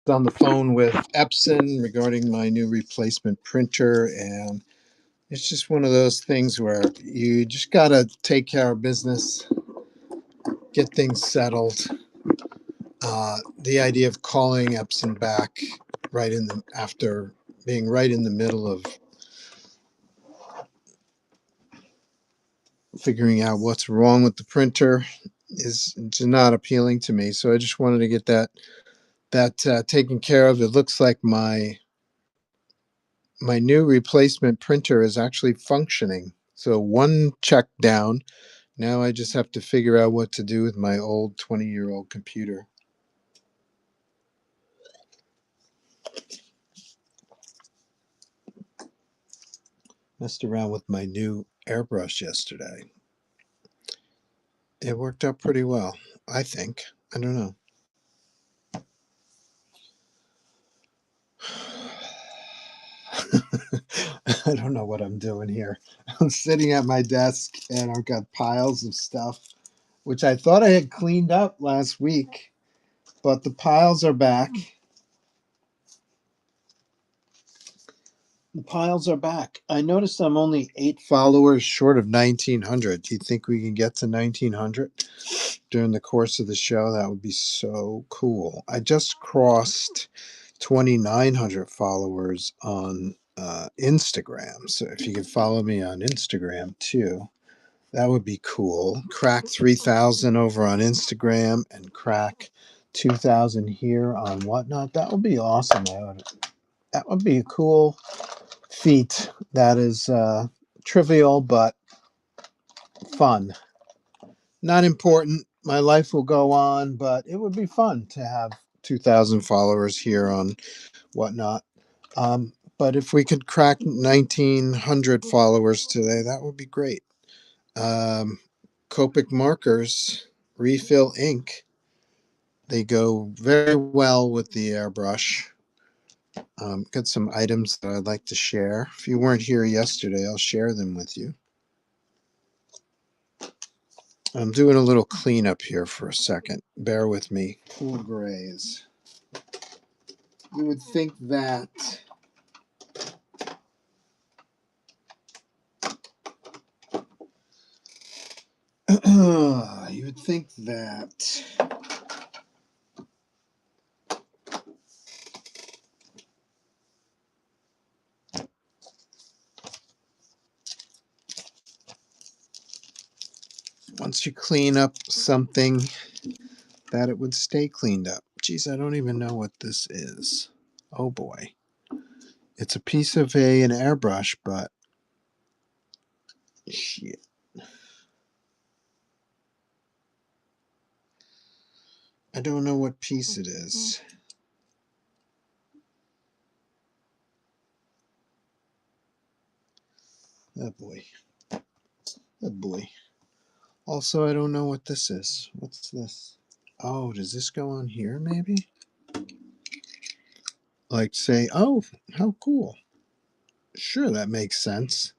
On the phone with Epson regarding my new replacement printer, and it's just one of those things where you just got to take care of business, get things settled. The idea of calling Epson back right in the after being right in the middle of figuring out what's wrong with the printer is just not appealing to me. So I just wanted to get that taken care of. It looks like my new replacement printer is actually functioning. So one check down. Now I just have to figure out what to do with my old 20-year-old computer. Messed around with my new airbrush yesterday. It worked out pretty well, I think. I don't know. I don't know what I'm doing here. I'm sitting at my desk and I've got piles of stuff, which I thought I had cleaned up last week, but the piles are back. The piles are back. I noticed I'm only 8 followers short of 1,900. Do you think we can get to 1,900 during the course of the show? That would be so cool. I just crossed 2,900 followers on Instagram. So if you could follow me on Instagram too, that would be cool. Crack 3,000 over on Instagram and crack 2,000 here on Whatnot. That would be awesome. That would be a cool feat. That is trivial but fun. Not important. My life will go on, but it would be fun to have 2,000 followers here on Whatnot. But if we could crack 1,900 followers today, that would be great. Copic markers, refill ink. They go very well with the airbrush. Got some items that I'd like to share. If you weren't here yesterday, I'll share them with you. I'm doing a little cleanup here for a second. Bear with me. Cool grays. You would think that you would think that once you clean up something, that it would stay cleaned up. Geez, I don't even know what this is. Oh boy. It's a piece of an airbrush, but shit. I don't know what piece it is. Oh boy. Oh boy. Also, I don't know what this is. What's this? Oh, does this go on here maybe? Like say, oh, how cool. Sure, that makes sense.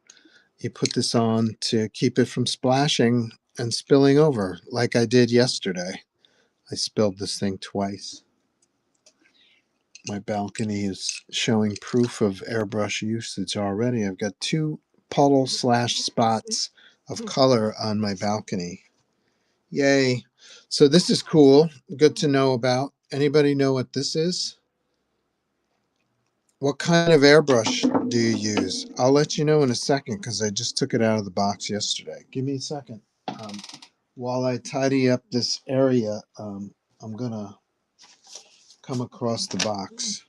You put this on to keep it from splashing and spilling over like I did yesterday. I spilled this thing twice. My balcony is showing proof of airbrush usage already. I've got 2 puddle slash spots of color on my balcony. Yay. So this is cool. Good to know about. Anybody know what this is? What kind of airbrush do you use? I'll let you know in a second because I just took it out of the box yesterday. Give me a second. While I tidy up this area, I'm going to come across the box.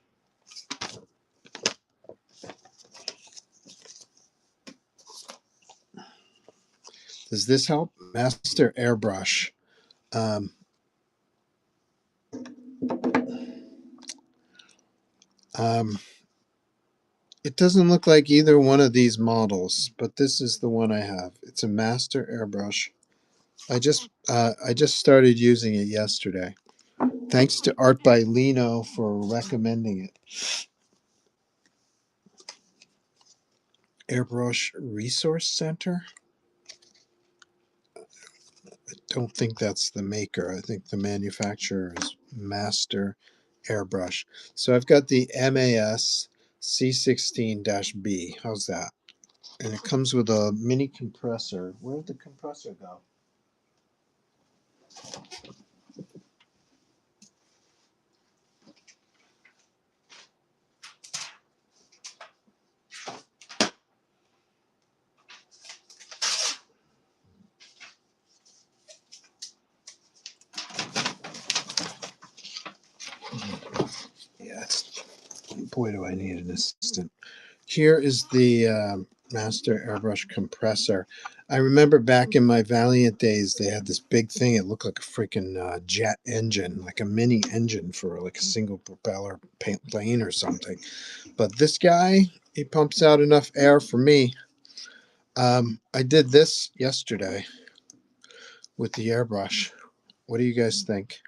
Does this help? Master Airbrush. Um, um, it doesn't look like either one of these models, but this is the one I have. It's a Master Airbrush. I just started using it yesterday. Thanks to Art by Lino for recommending it. Airbrush Resource Center. I don't think that's the maker. I think the manufacturer is Master airbrush. So I've got the MAS C16-B. How's that? And it comes with a mini compressor. Where did the compressor go? Yeah, boy, do I need an assistant. Here is the Master Airbrush compressor. I remember back in my Valiant days, they had this big thing. It looked like a freaking jet engine, like a mini engine for like a single propeller plane or something. But this guy, he pumps out enough air for me. I did this yesterday with the airbrush. What do you guys think?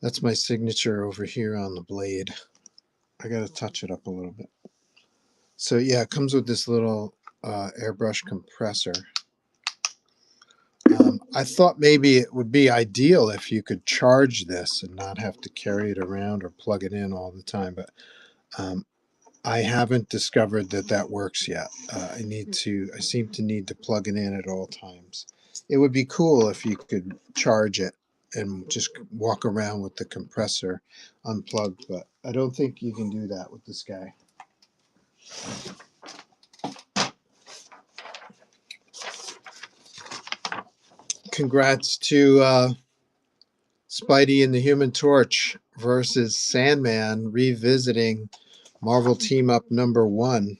That's my signature over here on the blade. I got to touch it up a little bit. So yeah, it comes with this little airbrush compressor. I thought maybe it would be ideal if you could charge this and not have to carry it around or plug it in all the time, but um, I haven't discovered that that works yet. I seem to need to plug it in at all times. It would be cool if you could charge it and just walk around with the compressor unplugged, but I don't think you can do that with this guy. Congrats to Spidey and the Human Torch versus Sandman revisiting Marvel Team Up #1.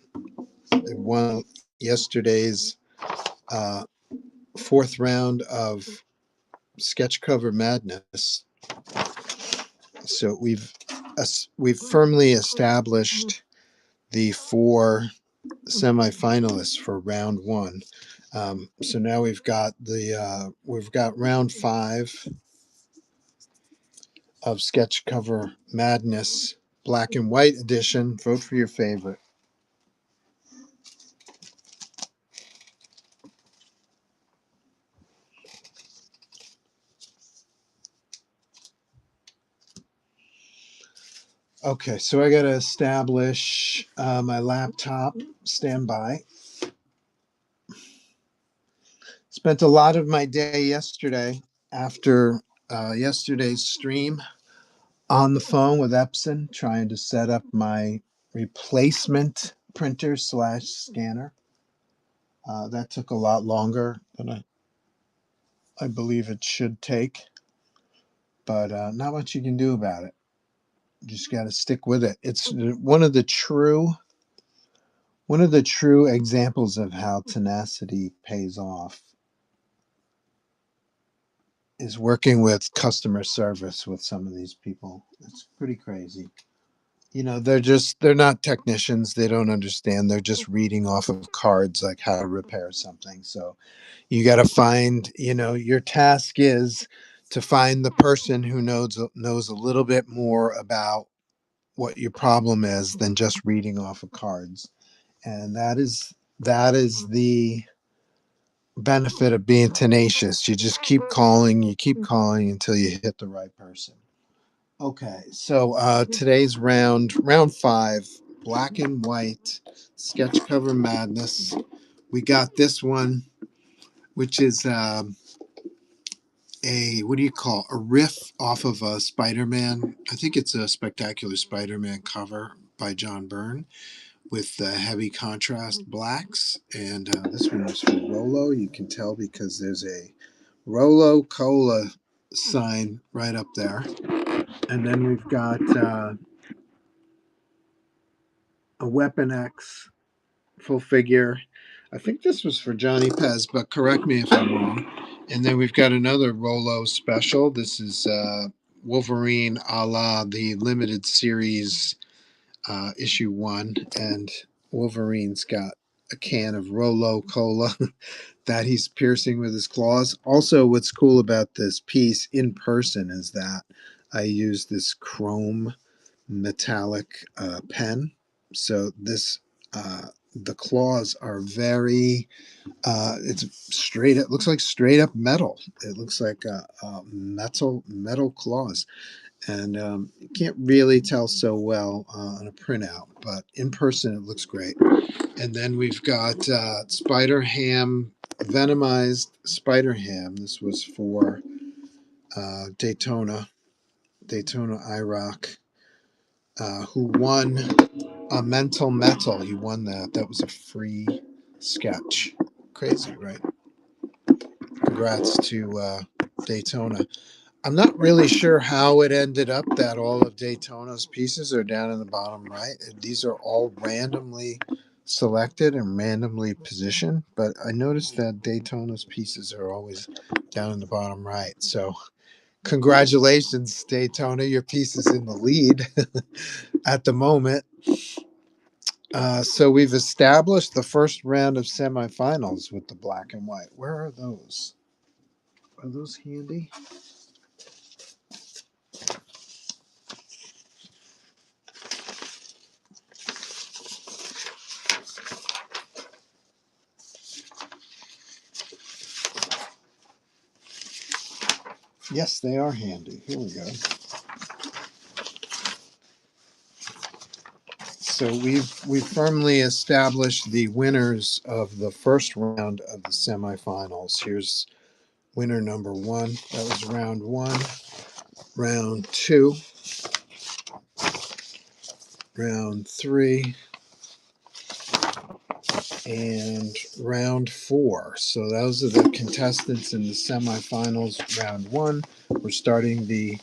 They won yesterday's uh, fourth round of sketch cover madness. So we've firmly established the four semifinalists for round one. So now we've got round 5 of sketch cover madness, black and white edition. Vote for your favorite. Okay, so I got to establish my laptop. Stand by. Spent a lot of my day yesterday after yesterday's stream on the phone with Epson trying to set up my replacement printer slash scanner. That took a lot longer than I believe it should take, but not much you can do about it. You just got to stick with it. It's one of the true examples of how tenacity pays off is working with customer service with some of these people. It's pretty crazy. They're not technicians. They don't understand. They're just reading off of cards like how to repair something. So you got to find, your task is to find the person who knows a little bit more about what your problem is than just reading off of cards. And that is the benefit of being tenacious. You just keep calling until you hit the right person. Okay, so today's round 5, black and white sketch cover madness. We got this one, which is a what do you call a riff off of a Spider-Man. I think it's a Spectacular Spider-Man cover by John Byrne with heavy contrast blacks, and this one was for Rolo. You can tell because there's a Rolo Cola sign right up there, and then we've got a Weapon X full figure. I think this was for Johnny Pez, but correct me if I'm wrong. And then we've got another Rolo special. This is Wolverine a la the limited series issue 1. And Wolverine's got a can of Rolo Cola that he's piercing with his claws. Also, what's cool about this piece in person is that I use this chrome metallic pen. So the claws are very, it's straight, it looks like straight up metal. It looks like metal claws. And you can't really tell so well on a printout, but in person it looks great. And then we've got Spider Ham, Venomized Spider Ham. This was for Daytona IROC, who won a Mental Metal. He won that. That was a free sketch. Crazy, right? Congrats to Daytona. I'm not really sure how it ended up that all of Daytona's pieces are down in the bottom right. These are all randomly selected and randomly positioned, but I noticed that Daytona's pieces are always down in the bottom right. So, congratulations, Daytona. Your piece is in the lead at the moment. So, we've established the first round of semifinals with the black and white. Where are those? Are those handy? Yes, they are handy. Here we go. So we've firmly established the winners of the first round of the semifinals. Here's winner number one. That was round one. Round two. Round three. And round four. So those are the contestants in the semifinals. Round one. We're starting the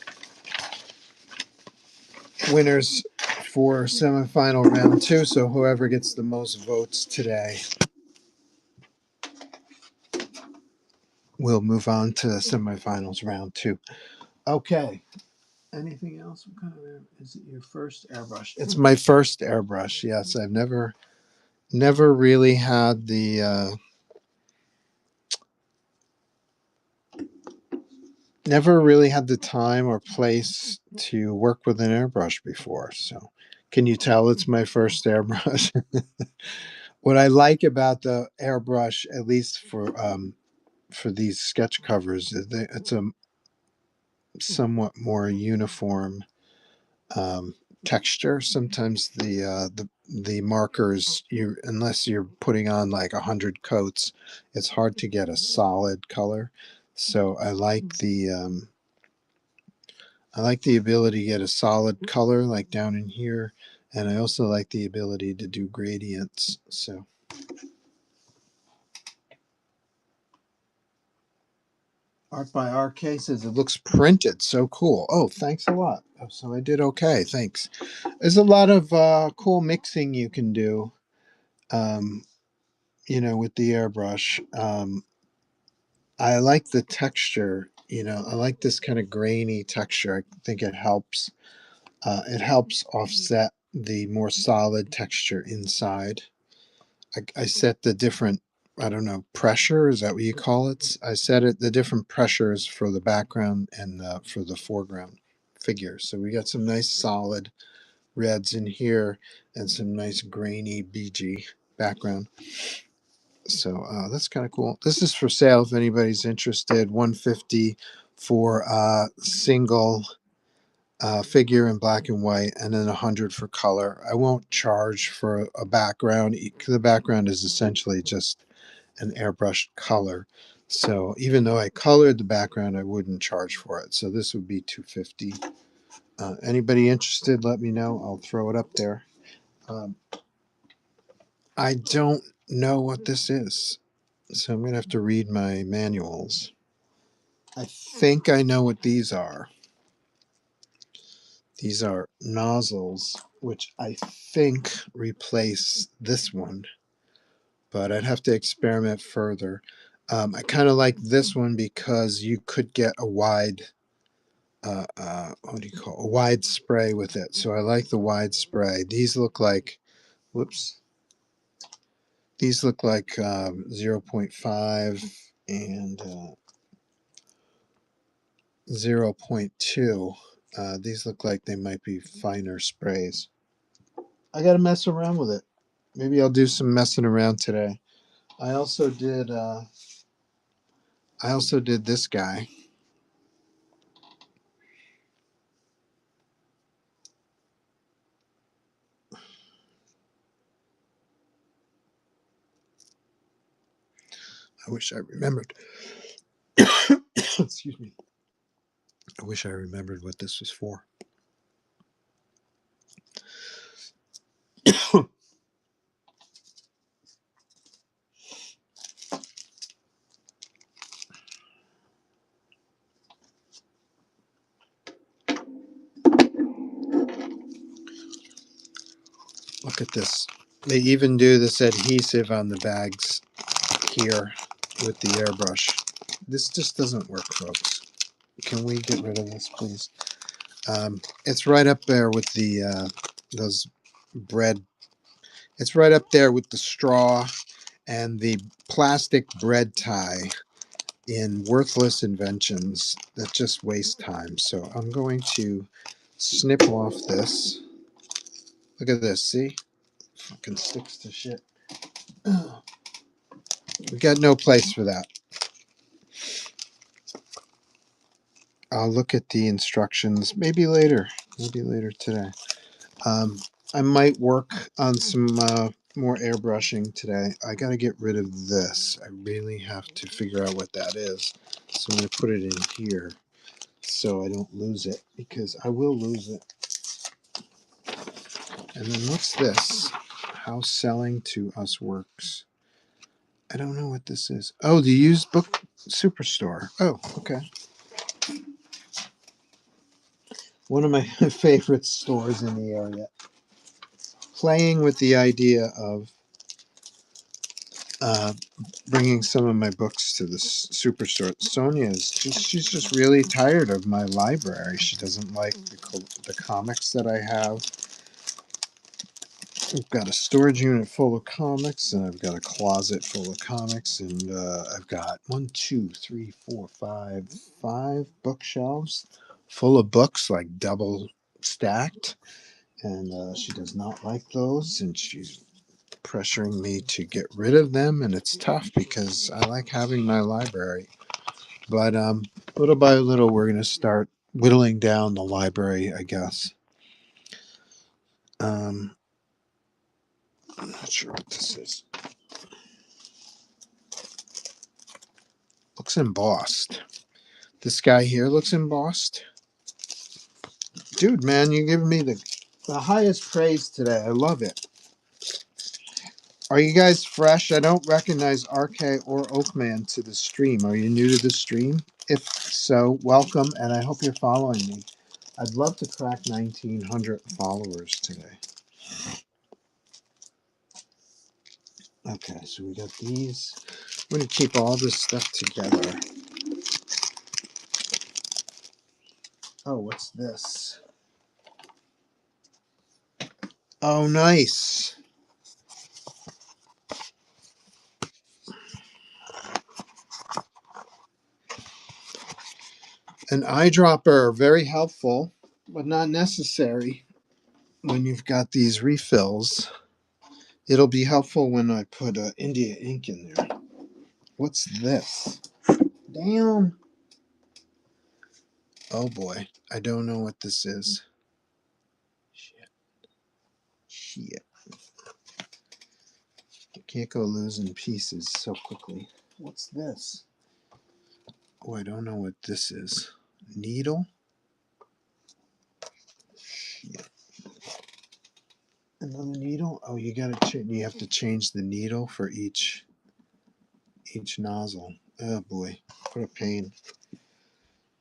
winners for semifinal round two. So whoever gets the most votes today will move on to semifinals round two. Okay. Anything else? What kind of is it? Your first airbrush? It's my first airbrush. Yes, I've never really had the time or place to work with an airbrush before. So, can you tell it's my first airbrush? What I like about the airbrush, at least for these sketch covers, is that it's a somewhat more uniform texture. Sometimes the markers, you unless you're putting on like 100 coats, it's hard to get a solid color. So I like the ability to get a solid color like down in here, and I also like the ability to do gradients. So Art by RK says it looks printed. So cool. Oh, thanks a lot. Oh, so I did okay. Thanks. There's a lot of cool mixing you can do. Um, with the airbrush. I like the texture. I like this kind of grainy texture. I think it helps. It helps offset the more solid texture inside. I set the different, I don't know, pressure. Is that what you call it? I set it the different pressures for the background and for the foreground figure. So we got some nice solid reds in here and some nice grainy BG background. So that's kind of cool. This is for sale if anybody's interested. 150 for a single figure in black and white, and then 100 for color. I won't charge for a background. The background is essentially just an airbrushed color. So even though I colored the background, I wouldn't charge for it. So this would be 250. Anybody interested? Let me know. I'll throw it up there. Um, I don't know what this is. So I'm going to have to read my manuals. I think I know what these are. These are nozzles, which I think replace this one, but I'd have to experiment further. I kind of like this one because you could get a wide, what do you call a wide spray with it. So I like the wide spray. These look like, whoops, these look like 0.5 and 0.2. These look like they might be finer sprays. I got to mess around with it. Maybe I'll do some messing around today. I also did this guy. I wish I remembered. Excuse me. I wish I remembered what this was for. Look at this. They even do this adhesive on the bags here with the airbrush. This just doesn't work, folks. Can we get rid of this, please? It's right up there with the those bread. It's right up there with the straw and the plastic bread tie in worthless inventions that just waste time. So I'm going to snip off this. Look at this. See? Fucking sticks to shit. We've got no place for that. I'll look at the instructions maybe later. Maybe later today. Um, I might work on some more airbrushing today. I got to get rid of this. I really have to figure out what that is. So I'm going to put it in here so I don't lose it, because I will lose it. And then what's this? How selling to us works. I don't know what this is. Oh, the used book superstore. Oh, okay. One of my favorite stores in the area. Playing with the idea of uh, bringing some of my books to the superstore. Sonia is she's just really tired of my library. She doesn't like the comics that I have. I've got a storage unit full of comics, and I've got a closet full of comics, and I've got 5 bookshelves full of books, like double stacked. And she does not like those, and she's pressuring me to get rid of them, and it's tough because I like having my library. But little by little, we're going to start whittling down the library, I guess. I'm not sure what this is. Looks embossed. This guy here looks embossed. Dude, man, you're giving me the highest praise today. I love it. Are you guys fresh? I don't recognize RK or Oakman to the stream. Are you new to the stream? If so, welcome, and I hope you're following me. I'd love to crack 1,900 followers today. Okay, so we got these. I'm going to keep all this stuff together. Oh, what's this? Oh, nice. An eyedropper, very helpful, but not necessary when you've got these refills. It'll be helpful when I put India ink in there. What's this? Damn. Oh boy, I don't know what this is. Shit. You can't go losing pieces so quickly. What's this? Oh, I don't know what this is. Needle? Shit. Another needle? Oh, you you have to change the needle for each nozzle. Oh boy, what a pain.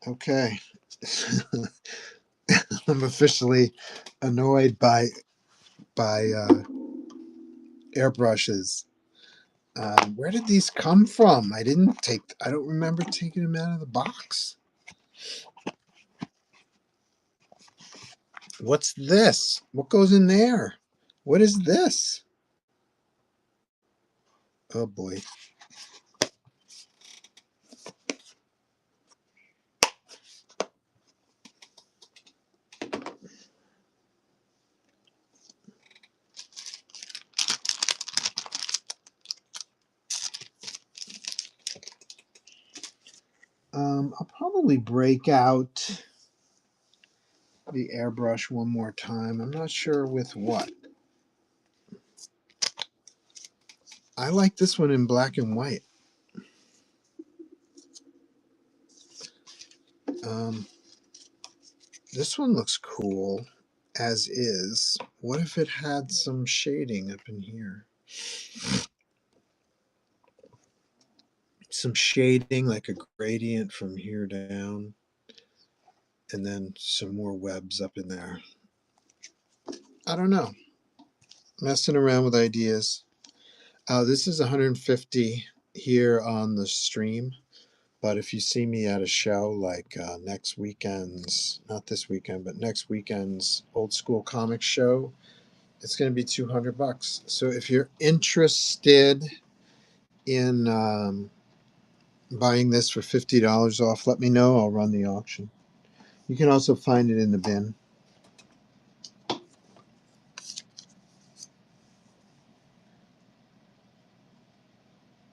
Okay. I'm officially annoyed by airbrushes. Where did these come from? I don't remember taking them out of the box. What's this? What goes in there? What is this? Oh boy. I'll probably break out the airbrush one more time. I'm not sure with what. I like this one in black and white. Um, this one looks cool as is. What if it had some shading up in here? Some shading, like a gradient from here down, and then some more webs up in there. I don't know. Messing around with ideas. This is 150 here on the stream. But if you see me at a show like next weekend's, not this weekend, but next weekend's Old School Comics show, it's going to be $200. So if you're interested in buying this for $50 off, let me know. I'll run the auction. You can also find it in the bin.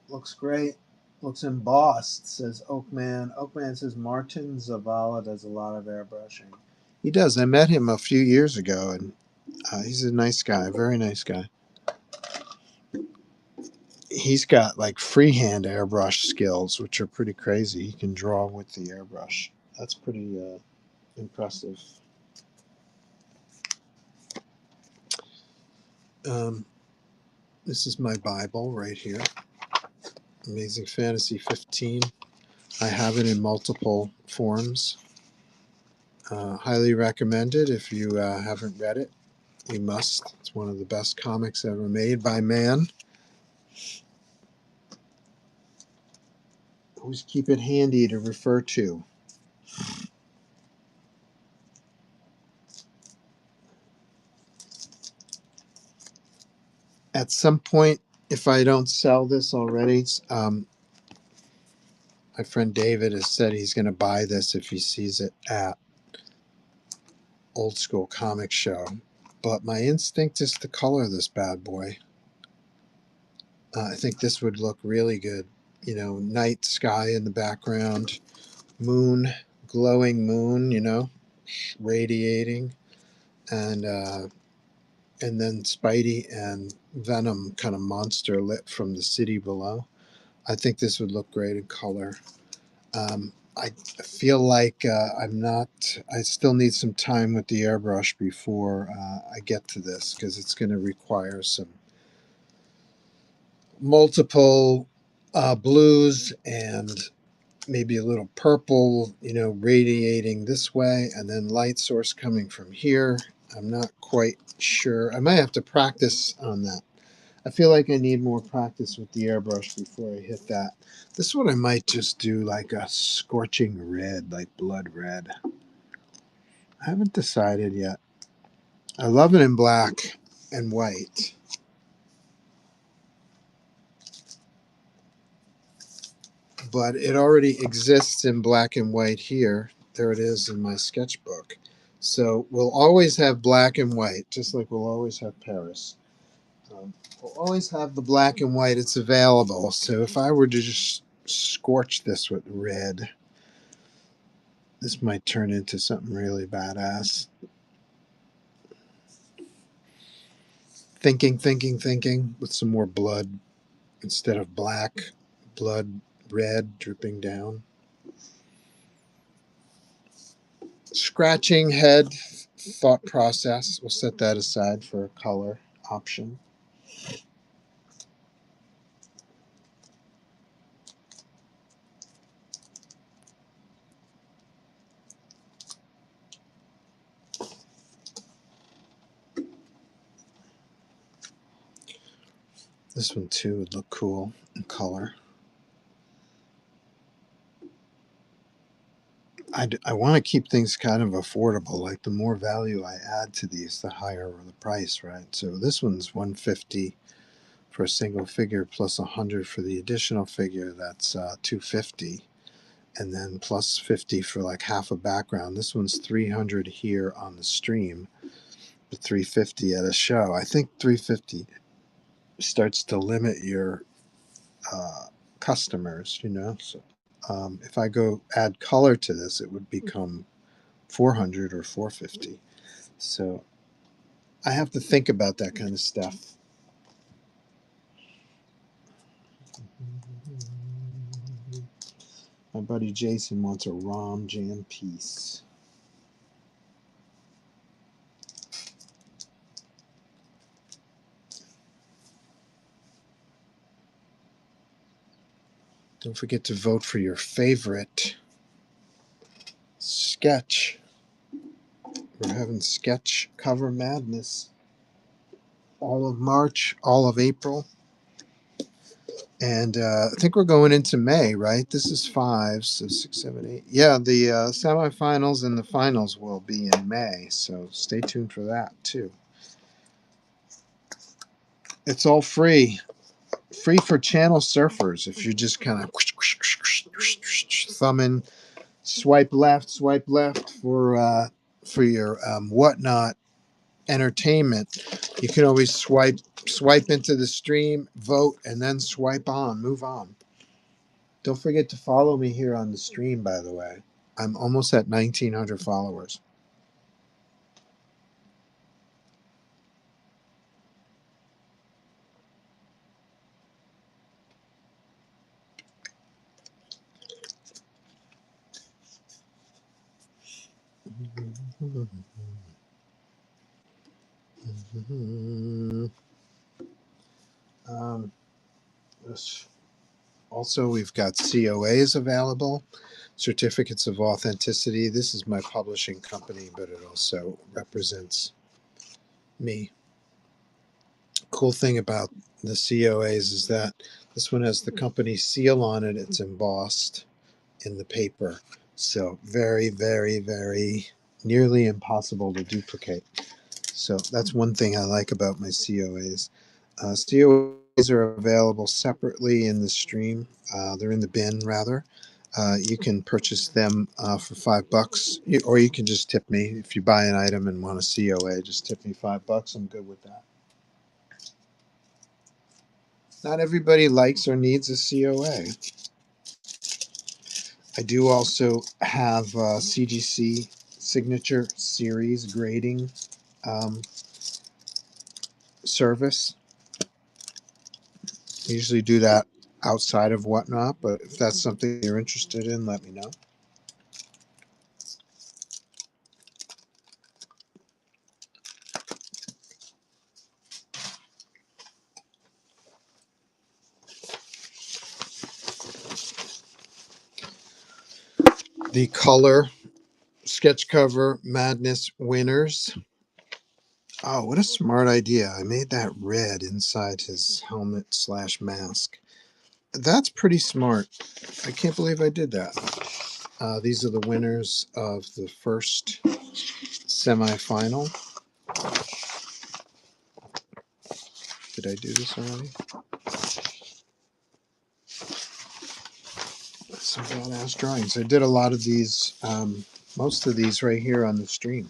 Looks great. Looks embossed, says Oakman. Oakman says Martin Zavala does a lot of airbrushing. He does. I met him a few years ago, and he's a nice guy, very nice guy. He's got like freehand airbrush skills, which are pretty crazy. He can draw with the airbrush. That's pretty impressive. This is my Bible right here, Amazing Fantasy 15. I have it in multiple forms. Highly recommended. If you haven't read it, you must. It's one of the best comics ever made by man. Always keep it handy to refer to. At some point, if I don't sell this already, my friend David has said he's going to buy this if he sees it at Old School Comic Show. But my instinct is to color this bad boy. I think this would look really good. You know, night sky in the background, moon, glowing moon, you know, radiating, and then Spidey and Venom kind of monster lit from the city below. I think this would look great in color. I feel like I still need some time with the airbrush before I get to this because it's going to require some multiple blues and maybe a little purple, you know, radiating this way and then light source coming from here. I'm not quite sure. I might have to practice on that. I feel like I need more practice with the airbrush before I hit that. This one I might just do like a scorching red, like blood red. I haven't decided yet. I love it in black and white. But it already exists in black and white here. There it is in my sketchbook. So we'll always have black and white, just like we'll always have Paris. We'll always have the black and white. It's available. So if I were to just scorch this with red, this might turn into something really badass. Thinking with some more blood instead of black. Blood red dripping down. Scratching head thought process. We'll set that aside for a color option. This one too would look cool in color. I want to keep things kind of affordable. Like the more value I add to these, the higher the price, right? So this one's 150 for a single figure plus 100 for the additional figure. That's 250, and then plus 50 for like half a background. This one's 300 here on the stream, but 350 at a show. I think 350 starts to limit your customers, you know. So If I go add color to this, it would become 400 or 450. So I have to think about that kind of stuff. My buddy Jason wants a ROM jam piece. Don't forget to vote for your favorite sketch. We're having sketch cover madness all of March, all of April. And I think we're going into May, right? This is 5, so 6, 7, 8. Yeah, the semifinals and the finals will be in May, so stay tuned for that too. It's all free for channel surfers. If you just kind of thumbing, swipe left for your whatnot entertainment. You can always swipe into the stream, vote, and then swipe on, move on. Don't forget to follow me here on the stream, by the way. I'm almost at 1,900 followers. Um, also, we've got COAs available, certificates of authenticity. This is my publishing company, but it also represents me. Cool thing about the COAs is that this one has the company seal on it. It's embossed in the paper. So very, very, very nearly impossible to duplicate. So that's one thing I like about my COAs. COAs are available separately in the stream. They're in the bin, rather. You can purchase them for $5, or you can just tip me if you buy an item and want a COA. Just tip me $5. I'm good with that. Not everybody likes or needs a COA. I do also have CGC signature series grading um, service. I usually do that outside of Whatnot, but if that's something you're interested in, let me know. The color sketch cover madness winners. Oh, what a smart idea. I made that red inside his helmet / mask. That's pretty smart. I can't believe I did that. These are the winners of the first semifinal. Did I do this already? Some badass drawings. I did a lot of these, most of these right here on the stream.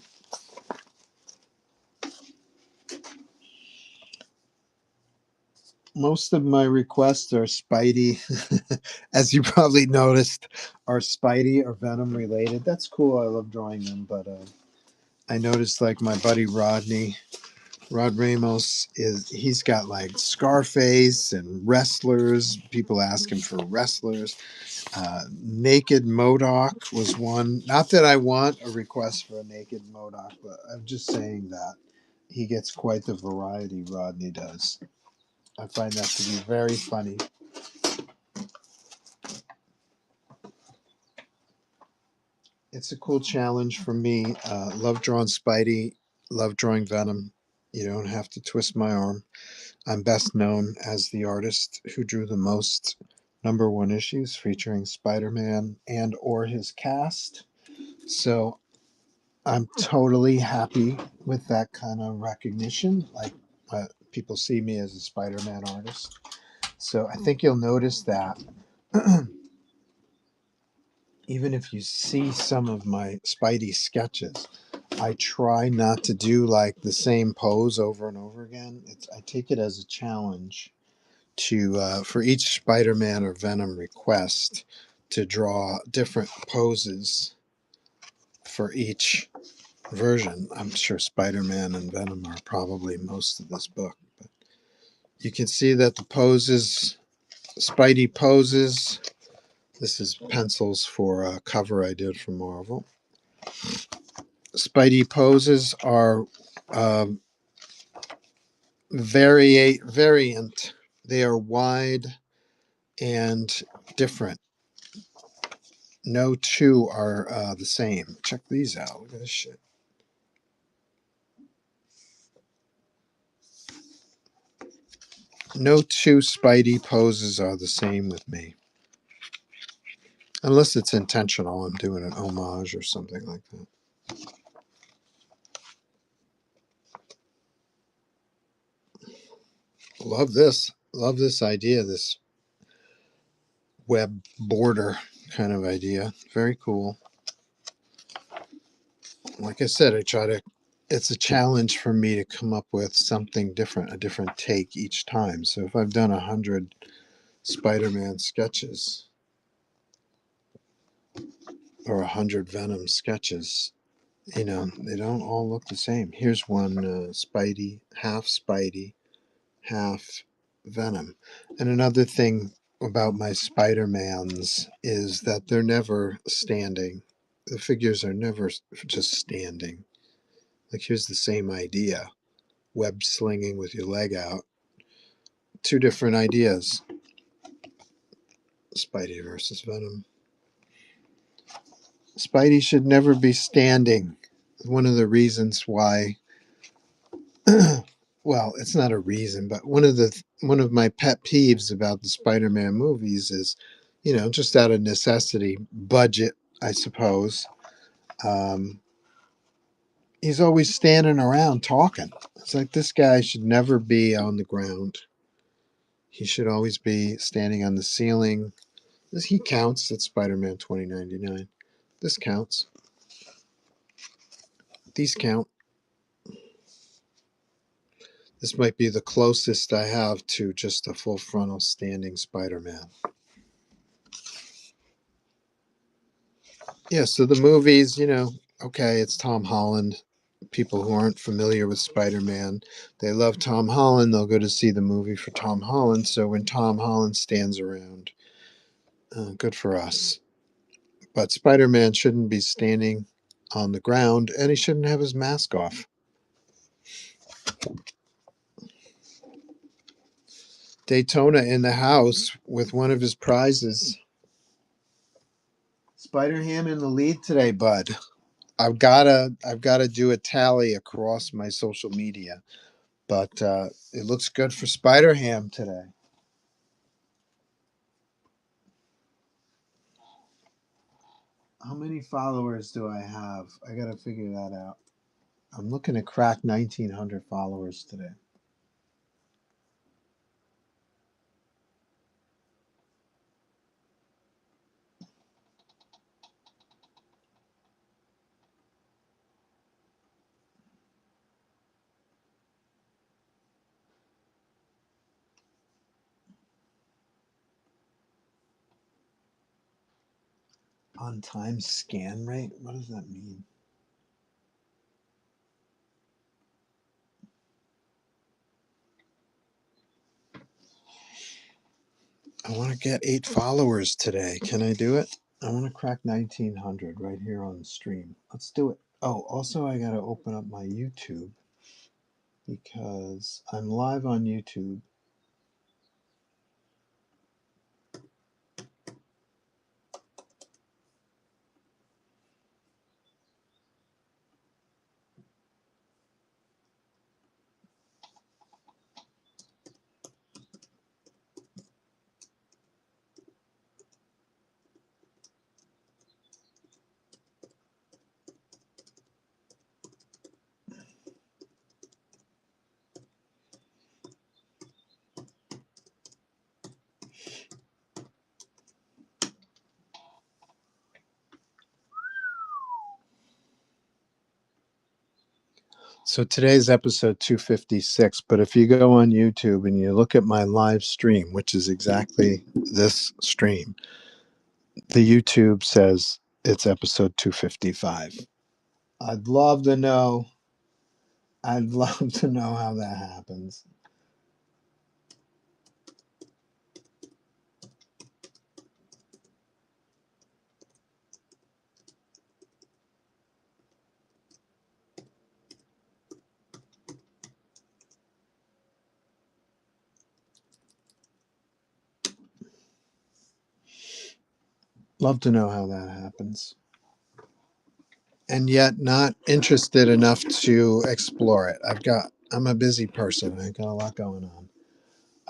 Most of my requests are Spidey, as you probably noticed, are Spidey or Venom related. That's cool. I love drawing them, but I noticed like my buddy Rod Ramos he's got like Scarface and wrestlers. People ask him for wrestlers. Naked Modoc was one. Not that I want a request for a naked Modoc, but I'm just saying that he gets quite the variety. Rodney does. I find that to be very funny. It's a cool challenge for me. Love drawing Spidey. Love drawing Venom. You don't have to twist my arm. I'm best known as the artist who drew the most #1 issues featuring Spider-Man and or his cast. So I'm totally happy with that kind of recognition. Like people see me as a Spider-Man artist. So I think you'll notice that even if you see some of my Spidey sketches, I try not to do like the same pose over and over again. I take it as a challenge to for each Spider-Man or Venom request to draw different poses for each version. I'm sure Spider-Man and Venom are probably most of this book. But you can see that the poses, Spidey poses, this is pencils for a cover I did for Marvel. Spidey poses are um, variant. They are wide and different. No two are the same. Check these out. Look at this shit. No two Spidey poses are the same with me. Unless it's intentional. I'm doing an homage or something like that. Love this. Love this idea, this web border kind of idea. Very cool. Like I said, it's a challenge for me to come up with something different, a different take each time. So if I've done 100 Spider-Man sketches or 100 Venom sketches, they don't all look the same. Here's one Spidey, half Venom. And another thing about my Spider-Mans is that they're never standing. The figures are never just standing. Like, here's the same idea, web slinging with your leg out. Two different ideas. Spidey versus Venom. Spidey should never be standing. One of the reasons why well, it's not a reason, but one of my pet peeves about the Spider-Man movies is, just out of necessity, budget, I suppose. Um, he's always standing around talking. It's like this guy should never be on the ground. He should always be standing on the ceiling. He counts. It's Spider-Man 2099. This counts. These count. This might be the closest I have to just a full frontal standing Spider-Man. Yeah, so the movies, okay, it's Tom Holland. People who aren't familiar with Spider-Man, they love Tom Holland. They'll go to see the movie for Tom Holland. So when Tom Holland stands around, good for us. But Spider-Man shouldn't be standing on the ground, and he shouldn't have his mask off. Daytona in the house with one of his prizes. Spider-Ham in the lead today, bud. I've gotta do a tally across my social media, but it looks good for Spider-Ham today. How many followers do I have? I gotta figure that out. I'm looking to crack 1,900 followers today. On time scan rate? What does that mean? I want to get 8 followers today. Can I do it? I want to crack 1,900 right here on the stream. Let's do it. Oh, also, I got to open up my YouTube because I'm live on YouTube. So today's episode 256, but if you go on YouTube and you look at my live stream, which is exactly this stream, The YouTube says it's episode 255. I'd love to know. I'd love to know how that happens. Love to know how that happens. And yet not interested enough to explore it. I'm a busy person. I got a lot going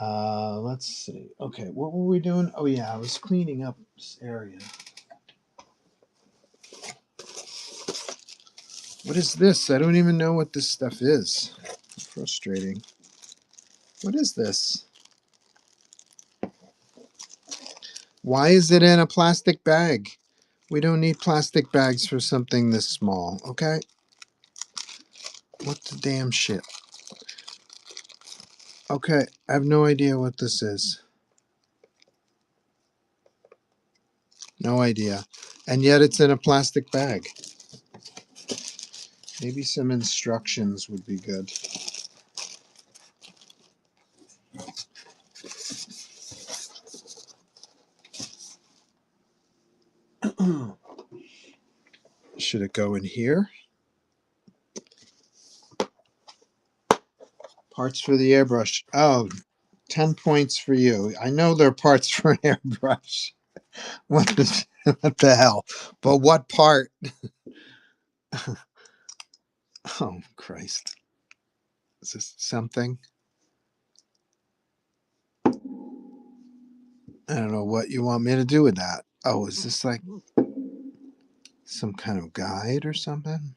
on. Let's see. Okay, what were we doing? Oh yeah, I was cleaning up this area. What is this? I don't even know what this stuff is. Frustrating. What is this? Why is it in a plastic bag? We don't need plastic bags for something this small, okay? What the damn shit? Okay, I have no idea what this is. No idea. And yet it's in a plastic bag. Maybe some instructions would be good. Should it go in here? Parts for the airbrush. Oh, 10 points for you. I know there are parts for an airbrush. What the, what the hell? But what part? Oh, Christ. Is this something? I don't know what you want me to do with that. Oh, is this like some kind of guide or something?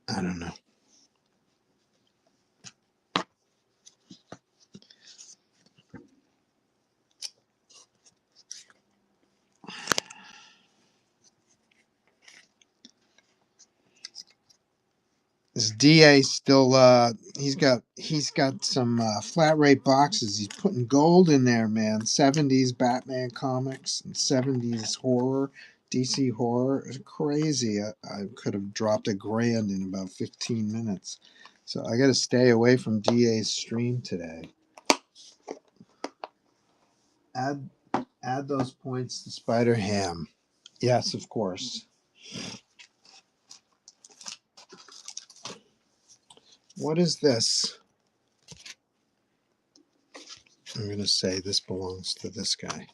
I don't know. This DA still he's got some flat rate boxes. He's putting gold in there, man. 70s Batman comics and 70s horror, DC horror. It's crazy. I could have dropped $1,000 in about 15 minutes. So I got to stay away from DA's stream today. Add those points to Spider Ham. Yes, of course. What is this? I'm going to say this belongs to this guy.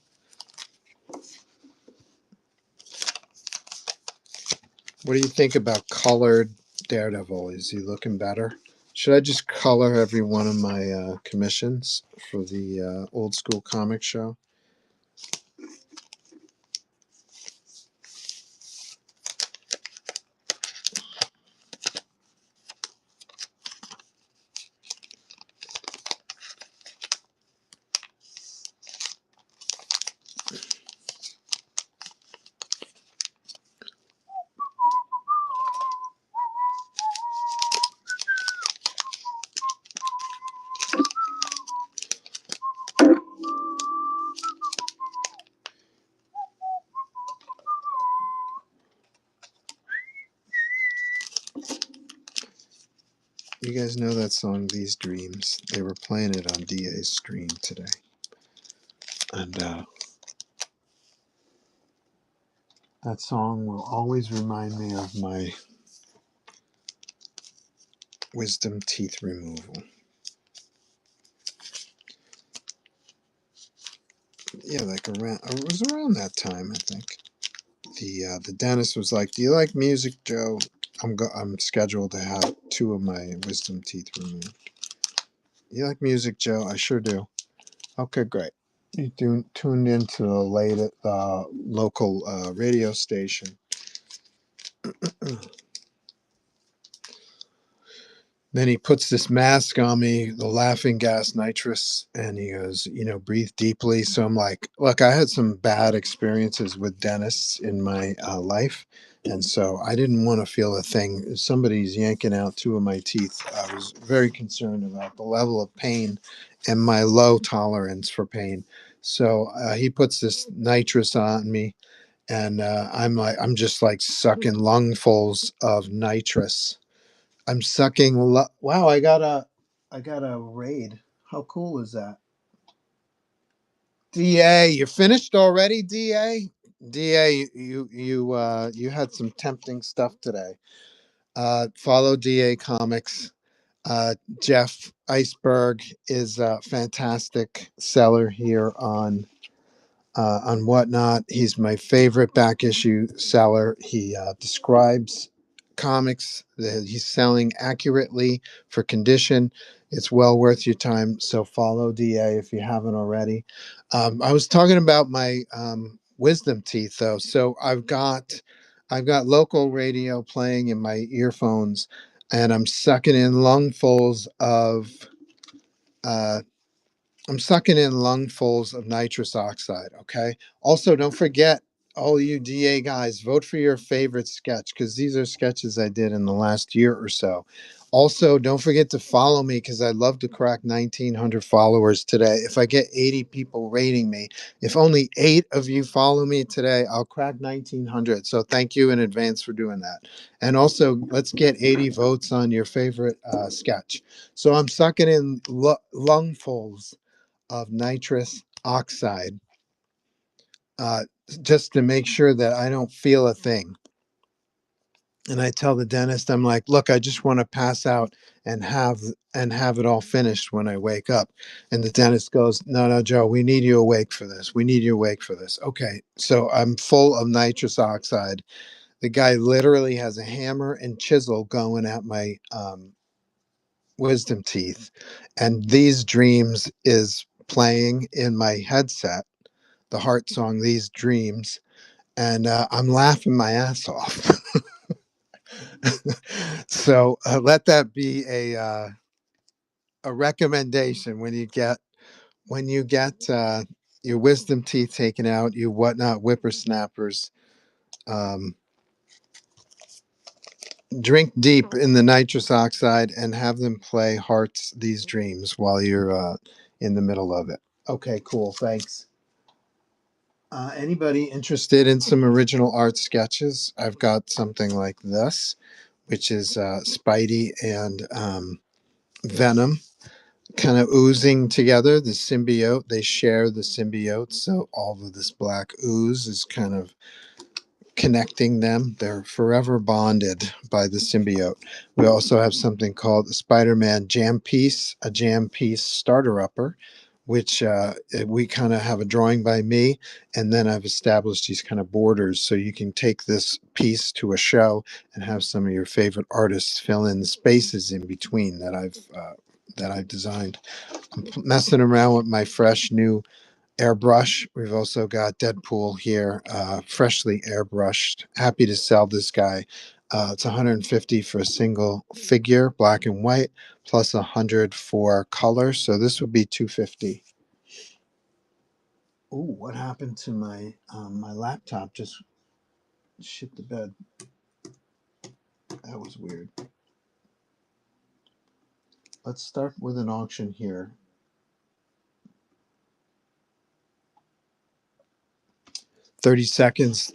What do you think about colored Daredevil? Is he looking better? Should I just color every one of my commissions for the old school comic show? You guys know that song, These Dreams? They were playing it on DA's stream today. And that song will always remind me of my wisdom teeth removal. Yeah, like around it was around that time, I think. The dentist was like, "Do you like music, Joe? I'm scheduled to have 2 of my wisdom teeth removed. You like music, Joe? I sure do. Okay, great. You tuned into the local radio station. Then he puts this mask on me, the laughing gas nitrous, and he goes, breathe deeply. So I'm like, look, I had some bad experiences with dentists in my life. And so I didn't want to feel a thing. If somebody's yanking out two of my teeth, I was very concerned about the level of pain and my low tolerance for pain. So he puts this nitrous on me, and I'm just like sucking lungfuls of nitrous. I'm sucking. Wow, I got a raid. How cool is that? Da, you finished already, Da? Da, you had some tempting stuff today. Follow Da Comics. Jeff Iceberg is a fantastic seller here on Whatnot. He's my favorite back issue seller. He describes comics that he's selling accurately for condition. It's well worth your time. So follow DA if you haven't already. I was talking about my wisdom teeth though. So I've got local radio playing in my earphones, and I'm sucking in lungfuls of uh, I'm sucking in lungfuls of nitrous oxide. Okay. Also, don't forget, all you DA guys, vote for your favorite sketch because these are sketches I did in the last year or so. Also, don't forget to follow me because I'd love to crack 1,900 followers today. If I get 80 people rating me, if only 8 of you follow me today, I'll crack 1,900. So thank you in advance for doing that. And also, let's get 80 votes on your favorite sketch. So I'm sucking in lungfuls of nitrous oxide, uh, just to make sure that I don't feel a thing. And I tell the dentist, I'm like, look, I just want to pass out and have it all finished when I wake up. And the dentist goes, no, Joe, we need you awake for this. We need you awake for this. Okay, so I'm full of nitrous oxide. The guy literally has a hammer and chisel going at my wisdom teeth, and These Dreams is playing in my headset, the Heart song "These Dreams," and I'm laughing my ass off. So let that be a recommendation when you get your wisdom teeth taken out, you whatnot whippersnappers. Um, Drink deep in the nitrous oxide and have them play Hearts These Dreams while you're in the middle of it. Okay, cool. Thanks. Anybody interested in some original art sketches? I've got something like this, which is Spidey and Venom kind of oozing together. The symbiote, they share the symbiote. So all of this black ooze is kind of connecting them. They're forever bonded by the symbiote. We also have something called the Spider-Man Jam Piece, a jam piece starter upper, which we kind of have a drawing by me, and then I've established these kind of borders so you can take this piece to a show and have some of your favorite artists fill in the spaces in between that I've designed. I'm messing around with my fresh new airbrush. We've also got Deadpool here, freshly airbrushed. Happy to sell this guy. It's 150 for a single figure, black and white, plus 100 for color. So this would be 250. Ooh, what happened to my laptop? Just shit the bed. That was weird. Let's start with an auction here. 30 seconds.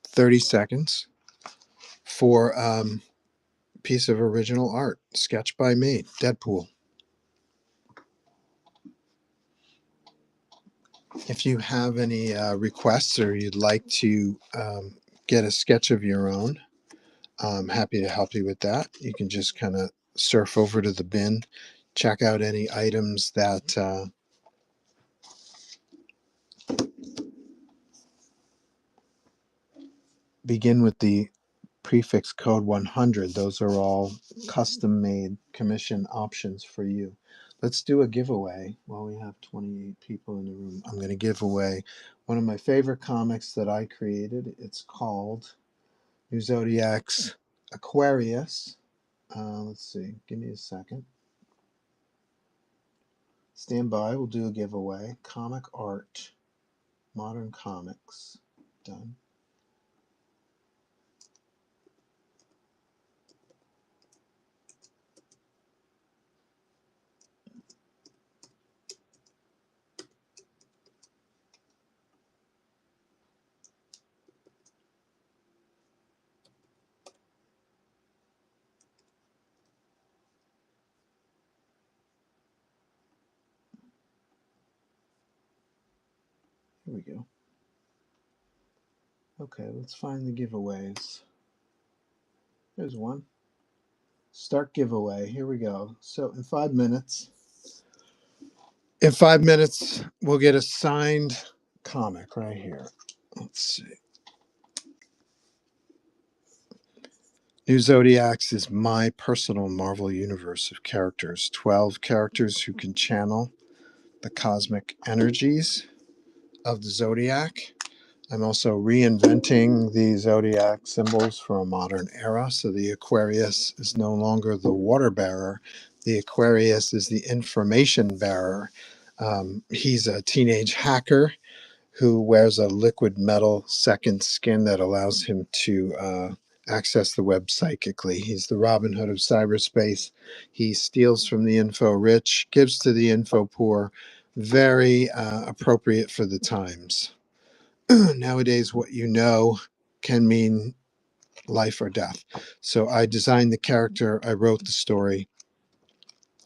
30 seconds for piece of original art, sketch by me, Deadpool. If you have any requests or you'd like to get a sketch of your own, I'm happy to help you with that. You can just kind of surf over to the bin, check out any items that begin with the prefix code 100. Those are all custom made commission options for you. Let's do a giveaway while we have 28 people in the room. I'm going to give away one of my favorite comics that I created. It's called New Zodiac's Aquarius. Let's see. Give me a second. Stand by. We'll do a giveaway. Comic art. Modern Comics. Done. Here we go. Okay, let's find the giveaways. There's one. Start giveaway. Here we go. So in 5 minutes, we'll get a signed comic right here. Let's see. New Zodiacs is my personal Marvel universe of characters. 12 characters who can channel the cosmic energies of the Zodiac. I'm also reinventing the Zodiac symbols for a modern era. So the Aquarius is no longer the water bearer. The Aquarius is the information bearer. He's a teenage hacker who wears a liquid metal second skin that allows him to access the web psychically. He's the Robin Hood of cyberspace. He steals from the info rich, gives to the info poor. Very appropriate for the times. Nowadays, what you know can mean life or death. So I designed the character, I wrote the story,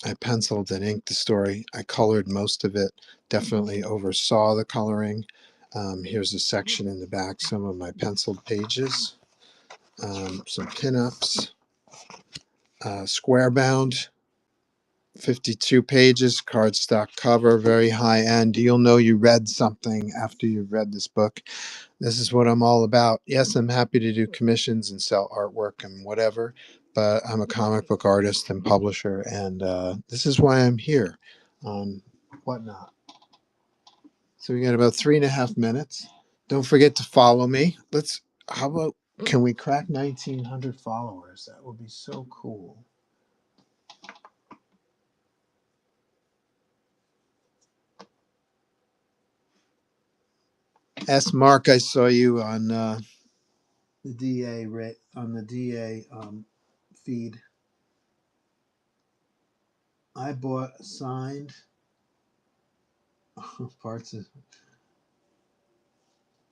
I penciled and inked the story, I colored most of it, definitely oversaw the coloring. Here's a section in the back, some of my penciled pages, some pinups, square bound, 52 pages, cardstock cover, very high end. You'll know you read something after you've read this book. This is what I'm all about. Yes, I'm happy to do commissions and sell artwork and whatever, but I'm a comic book artist and publisher, and this is why I'm here on Whatnot. So we got about 3.5 minutes. Don't forget to follow me. How about, can we crack 1,900 followers? That would be so cool. S. Mark, I saw you on the DA feed. I bought a signed parts of.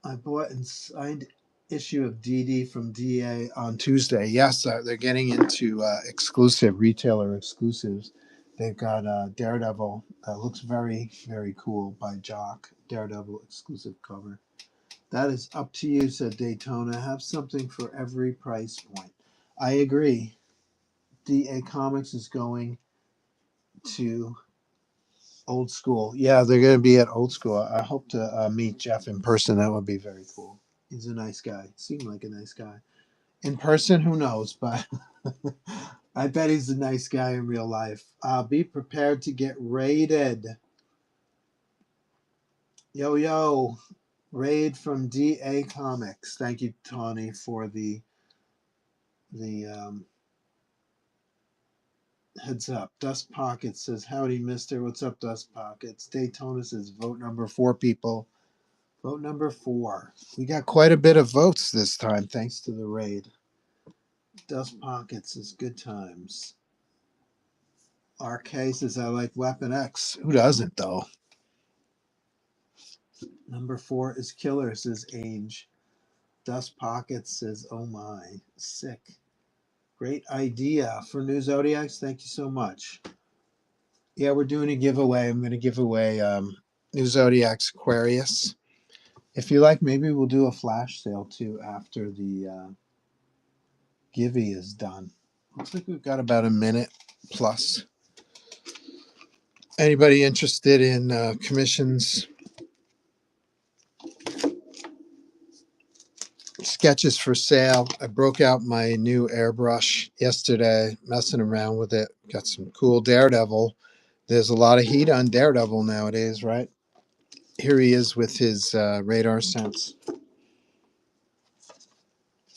I bought and signed issue of DD from DA on Tuesday. Yes, they're getting into exclusive retailer exclusives. They've got Daredevil. Looks very, very cool by Jock. Daredevil exclusive cover. That is up to you, said Daytona. Have something for every price point. I agree. DA Comics is going to Old School. Yeah, they're going to be at Old School. I hope to meet Jeff in person. That would be very cool. He's a nice guy. Seemed like a nice guy. In person, who knows? But I bet he's a nice guy in real life. Be prepared to get raided. Yo, yo. Raid from DA Comics. Thank you, Tawny, for the heads up. Dust Pockets says, howdy, mister. What's up, Dust Pockets? Daytona says, vote number 4, people. Vote number 4. We got quite a bit of votes this time, thanks to the raid. Dust Pockets is good times. RK says, I like Weapon X. Who doesn't, though? Number 4 is Killer, says Age. Dust Pockets says, oh my, sick. Great idea for New Zodiacs. Thank you so much. Yeah, we're doing a giveaway. I'm going to give away New Zodiacs Aquarius. If you like, maybe we'll do a flash sale too after the givey is done. Looks like we've got about a minute plus. Anybody interested in commissions? Sketches for sale. I broke out my new airbrush yesterday, messing around with it. Got some cool Daredevil. There's a lot of heat on Daredevil nowadays, right? Here he is with his radar sense.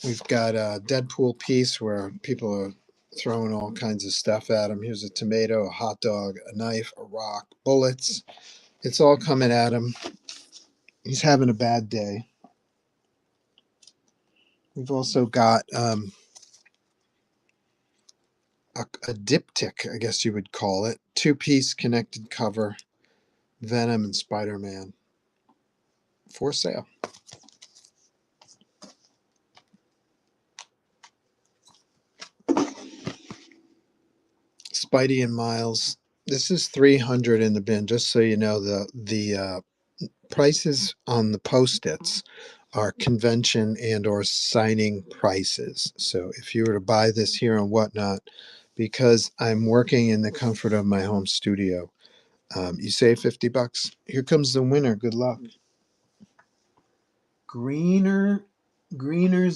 We've got a Deadpool piece where people are throwing all kinds of stuff at him. Here's a tomato, a hot dog, a knife, a rock, bullets. It's all coming at him. He's having a bad day. We've also got a diptych, I guess you would call it, two-piece connected cover, Venom and Spider-Man for sale. Spidey and Miles. This is 300 in the bin. Just so you know, the prices on the post-its are convention and or signing prices. So if you were to buy this here and whatnot, because I'm working in the comfort of my home studio, you save $50. Here comes the winner. Good luck. Greener's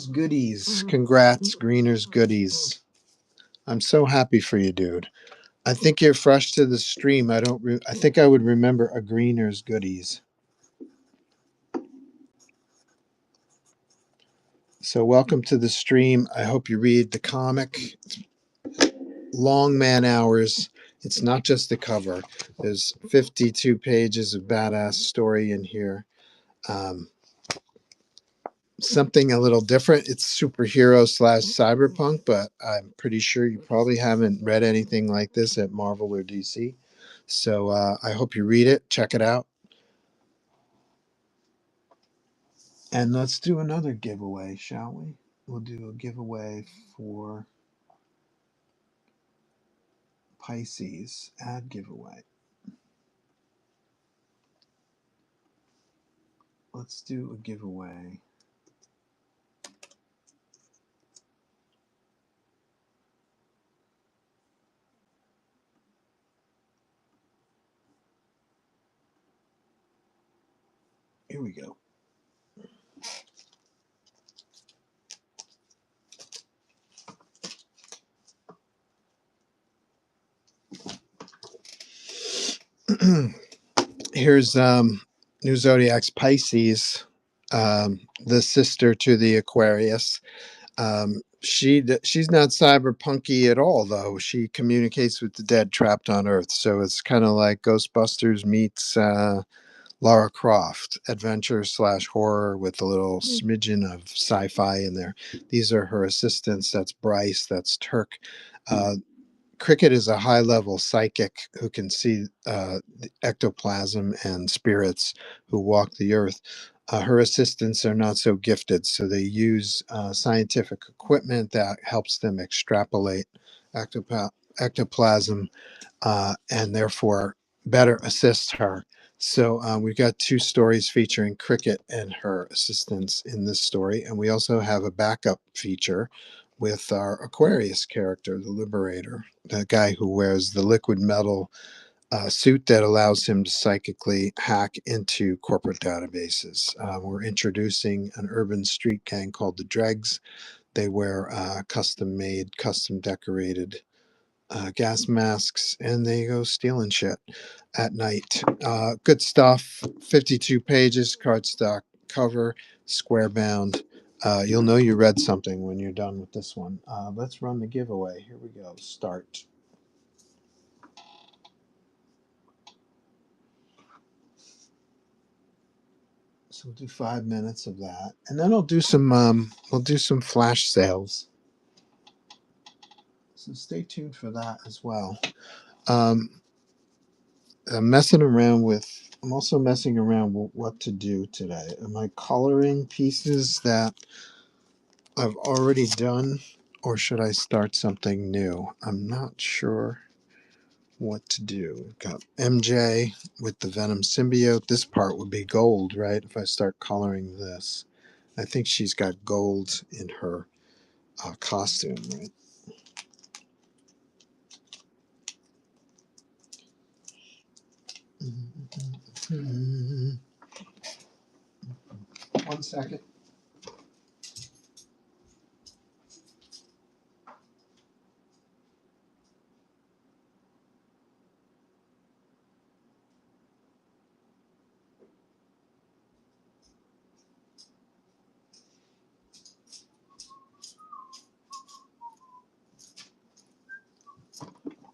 Goodies. Congrats, Greener's Goodies. I'm so happy for you, dude. I think you're fresh to the stream. I think I would remember a Greener's Goodies. So welcome to the stream. I hope you read the comic. Long man hours. It's not just the cover. There's 52 pages of badass story in here. Um, Something a little different. It's superhero slash cyberpunk, but I'm pretty sure you probably haven't read anything like this at Marvel or DC. So I hope you read it, check it out. And let's do another giveaway, shall we? We'll do a giveaway for Pisces, ad giveaway. Let's do a giveaway. Here we go. Here's New Zodiac's Pisces, the sister to the Aquarius. She's not cyberpunky at all, though. She communicates with the dead trapped on Earth, so it's kind of like Ghostbusters meets Lara Croft, adventure slash horror with a little smidgen of sci-fi in there. These are her assistants. That's Bryce. That's Turk. Cricket is a high level psychic who can see the ectoplasm and spirits who walk the earth. Her assistants are not so gifted, so they use scientific equipment that helps them extrapolate ectoplasm and therefore better assist her. So we've got two stories featuring Cricket and her assistants in this story, and we also have a backup feature with our Aquarius character, the Liberator, the guy who wears the liquid metal suit that allows him to psychically hack into corporate databases. We're introducing an urban street gang called the Dregs. They wear custom made, custom decorated gas masks, and they go stealing shit at night. Good stuff. 52 pages, cardstock cover, square bound. You'll know you read something when you're done with this one. Let's run the giveaway. Here we go. Start. So we'll do 5 minutes of that, and then we'll do some flash sales. So stay tuned for that as well. Um, I'm also messing around with what to do today. Am I coloring pieces that I've already done, or should I start something new? I'm not sure what to do. We've got MJ with the Venom symbiote. This part would be gold, right? If I start coloring this, I think she's got gold in her costume, right? One second.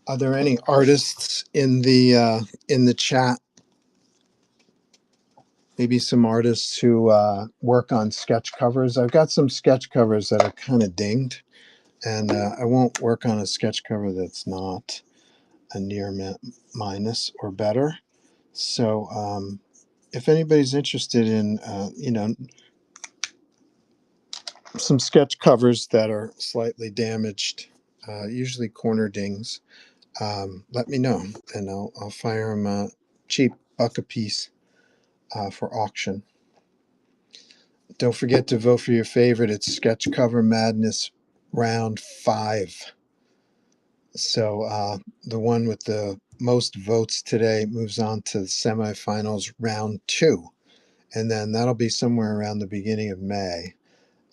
Are there any artists in the chat maybe some artists who work on sketch covers. I've got some sketch covers that are kind of dinged, and I won't work on a sketch cover that's not a near minus or better. So if anybody's interested in, some sketch covers that are slightly damaged, usually corner dings, let me know, and I'll fire them cheap, buck a piece for auction. Don't forget to vote for your favorite. It's Sketch Cover Madness Round 5. So the one with the most votes today moves on to the semifinals Round 2. And then that'll be somewhere around the beginning of May.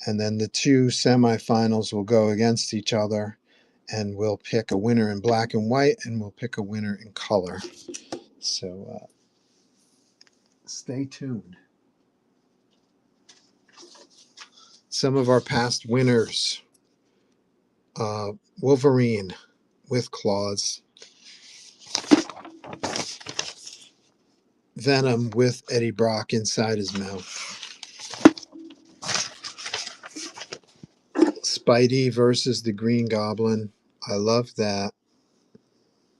And then the two semifinals will go against each other, and we'll pick a winner in black and white, and we'll pick a winner in color. So stay tuned. Some of our past winners: Wolverine with claws, Venom with Eddie Brock inside his mouth, Spidey versus the Green Goblin. I love that.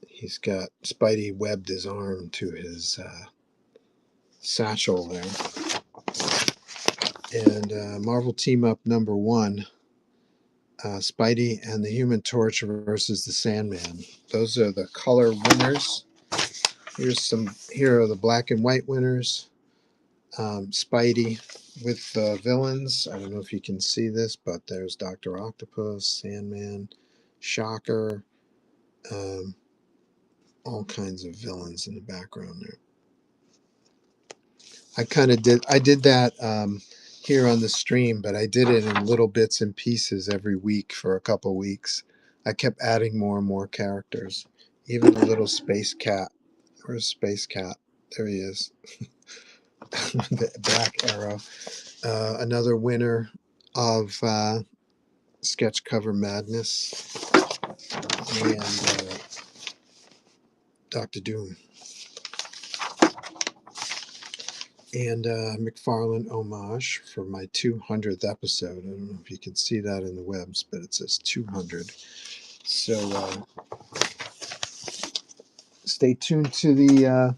He's got Spidey webbed his arm to his satchel there. And Marvel Team Up #1, Spidey and the Human Torch versus the Sandman. Those are the color winners. Here are the black and white winners. Spidey with villains. I don't know if you can see this, but there's Dr. Octopus, Sandman, Shocker, all kinds of villains in the background there. I did that here on the stream, but I did it in little bits and pieces every week for a couple weeks. I kept adding more and more characters, even the little space cat. Where's Space Cat? There he is. The Black Arrow. Another winner of Sketch Cover Madness, and Dr. Doom. And McFarlane homage for my 200th episode. I don't know if you can see that in the webs, but it says 200. So stay tuned to the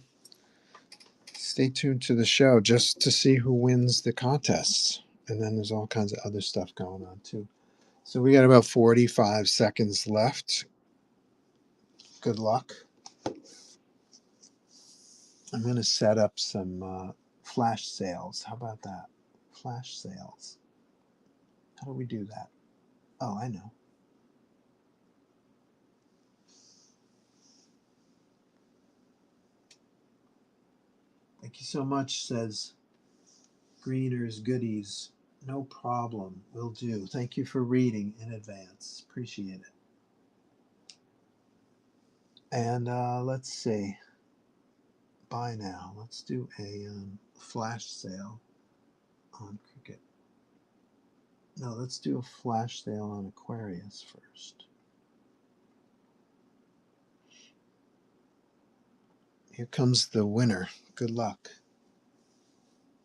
show just to see who wins the contests. And then there's all kinds of other stuff going on too. So we got about 45 seconds left. Good luck. I'm going to set up some flash sales. How about that? Flash sales. How do we do that? Oh, I know. Thank you so much, says Greener's Goodies. No problem. Will do. Thank you for reading in advance. Appreciate it. And let's see. Buy now. Let's do a flash sale on Cricket. No, let's do a flash sale on Aquarius first. Here comes the winner. Good luck.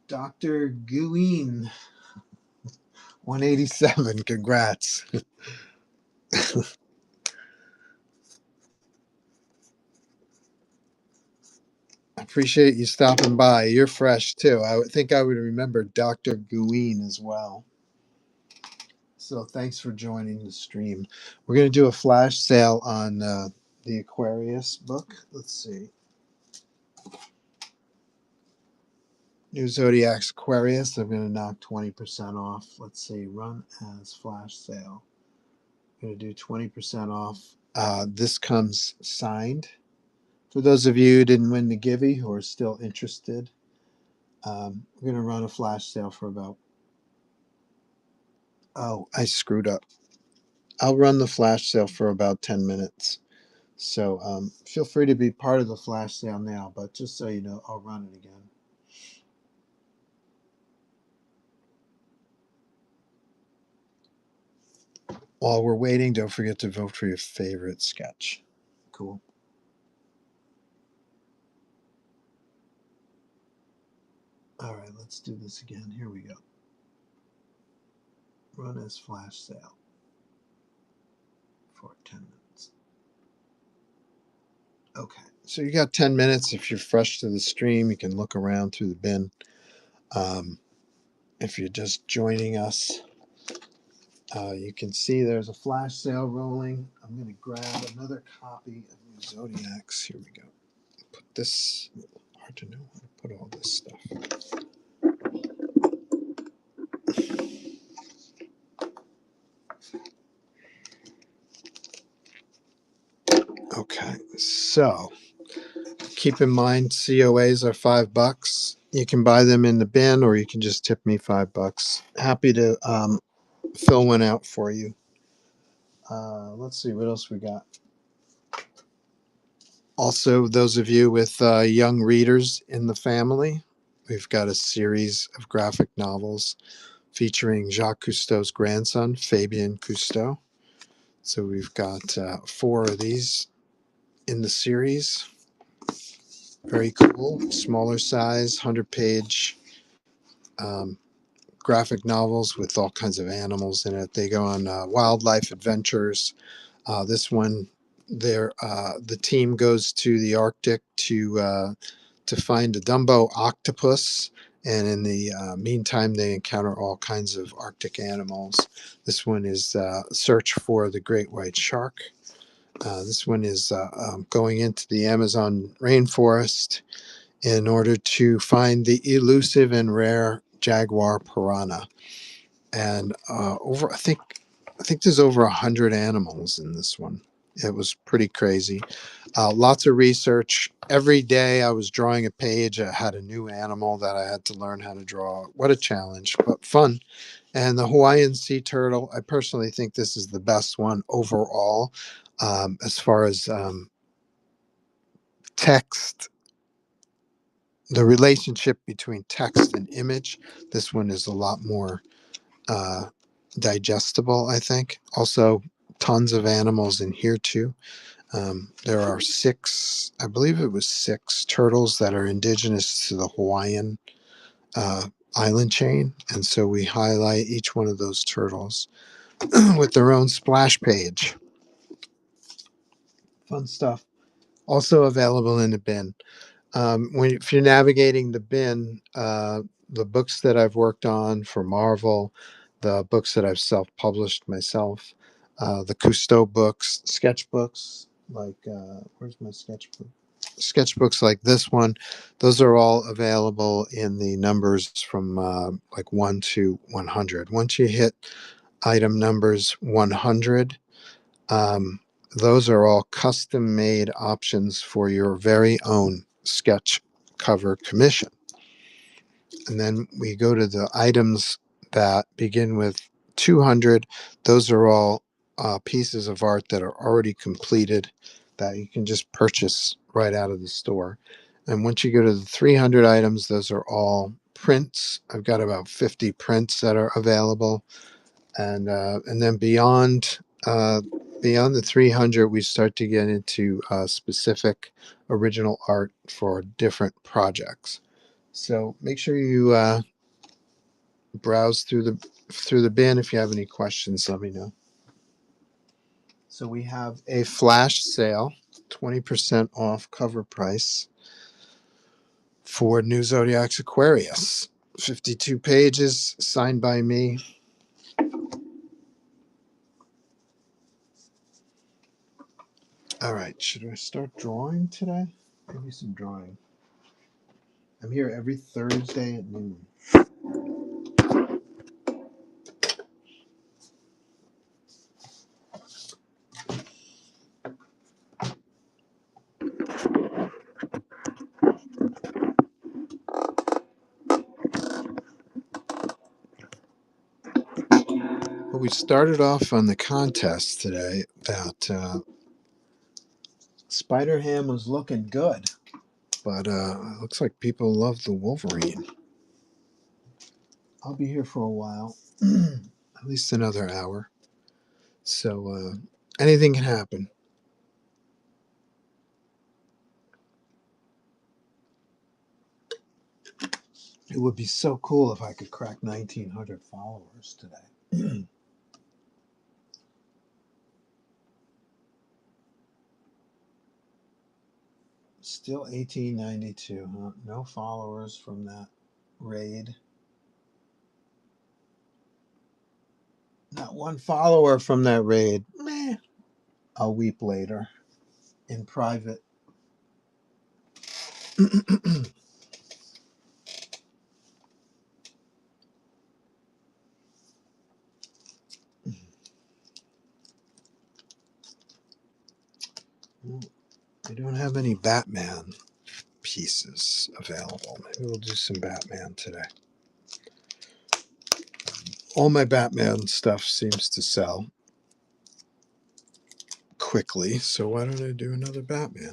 Dr. Guin, 187. Congrats. I appreciate you stopping by. You're fresh too. I would think I would remember Dr. Guin as well. So thanks for joining the stream. We're going to do a flash sale on the Aquarius book. Let's see. New Zodiac's Aquarius. I'm going to knock 20% off. Let's see. Run as flash sale. I'm going to do 20% off. This comes signed. For those of you who didn't win the Givey who are still interested, we're going to run a flash sale for about... Oh, I screwed up. I'll run the flash sale for about 10 minutes. So feel free to be part of the flash sale now, but just so you know, I'll run it again. While we're waiting, don't forget to vote for your favorite sketch. Cool. All let's do this again. Here we go. Run as flash sale for 10 minutes. Okay, so you got 10 minutes. If you're fresh to the stream, you can look around through the bin. If you're just joining us, you can see there's a flash sale rolling. I'm going to grab another copy of New Zodiacs. Here we go. Put this, hard to know how to put all this stuff. Okay, so keep in mind COAs are $5. You can buy them in the bin, or you can just tip me $5. Happy to fill one out for you. Let's see what else we got. Also, those of you with young readers in the family, we've got a series of graphic novels featuring Jacques Cousteau's grandson, Fabien Cousteau. So we've got 4 of these in the series. Very cool, smaller size, 100-page graphic novels with all kinds of animals in it. They go on wildlife adventures. This one, the team goes to the Arctic to find a Dumbo octopus, and in the meantime, they encounter all kinds of Arctic animals. This one is Search for the Great White Shark. This one is going into the Amazon rainforest in order to find the elusive and rare jaguar piranha. And I think there's over 100 animals in this one. It was pretty crazy. Lots of research. Every day I was drawing a page. I had a new animal that I had to learn how to draw. What a challenge, but fun. And the Hawaiian sea turtle, I personally think this is the best one overall. As far as text, the relationship between text and image, this one is a lot more uh, digestible, I think. Also, tons of animals in here too. There are 6, I believe it was 6 turtles that are indigenous to the Hawaiian island chain. And so we highlight each one of those turtles with their own splash page. Fun stuff. Also available in the bin. If you're navigating the bin, the books that I've worked on for Marvel, the books that I've self-published myself, the Cousteau books, sketchbooks, like where's my sketchbook? Sketchbooks like this one, those are all available in the numbers from like 1 to 100. Once you hit item numbers 100, um, those are all custom made options for your very own sketch cover commission. And then we go to the items that begin with 200. Those are all pieces of art that are already completed that you can just purchase right out of the store. And once you go to the 300 items, those are all prints. I've got about 50 prints that are available. And then beyond the 300, we start to get into specific original art for different projects. So make sure you browse through the bin. If you have any questions, let me know. So we have a flash sale, 20% off cover price for New Zodiacs Aquarius. 52 pages, signed by me. All right, should I start drawing today? Maybe some drawing. I'm here every Thursday at noon. Well, we started off on the contest today that Spider Ham was looking good, but it looks like people love the Wolverine. I'll be here for a while, at least another hour. So anything can happen. It would be so cool if I could crack 1,900 followers today. Still 1892, huh? No followers from that raid. Not one follower from that raid. Meh. I'll weep later in private. We don't have any Batman pieces available. Maybe we'll do some Batman today. All my Batman stuff seems to sell quickly, so why don't I do another Batman?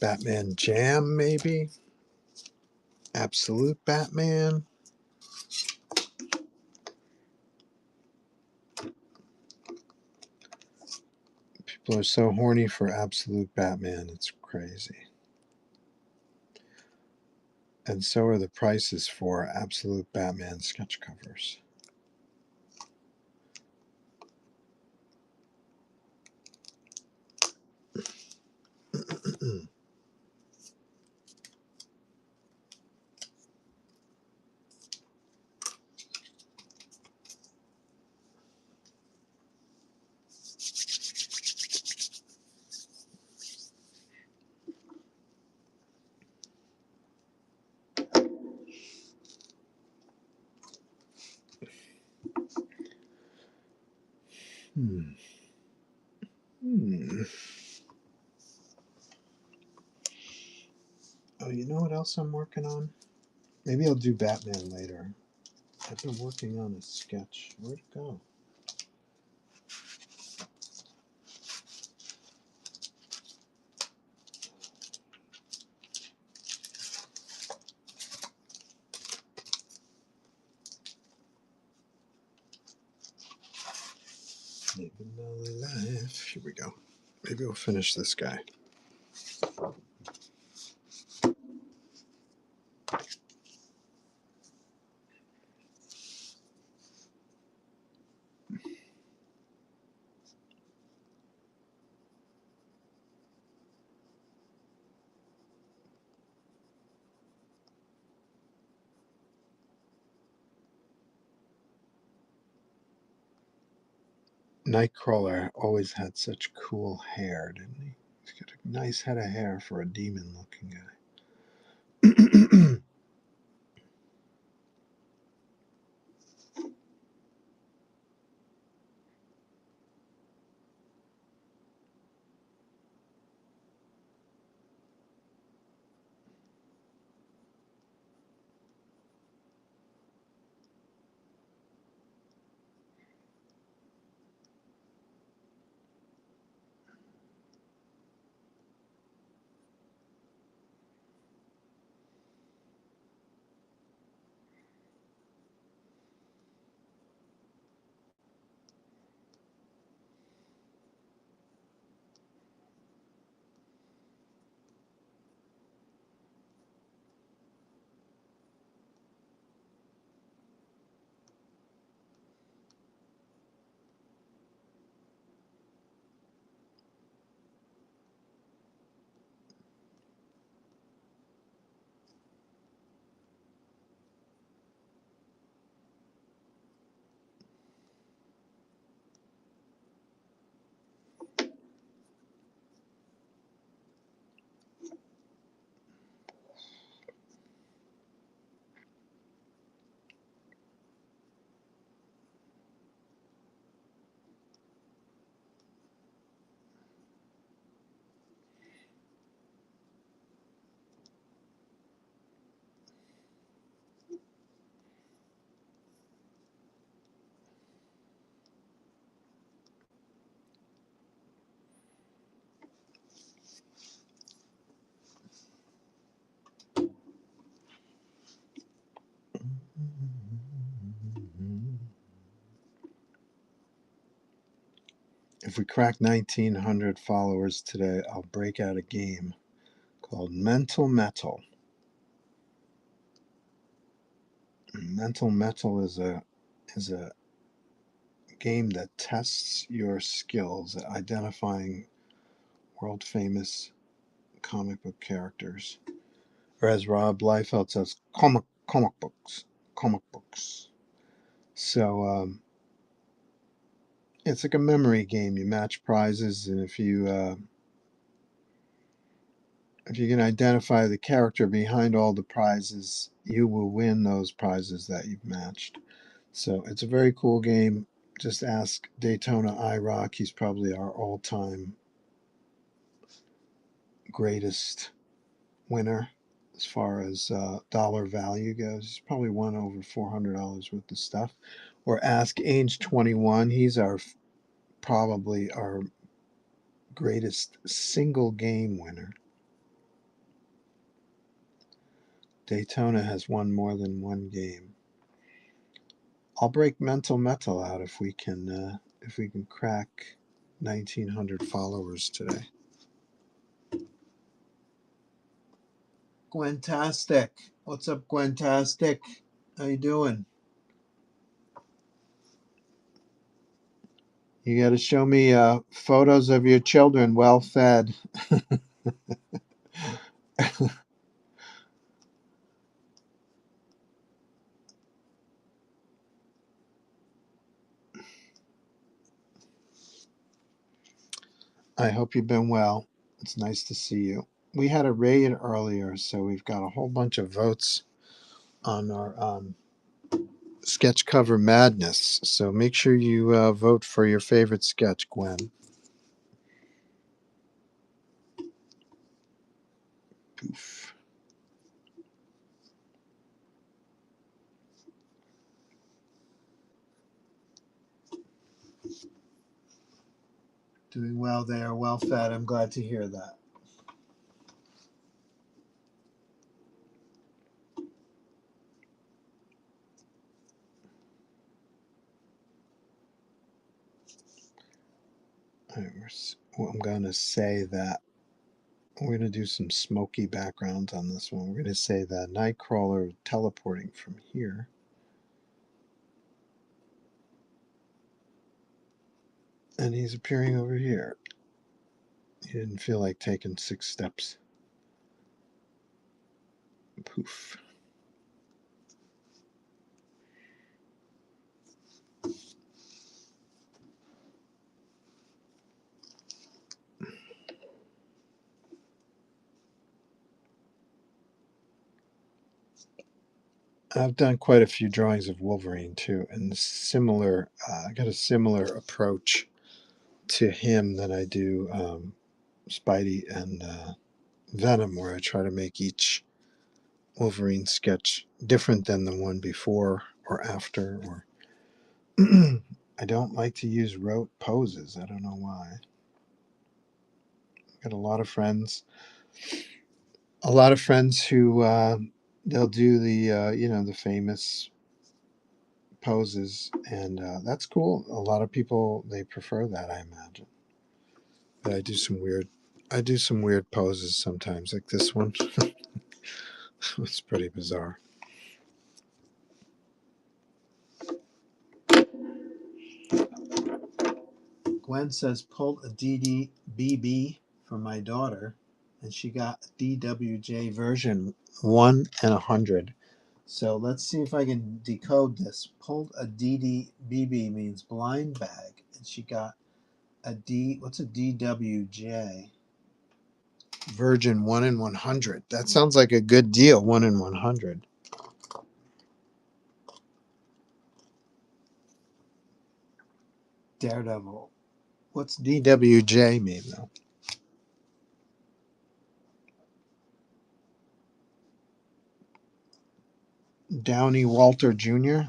Batman Jam, maybe? Absolute Batman? People are so horny for Absolute Batman, it's crazy. And so are the prices for Absolute Batman sketch covers. Hmm. Hmm. Oh, you know what else I'm working on? Maybe I'll do Batman later. I've been working on a sketch. Where'd it go? Living my life. Here we go. Maybe we'll finish this guy. Nightcrawler always had such cool hair, didn't he? He's got a nice head of hair for a demon looking guy. If we crack 1,900 followers today, I'll break out a game called Mental Metal. Mental Metal is a game that tests your skills at identifying world famous comic book characters, or as Rob Liefeld says, comic books, comic books. So it's like a memory game. You match prizes, and if you can identify the character behind all the prizes, you will win those prizes that you've matched. So it's a very cool game. Just ask Daytona iRock. He's probably our all-time greatest winner as far as dollar value goes. He's probably won over $400 worth of stuff. Or ask Age 21. He's probably our greatest single game winner. Daytona has won more than one game. I'll break Mental Metal out if we can crack 1,900 followers today. Gwentastic, what's up, Gwentastic? How you doing? You got to show me photos of your children well fed. I hope you've been well. It's nice to see you. We had a raid earlier, so we've got a whole bunch of votes on our sketch cover madness. So make sure you vote for your favorite sketch, Gwen. Poof. Doing well there, well fed. I'm glad to hear that. I'm going to say that we're going to do some smoky backgrounds on this one. We're going to say that Nightcrawler teleporting from here. And he's appearing over here. He didn't feel like taking 6 steps. Poof. I've done quite a few drawings of Wolverine too, and similar. I got a similar approach to him than I do Spidey and Venom, where I try to make each Wolverine sketch different than the one before or after. Or I don't like to use rote poses. I don't know why. Got a lot of friends. A lot of friends who they'll do the famous poses, and that's cool. A lot of people they prefer that, I imagine. But I do some weird poses sometimes, like this one. It's pretty bizarre. Gwen says pulled a DDBB for my daughter, and she got a DWJ version 1 and 100. So let's see if I can decode this. Pulled a DDBB means blind bag, and she got a D. What's a DWJ? Virgin 1 in 100. That sounds like a good deal. 1 in 100. Daredevil. What's DWJ mean though? Downey Walter Jr.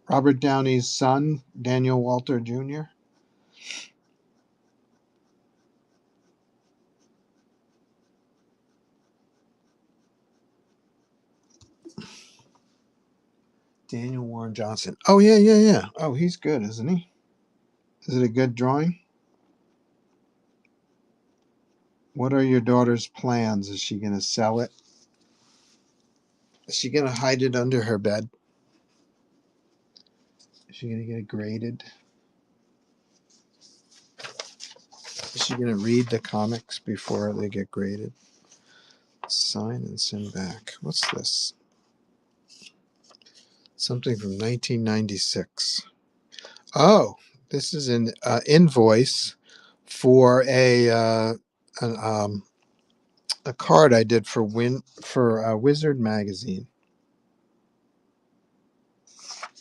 Robert Downey's son, Daniel Walter Jr. Daniel Warren Johnson. Oh yeah, yeah, yeah. Oh, he's good, isn't he? Is it a good drawing? What are your daughter's plans? Is she going to sell it? Is she going to hide it under her bed? Is she going to get it graded? Is she going to read the comics before they get graded? Sign and send back. What's this? Something from 1996. Oh, this is an invoice for an, a card I did for Wizard magazine.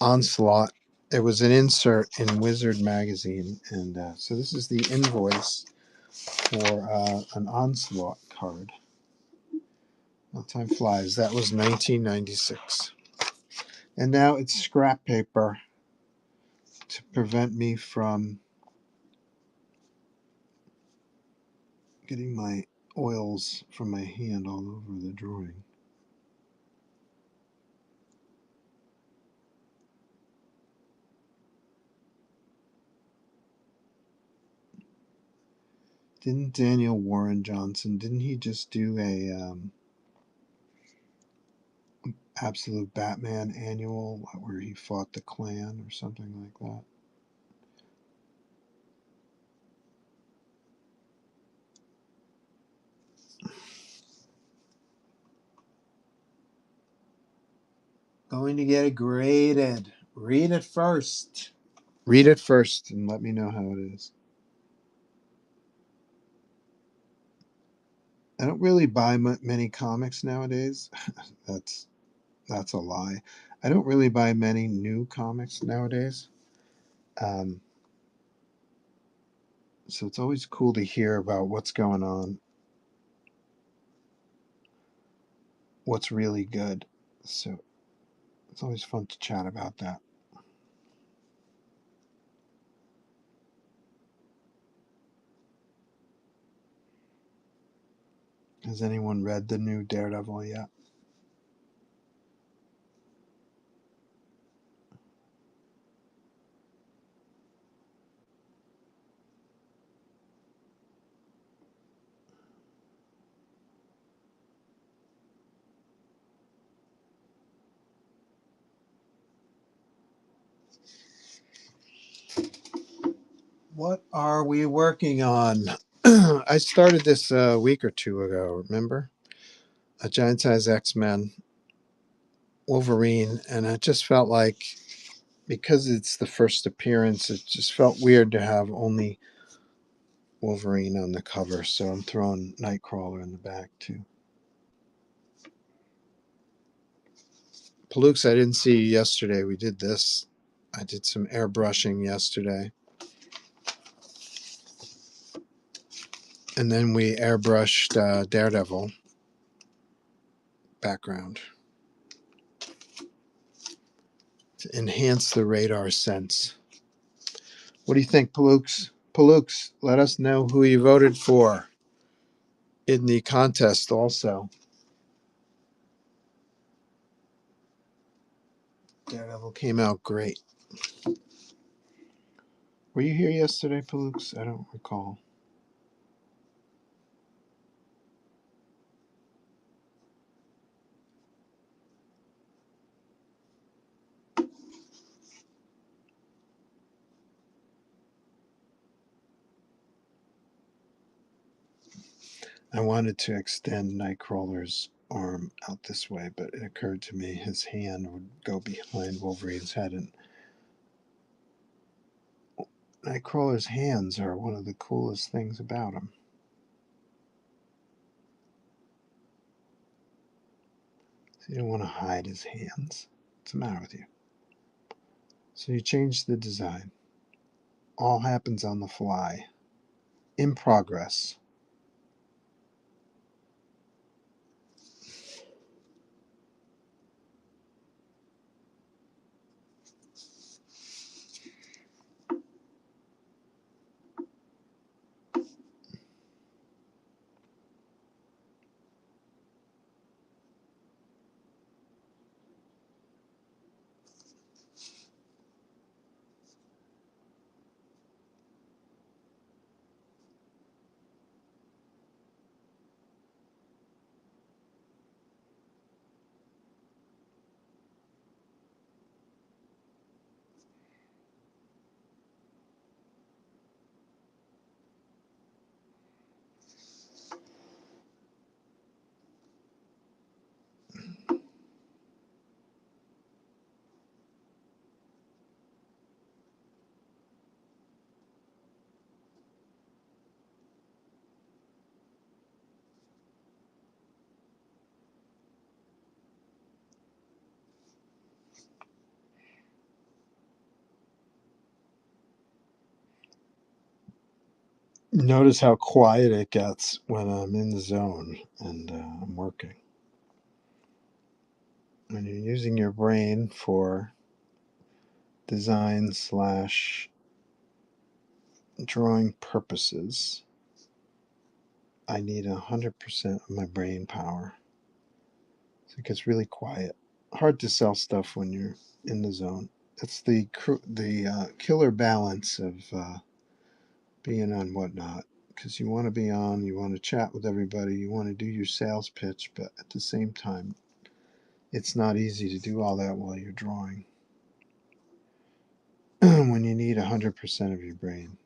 Onslaught. It was an insert in Wizard magazine, and so this is the invoice for an Onslaught card. Well, time flies. That was 1996, and now it's scrap paper to prevent me from getting my oils from my hand all over the drawing. Didn't Daniel Warren Johnson? Didn't he just do a Absolute Batman annual where he fought the Klan or something like that? Going to get it graded. Read it first. Read it first and let me know how it is. I don't really buy many comics nowadays. that's that's a lie. I don't really buy many new comics nowadays. Um, so it's always cool to hear about what's going on, what's really good. So it's always fun to chat about that. Has anyone read the new Daredevil yet? What are we working on? I started this a week or two ago, remember? A Giant Size X-Men, Wolverine, and it just felt like, because it's the first appearance, it just felt weird to have only Wolverine on the cover, so I'm throwing Nightcrawler in the back too. Palooks, I didn't see you yesterday. We did this. I did some airbrushing yesterday. And then we airbrushed Daredevil background to enhance the radar sense. What do you think, Palooks? Palooks, let us know who you voted for in the contest also. Daredevil came out great. Were you here yesterday, Palooks? I don't recall. I wanted to extend Nightcrawler's arm out this way, but it occurred to me his hand would go behind Wolverine's head, and Nightcrawler's hands are one of the coolest things about him. So you don't want to hide his hands. What's the matter with you? So you change the design. All happens on the fly. In progress. Notice how quiet it gets when I'm in the zone and I'm working. When you're using your brain for design slash drawing purposes, I need 100% of my brain power. So it gets really quiet. Hard to sell stuff when you're in the zone. It's the killer balance of being on Whatnot, because you want to be on, you want to chat with everybody, you want to do your sales pitch, but at the same time, it's not easy to do all that while you're drawing when you need 100% of your brain.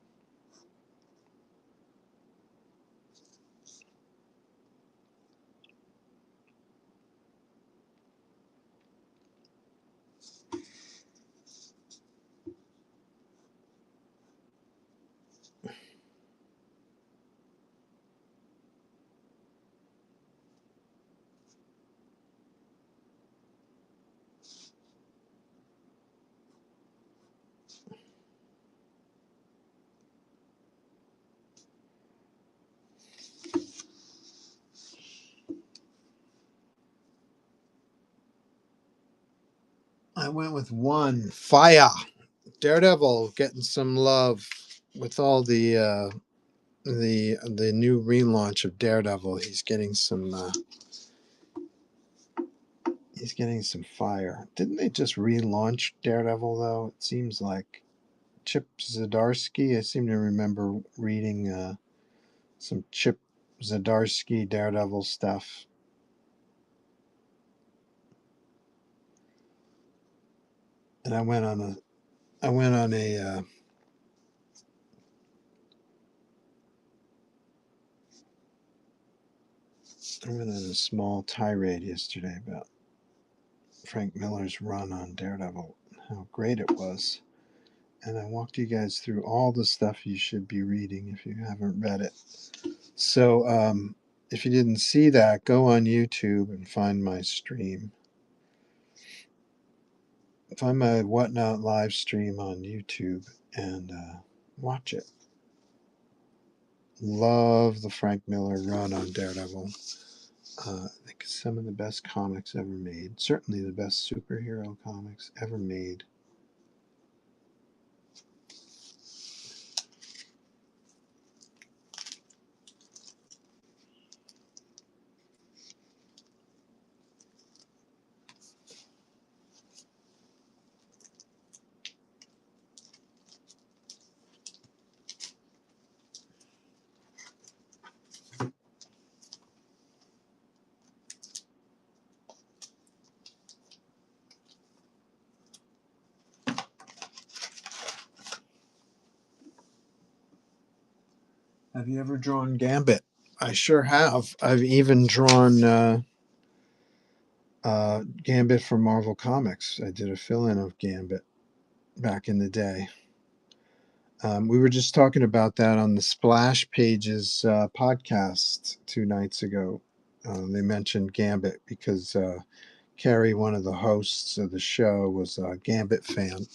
I went with one. Fire. Daredevil getting some love with all the new relaunch of Daredevil. He's getting some fire. Didn't they just relaunch Daredevil though? It seems like Chip Zdarsky. I seem to remember reading some Chip Zdarsky Daredevil stuff. And I went on a I went on a small tirade yesterday about Frank Miller's run on Daredevil, how great it was. And I walked you guys through all the stuff you should be reading if you haven't read it. So if you didn't see that, go on YouTube and find my stream. Find my Whatnot live stream on YouTube and watch it. Love the Frank Miller run on Daredevil. I think it's some of the best comics ever made. Certainly the best superhero comics ever made. Have you ever drawn Gambit? I sure have. I've even drawn Gambit for Marvel Comics. I did a fill-in of Gambit back in the day. We were just talking about that on the Splash Pages podcast 2 nights ago. They mentioned Gambit because Carrie, one of the hosts of the show, was a Gambit fan.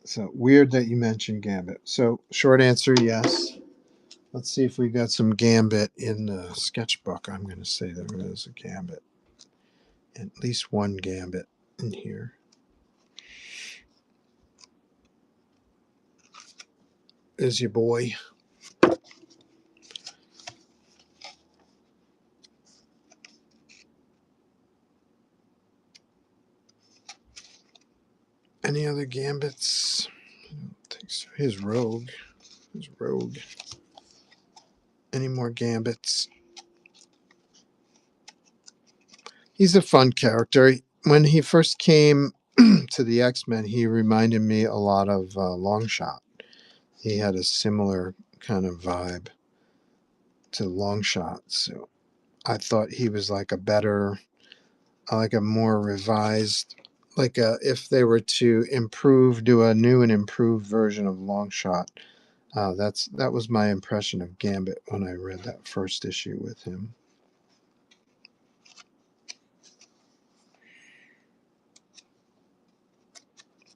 So weird that you mentioned Gambit. So short answer, yes. Let's see if we got some Gambit in the sketchbook. I'm going to say there is a Gambit. At least one Gambit in here. Is your boy. Any other Gambits? I don't think so. Here's Rogue. Here's Rogue. Any more Gambits? He's a fun character. When he first came to the X-Men, he reminded me a lot of Longshot. He had a similar kind of vibe to Longshot. So I thought he was like a more revised, if they were to do a new and improved version of Longshot. That was my impression of Gambit when I read that first issue with him.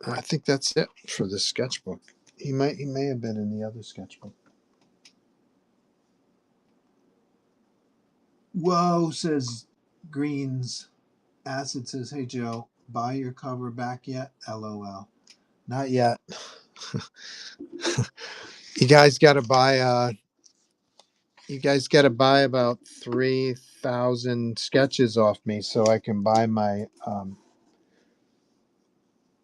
I think that's it for this sketchbook. He may have been in the other sketchbook. Whoa, says Greens. Acid says, "Hey Joe, buy your cover back yet? LOL. Not yet. You guys got to buy. You guys got to buy about 3,000 sketches off me so I can buy my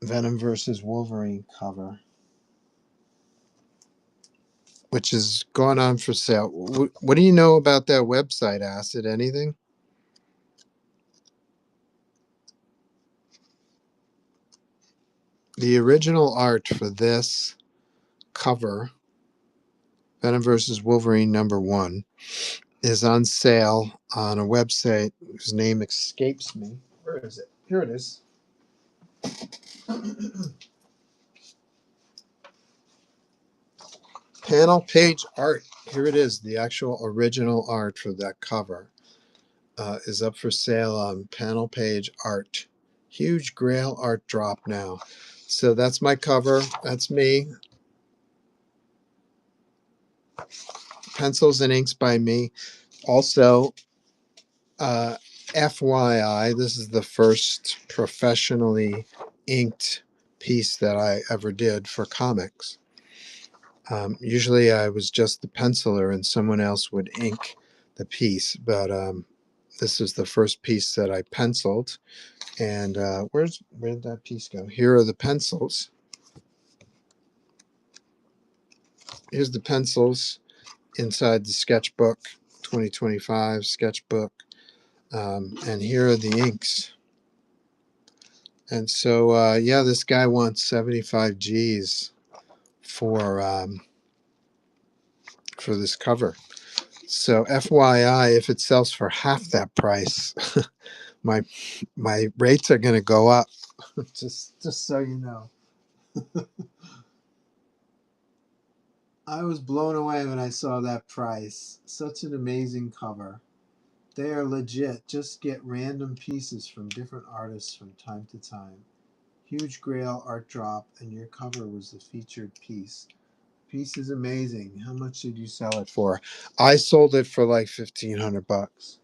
Venom versus Wolverine cover, which is going on for sale. What do you know about that website, Acid? Anything? The original art for this cover, Venom versus Wolverine #1, is on sale on a website whose name escapes me. Where is it? Here it is. Panel page art. Here it is. The actual original art for that cover is up for sale on panel page art. Huge Grail art drop now. So that's my cover. That's me. Pencils and inks by me. Also, FYI, this is the first professionally inked piece that I ever did for comics. Usually I was just the penciler and someone else would ink the piece, but this is the first piece that I penciled. And where did that piece go? Here are the pencils. Here's the pencils inside the sketchbook, 2025 sketchbook. And here are the inks. And so, yeah, this guy wants 75 G's for this cover. So, FYI, if it sells for half that price, my rates are going to go up. just so you know. I was blown away when I saw that price. Such an amazing cover. They are legit. Just get random pieces from different artists from time to time. Huge Grail art drop, and your cover was the featured piece. Piece is amazing. How much did you sell it for? I sold it for like $1,500.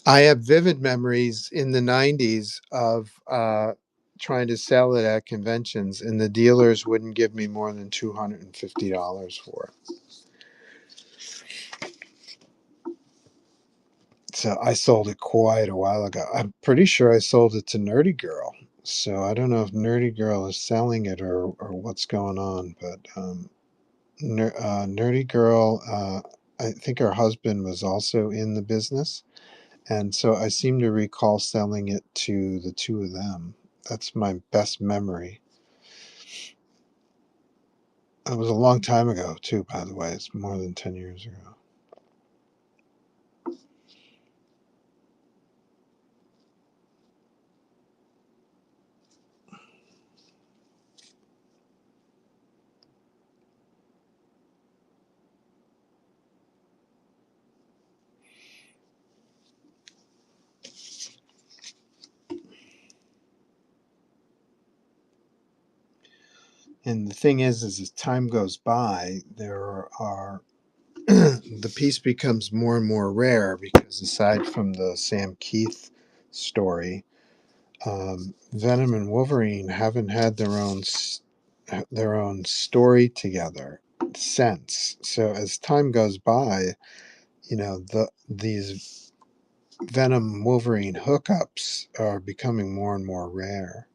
I have vivid memories in the 90s of trying to sell it at conventions, and the dealers wouldn't give me more than $250 for it. So I sold it quite a while ago. I'm pretty sure I sold it to Nerdy Girl. So I don't know if Nerdy Girl is selling it or what's going on, but Nerdy Girl, I think her husband was also in the business. And so I seem to recall selling it to the two of them. That's my best memory. It was a long time ago, too, by the way. It's more than 10 years ago. And the thing is as time goes by, there are the piece becomes more and more rare because aside from the Sam Keith story, Venom and Wolverine haven't had their own story together since. So as time goes by, these Venom Wolverine hookups are becoming more and more rare.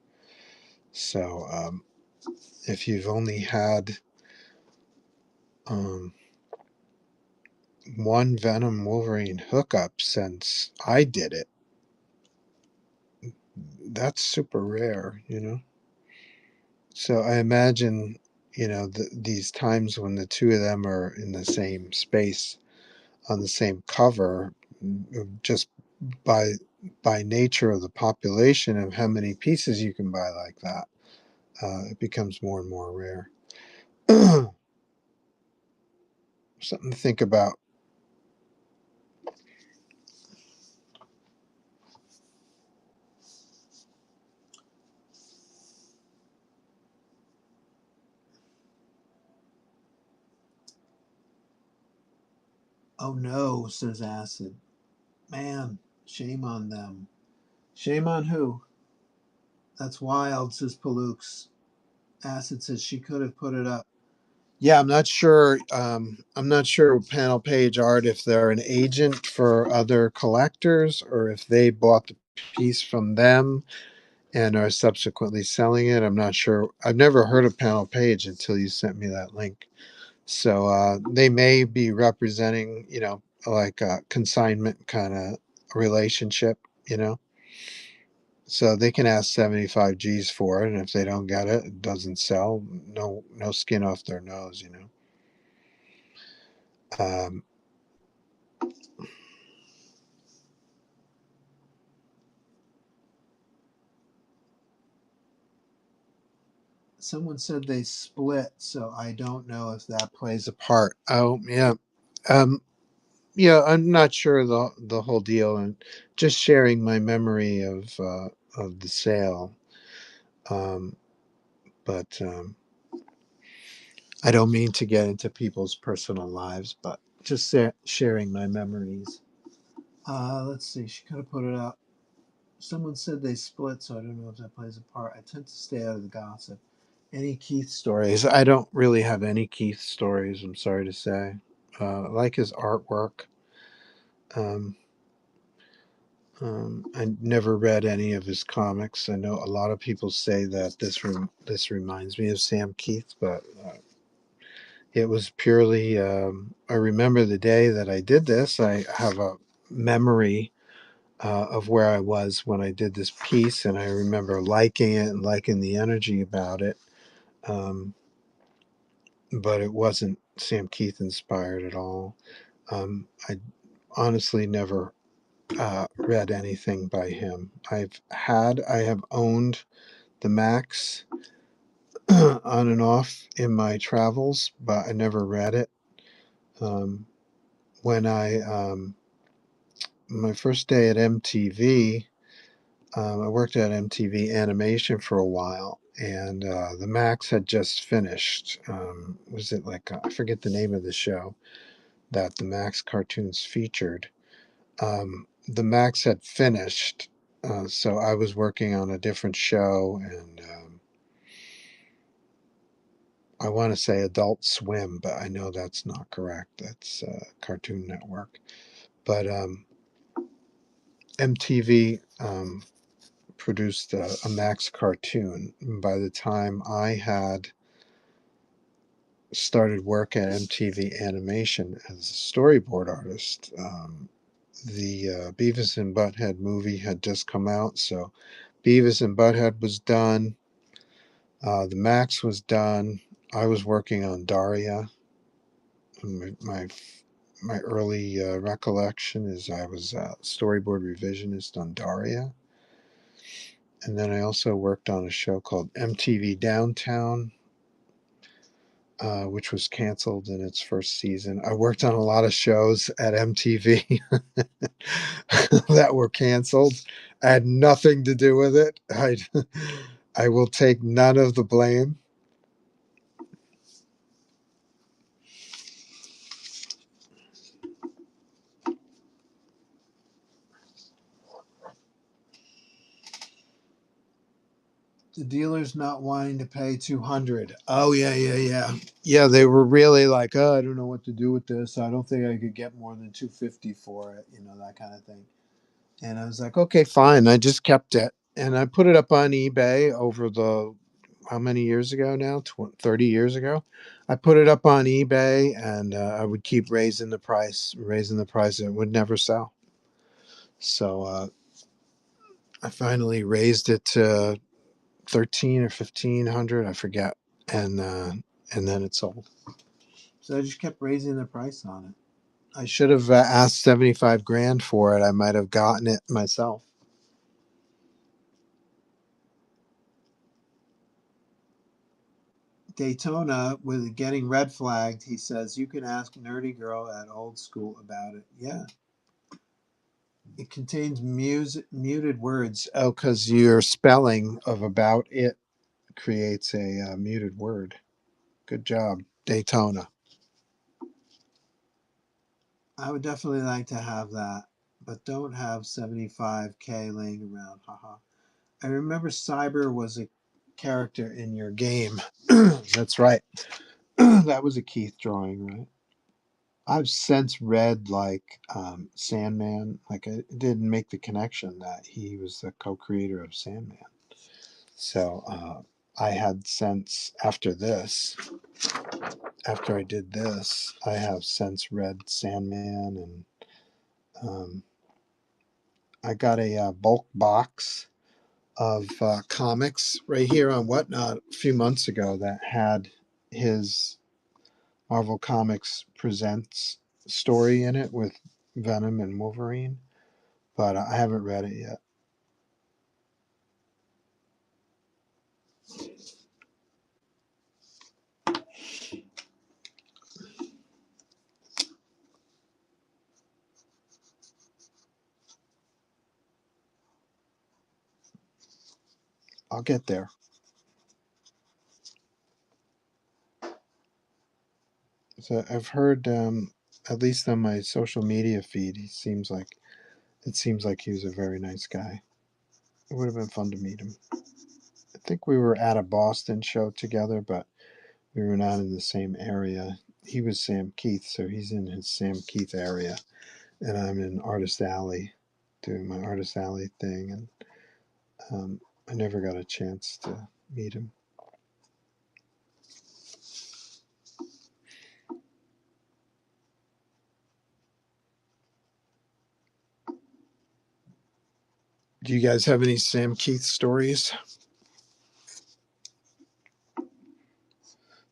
So if you've only had um, one Venom Wolverine hookup since I did it, that's super rare. So I imagine, these times when the two of them are in the same space on the same cover, just by nature of the population of how many pieces you can buy like that, it becomes more and more rare. Something to think about. Oh no, says Acid. Man, shame on them. Shame on who? That's wild, says Palooks. Acid says she could have put it up. Yeah, I'm not sure. I'm not sure Panel Page Art if they're an agent for other collectors or if they bought the piece from them and are subsequently selling it. I'm not sure. I've never heard of Panel Page until you sent me that link. So they may be representing, like a consignment kind of relationship, you know. So they can ask 75 G's for it, and if they don't get it, it doesn't sell. No skin off their nose, you know. Um, Someone said they split, so I don't know if that plays a part. Oh yeah, um, yeah. I'm not sure the whole deal, and just sharing my memory of the sale. Um, but I don't mean to get into people's personal lives, but just sharing my memories. Let's see. She could have put it up. Someone said they split, so I don't know if that plays a part. I tend to stay out of the gossip. Any Keith stories? I don't really have any Keith stories. I'm sorry to say. I like his artwork. Um, I never read any of his comics. I know a lot of people say that this reminds me of Sam Keith, but it was purely. I remember the day that I did this. I have a memory of where I was when I did this piece, and I remember liking it and liking the energy about it. Um, but it wasn't Sam Keith inspired at all. I honestly never read anything by him. I have owned the Max on and off in my travels, but I never read it. Um, when my first day at MTV, I worked at MTV Animation for a while, and the Max had just finished. Was it like I forget the name of the show that the Max cartoons featured? The Max had finished, so I was working on a different show, and I want to say Adult Swim, but I know that's not correct. That's Cartoon Network. But MTV produced a Max cartoon. By the time I had started work at MTV Animation as a storyboard artist, the Beavis and Butthead movie had just come out, so Beavis and Butthead was done. The Max was done. I was working on Daria. My early recollection is I was a storyboard revisionist on Daria, and then I also worked on a show called MTV Downtown, which was canceled in its first season. I worked on a lot of shows at MTV that were canceled. I had nothing to do with it. I will take none of the blame. The dealer's not wanting to pay 200. Oh yeah. They were really like, oh, I don't know what to do with this. I don't think I could get more than 250 for it. That kind of thing. And I was like, okay, fine. I just kept it, and I put it up on eBay over the how many years ago now? 30 years ago. I put it up on eBay, and I would keep raising the price, and it would never sell. So I finally raised it to 13 or 1500, I forget, and then it sold. So I just kept raising the price on it. I should have asked 75 grand for it. I might have gotten it myself. Daytona with getting red flagged. He says you can ask Nerdy Girl at Old School about it. Yeah, it contains muted words. Oh, because your spelling of about it creates a muted word. Good job, Daytona. I would definitely like to have that, but don't have 75K laying around. Haha. I remember Cyber was a character in your game. That's right. That was a Keith drawing, right? I've since read like Sandman. Like I didn't make the connection that he was the co-creator of Sandman. So I had since after I did this, I have since read Sandman, and I got a bulk box of comics right here on Whatnot a few months ago that had his Marvel Comics Presents story in it with Venom and Wolverine, but I haven't read it yet. I'll get there. So I've heard, at least on my social media feed, it seems like he was a very nice guy. It would have been fun to meet him. I think we were at a Boston show together, but we were not in the same area. He was Sam Keith, so he's in his Sam Keith area, and I'm in Artist Alley doing my Artist Alley thing, and I never got a chance to meet him. Do you guys have any Sam Keith stories?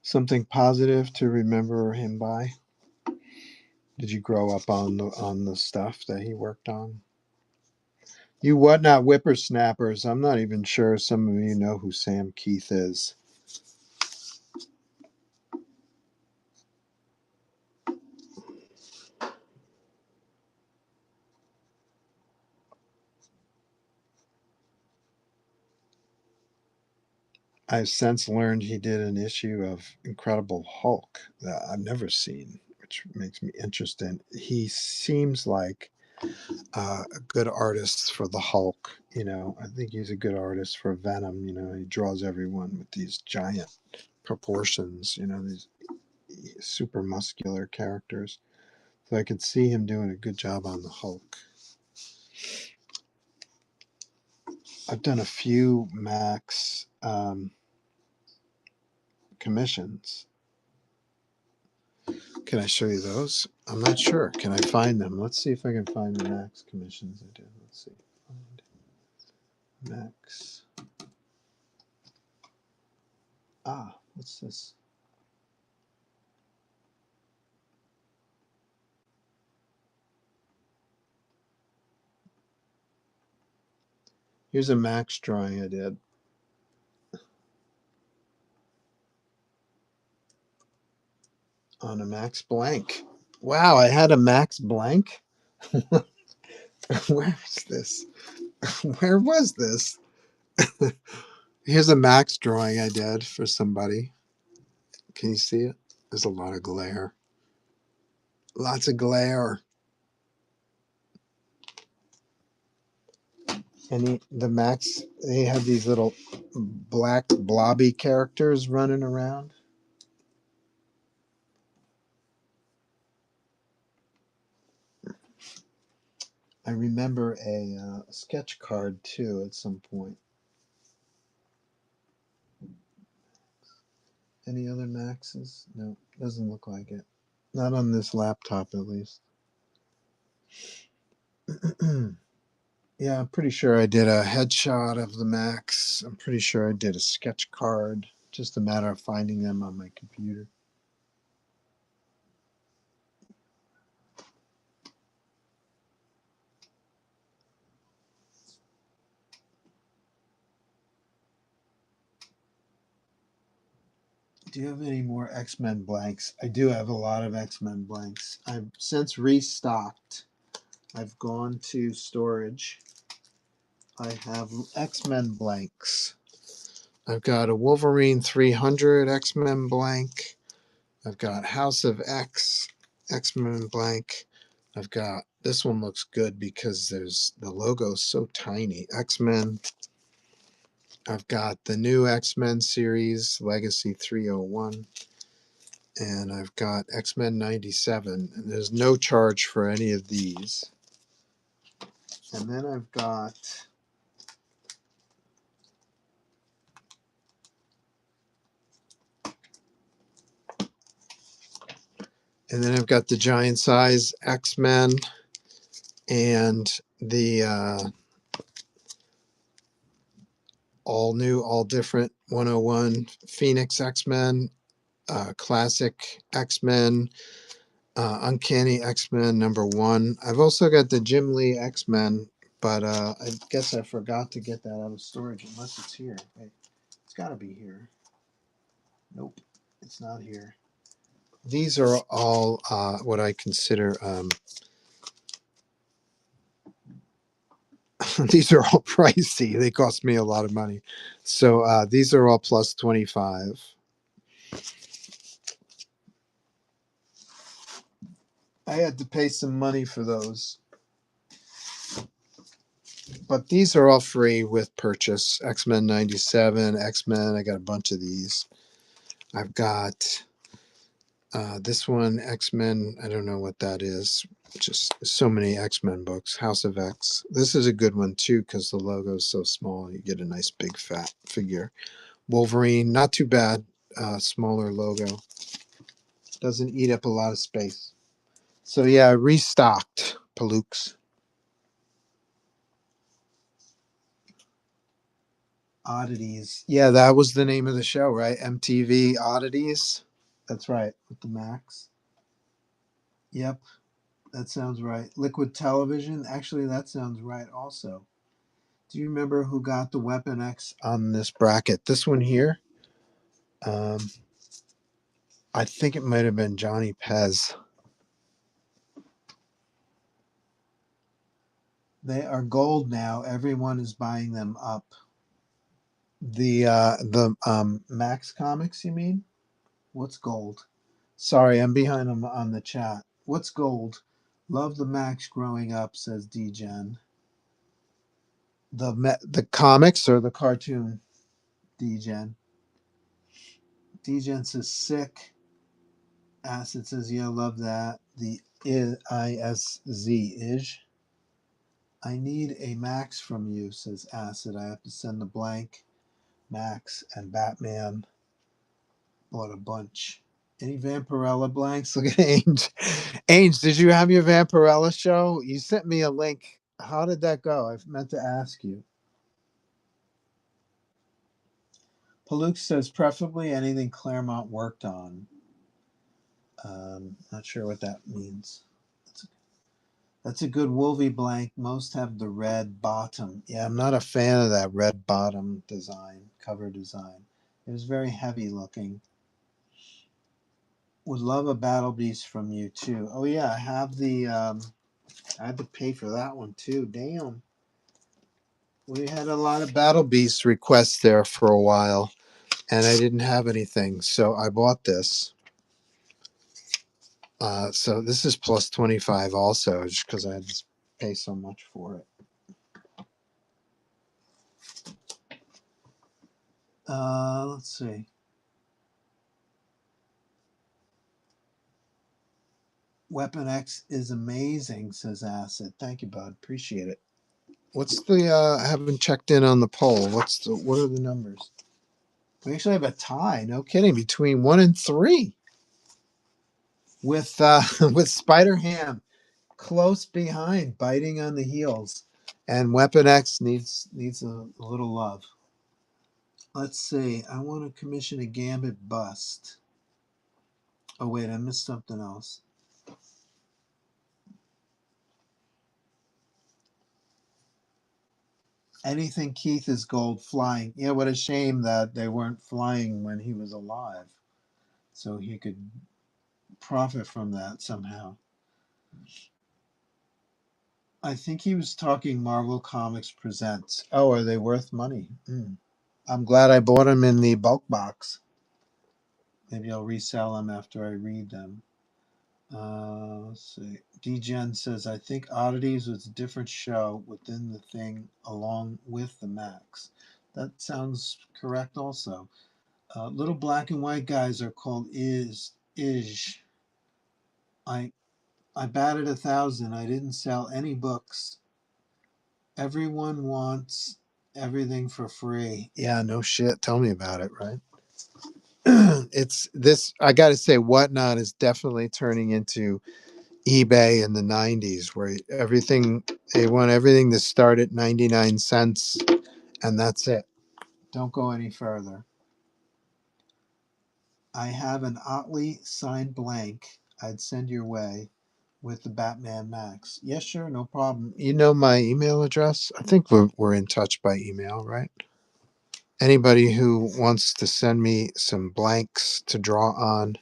Something positive to remember him by? Did you grow up on the stuff that he worked on? You Whatnot whippersnappers, I'm not even sure some of you know who Sam Keith is. I've since learned he did an issue of Incredible Hulk that I've never seen, which makes me interested. He seems like a good artist for the Hulk. I think he's a good artist for Venom. He draws everyone with these giant proportions. These super muscular characters. So I could see him doing a good job on the Hulk. I've done a few Max commissions. Can I show you those? I'm not sure. Can I find them? Let's see if I can find the Max commissions I did. Let's see. Find Max. What's this? Here's a Max drawing I did. On a Max blank. Wow, I had a Max blank? Where is this? Where was this? Here's a Max drawing I did for somebody. Can you see it? There's a lot of glare. Lots of glare. And the Max, they had these little black blobby characters running around. I remember a sketch card too at some point. Any other Maxes? No, doesn't look like it. Not on this laptop, at least. Yeah, I'm pretty sure I did a headshot of the Max. I'm pretty sure I did a sketch card. Just a matter of finding them on my computer. Do you have any more X-Men blanks? I do have a lot of X-Men blanks. I've since restocked. I've gone to storage. I have X-Men blanks. I've got a Wolverine 300 X-Men blank. I've got House of X X-Men blank. I've got this one looks good because there's the logo's so tiny. X-Men. I've got the new X-Men series, Legacy 301, and I've got X-Men 97, and there's no charge for any of these. And then I've got the giant size X-Men and the all new, all different 101 Phoenix X-Men, classic X-Men, Uncanny X-Men #1. I've also got the Jim Lee X-Men, but I guess I forgot to get that out of storage unless it's here. Wait, it's got to be here. Nope, it's not here. These are all what I consider these are all pricey. They cost me a lot of money. So these are all plus 25. I had to pay some money for those. But these are all free with purchase. X-Men 97, X-Men. I got a bunch of these. I've got this one, X-Men. I don't know what that is. Just so many X-Men books. House of X. This is a good one too because the logo is so small. You get a nice big fat figure. Wolverine, not too bad. Smaller logo. Doesn't eat up a lot of space. So yeah, restocked Palooks. Oddities. Yeah, that was the name of the show, right? MTV Oddities. That's right, with the Max. Yep, that sounds right. Liquid Television. Actually, that sounds right also. Do you remember who got the Weapon X on this bracket? This one here. Um, I think it might have been Johnny Pez. They are gold now. Everyone is buying them up. The Max comics, you mean? What's gold? Sorry, I'm behind on the chat. What's gold? Love the Max growing up, says DGen. The comics or the cartoon? DGen. DGen says sick. Acid says yeah, love that. The ISZ is. I need a Max from you, says Acid. I have to send the blank. Max and Batman. Bought a bunch. Any Vampirella blanks? Look at Ainge. Ainge, did you have your Vampirella show? You sent me a link. How did that go? I meant to ask you. Paluk says preferably anything Claremont worked on. Not sure what that means. That's a good Wolvie blank. Most have the red bottom. Yeah, I'm not a fan of that red bottom design, cover design. It was very heavy looking. Would love a Battle Beast from you too. Oh yeah, I have the. I had to pay for that one too. Damn. We had a lot of Battle Beast requests there for a while, and I didn't have anything, so I bought this. So this is plus 25 also, just because I had to pay so much for it. Let's see. Weapon X is amazing, says Acid. Thank you, bud. Appreciate it. What's the? I haven't checked in on the poll. What are the numbers? We actually have a tie. No kidding, between 1 and 3, with with Spider Ham close behind, biting on the heels, and Weapon X needs a little love. Let's see. I want to commission a Gambit bust. Oh wait, I missed something else. Anything Keith is gold flying. Yeah, what a shame that they weren't flying when he was alive, so he could profit from that somehow. I think he was talking Marvel Comics Presents. Oh, are they worth money? I'm glad I bought them in the bulk box. Maybe I'll resell them after I read them. Let's see. DGen says, I think Oddities was a different show within the thing along with the Max. That sounds correct also. Little black and white guys are called Ish. I I batted 1,000. I didn't sell any books. Everyone wants everything for free. Yeah, no shit. Tell me about it, right? It's this, I got to say, Whatnot is definitely turning into eBay in the 90s, where everything, they want everything to start at 99 cents, and that's it. Don't go any further. I have an Otley signed blank I'd send your way with the Batman Max. Yes, sure, no problem. You know my email address? I think we're in touch by email, right? Anybody who wants to send me some blanks to draw on,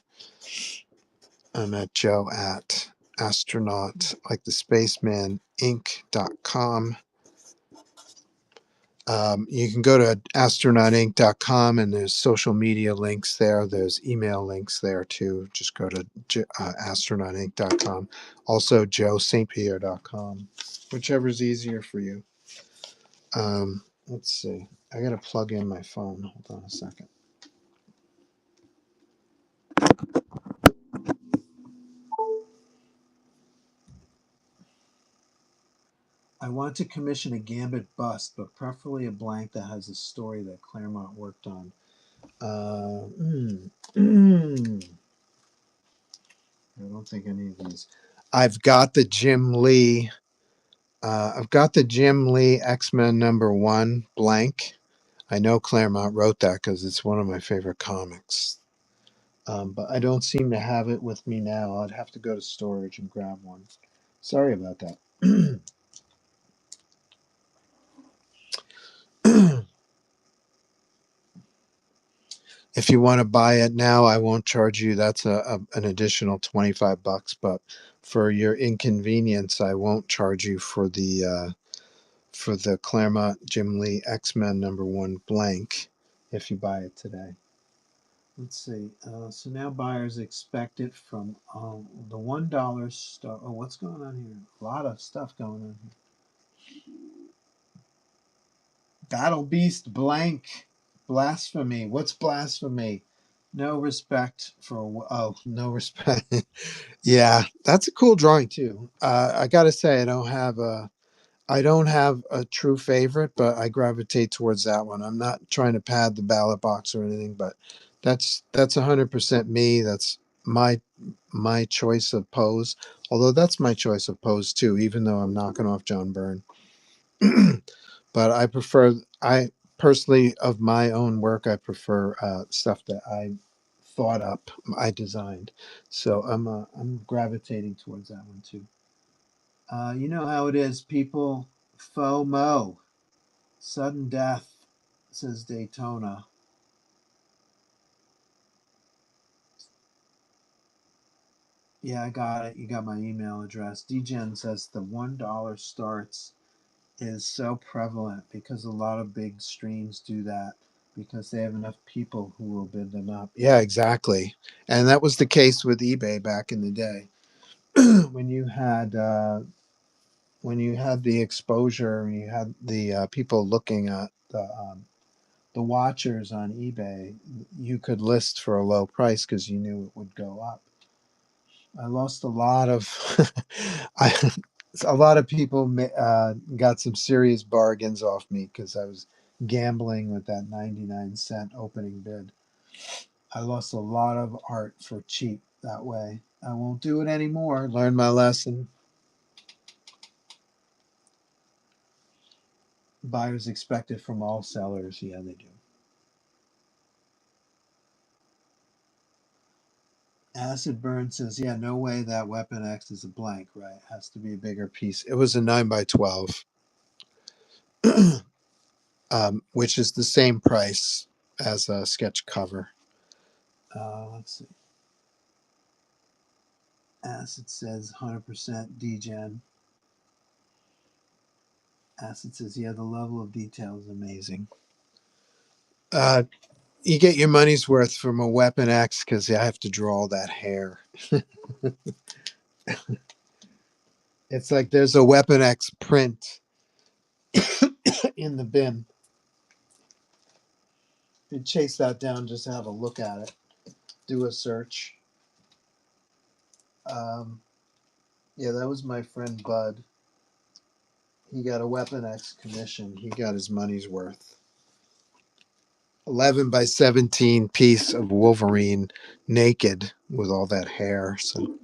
I'm at Joe at astronaut, like the spaceman inc.com. You can go to astronautinc.com and there's social media links there. There's email links there too. Just go to astronautinc.com. Also, joestpierre.com, whichever's easier for you. Let's see. I got to plug in my phone. Hold on a second. I want to commission a Gambit bust, but preferably a blank that has a story that Claremont worked on. Uh, mm, mm. I don't think any of these. I've got the Jim Lee. I've got the Jim Lee X-Men #1 blank. I know Claremont wrote that because it's one of my favorite comics. But I don't seem to have it with me now. I'd have to go to storage and grab one. Sorry about that. If you want to buy it now, I won't charge you. That's an additional $25. But for your inconvenience, I won't charge you for the Claremont Jim Lee X-Men #1 blank if you buy it today. Let's see. So now buyers expect it from the $1 store. Oh, what's going on here? A lot of stuff going on here. Battle Beast blank. Blasphemy. What's blasphemy? No respect for. Oh, no respect. Yeah, that's a cool drawing too. I gotta say, I don't have a true favorite, but I gravitate towards that one. I'm not trying to pad the ballot box or anything, but that's 100% me. That's my choice of pose. Although that's my choice of pose too, even though I'm knocking off John Byrne. But I personally, of my own work, I prefer stuff that I thought up, I designed. So I'm gravitating towards that one too. You know how it is, people. FOMO. Sudden death, says Daytona. Yeah, I got it. You got my email address. DGen says the $1 starts is so prevalent because a lot of big streams do that because they have enough people who will bid them up. Yeah, exactly. And that was the case with eBay back in the day. when you had when you had the exposure and you had the people looking at the watchers on eBay, you could list for a low price because you knew it would go up. I lost a lot of, I, a lot of people got some serious bargains off me because I was gambling with that 99 cent opening bid. I lost a lot of art for cheap that way. I won't do it anymore. Learned my lesson. Buyers expect it from all sellers. Yeah, they do. Acid Burn says, yeah, no way that Weapon X is a blank, right? It has to be a bigger piece. It was a 9 by 12, which is the same price as a sketch cover. Let's see. Acid says 100% degen. Acid says, yeah, the level of detail is amazing. Uh, You get your money's worth from a Weapon X because I have to draw all that hair. It's like there's a Weapon X print in the bin. You chase that down, just have a look at it, do a search. Um, yeah, that was my friend Bud. He got a Weapon X commission. He got his money's worth. 11 by 17 piece of Wolverine naked with all that hair. So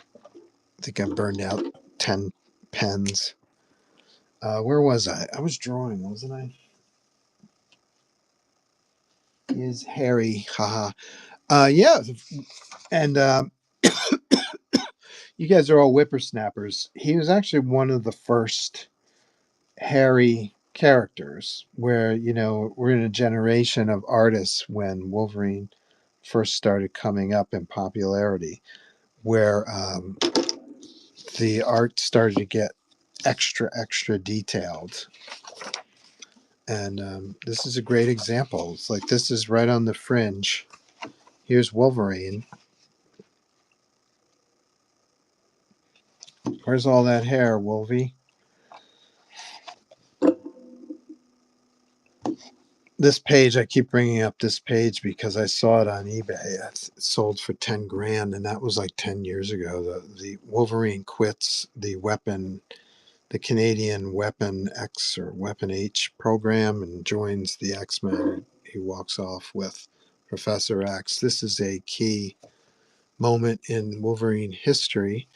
I think I burned out 10 pens. Where was I? I was drawing, wasn't I? He is hairy. Haha. Yeah. And you guys are all whippersnappers. He was actually one of the first hairy characters where, we're in a generation of artists when Wolverine first started coming up in popularity, where the art started to get extra detailed. And this is a great example. It's like this is right on the fringe. Here's Wolverine. Where's all that hair, Wolvie? This page, I keep bringing up this page because I saw it on eBay. It sold for 10 grand, and that was like 10 years ago. The Wolverine quits the Canadian Weapon X or Weapon H program and joins the X-Men. He walks off with Professor X. This is a key moment in Wolverine history,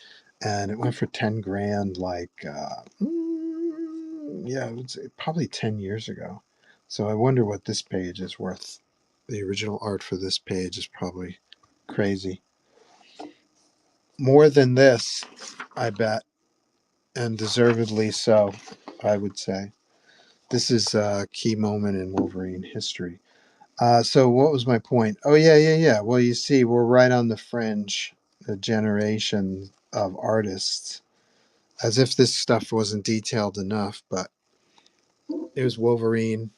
and it went for 10 grand yeah, it was probably 10 years ago. So I wonder what this page is worth. The original art for this page is probably crazy. More than this, I bet, and deservedly so, I would say. This is a key moment in Wolverine history. So what was my point? Oh, yeah. Well, you see, we're right on the fringe, the generation of artists. As if this stuff wasn't detailed enough, but there's Wolverine.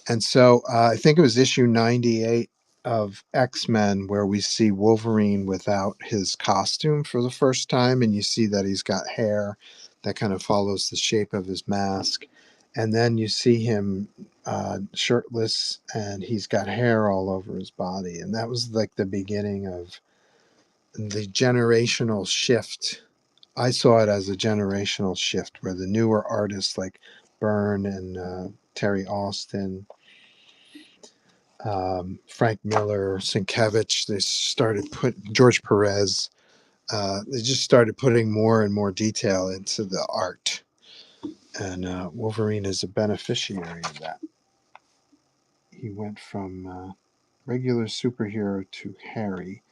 And so I think it was issue 98 of X-Men where we see Wolverine without his costume for the first time. And you see that he's got hair that kind of follows the shape of his mask. And then you see him shirtless and he's got hair all over his body. And that was like the beginning of the generational shift. I saw it as a generational shift where the newer artists like Byrne and Terry Austin, Frank Miller, Sienkiewicz, they started George Perez. They just started putting more and more detail into the art, and Wolverine is a beneficiary of that. He went from regular superhero to hairy,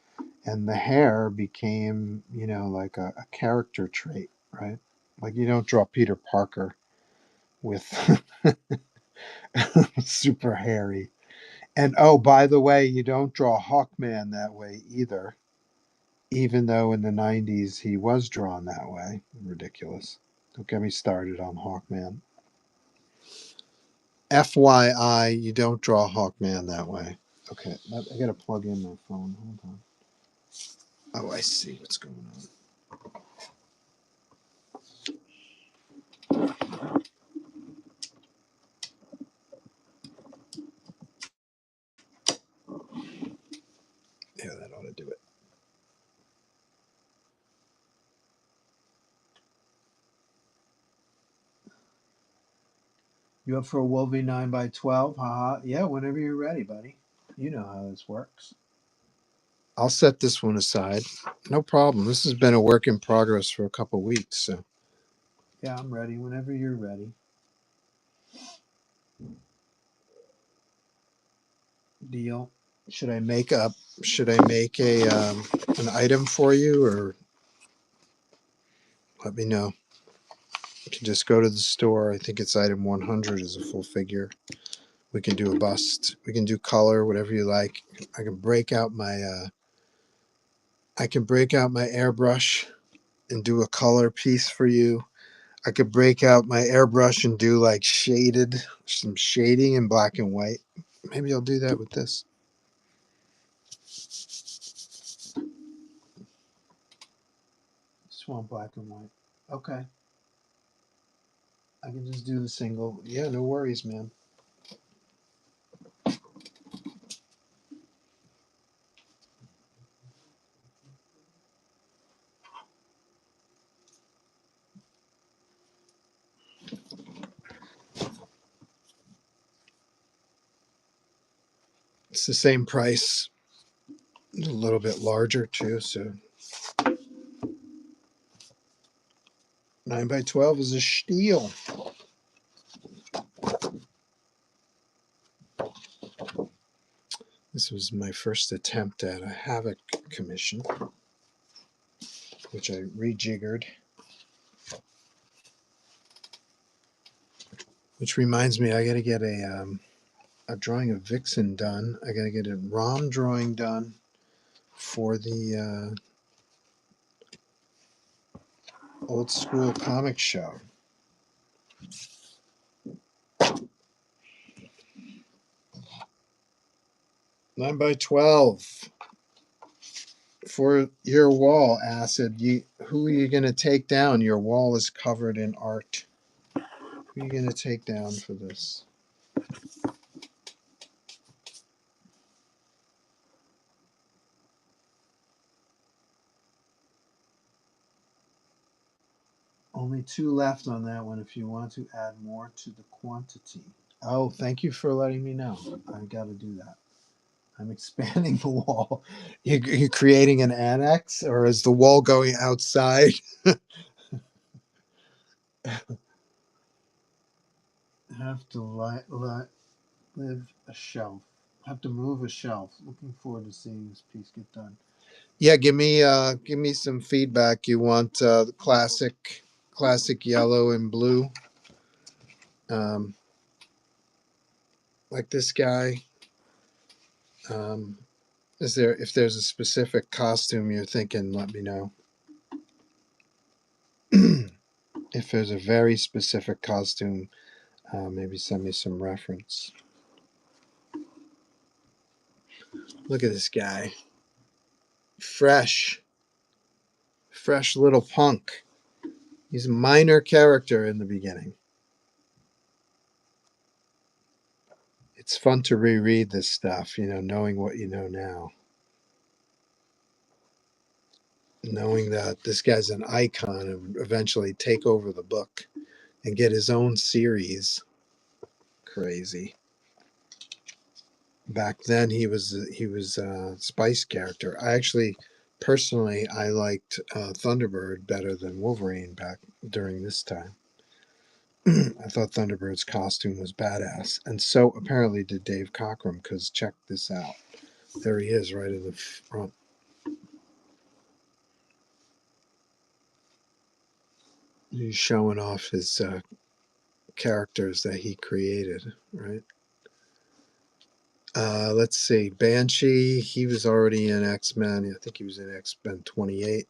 and the hair became, like a character trait, right? Like you don't draw Peter Parker with super hairy. And oh, by the way, you don't draw Hawkman that way either, even though in the 90s he was drawn that way. Ridiculous. Don't get me started on Hawkman. FYI, you don't draw Hawkman that way. Okay, I gotta plug in my phone. Hold on. Oh, I see what's going on. Yeah, that ought to do it. You up for a Wolvie 9x12? Haha. Yeah, whenever you're ready, buddy. You know how this works. I'll set this one aside. No problem. This has been a work in progress for a couple weeks, so. Yeah, I'm ready whenever you're ready. Deal. Should I make a an item for you, or let me know? You can just go to the store. I think it's item 100 is a full figure. We can do a bust. We can do color, whatever you like. I can break out my airbrush and do a color piece for you. I could break out my airbrush and do like some shading in black and white. Maybe I'll do that with this. Just want black and white. Okay. I can just do the single. Yeah, no worries, man. It's the same price. A little bit larger too, so 9 by 12 is a steal. This was my first attempt at a Havoc commission, which I rejiggered. Which reminds me, I got to get a drawing of Vixen done. I got to get a ROM drawing done for the old school comic show. 9 by 12 for your wall, Acid. Who are you going to take down? Your wall is covered in art. Who are you going to take down for this? Only 2 left on that one if you want to add more to the quantity. Oh, thank you for letting me know. I've got to do that. I'm expanding the wall. You creating an annex, or is the wall going outside? Have to live a shelf. Have to move a shelf. Looking forward to seeing this piece get done. Yeah, give me some feedback. You want the classic yellow and blue, um, like this guy. Um, if there's a specific costume you're thinking, let me know. If there's a very specific costume, maybe send me some reference. Look at this guy. Fresh little punk. He's a minor character in the beginning. It's fun to reread this stuff, knowing what you know now. Knowing that this guy's an icon and eventually take over the book and get his own series. Crazy. Back then he was a Spice character. Personally I liked Thunderbird better than Wolverine back during this time. I thought Thunderbird's costume was badass, and so apparently did Dave Cockrum, because check this out. There he is right in the front. He's showing off his characters that he created, right? Let's see. Banshee, he was already in X-Men. I think he was in X-Men 28.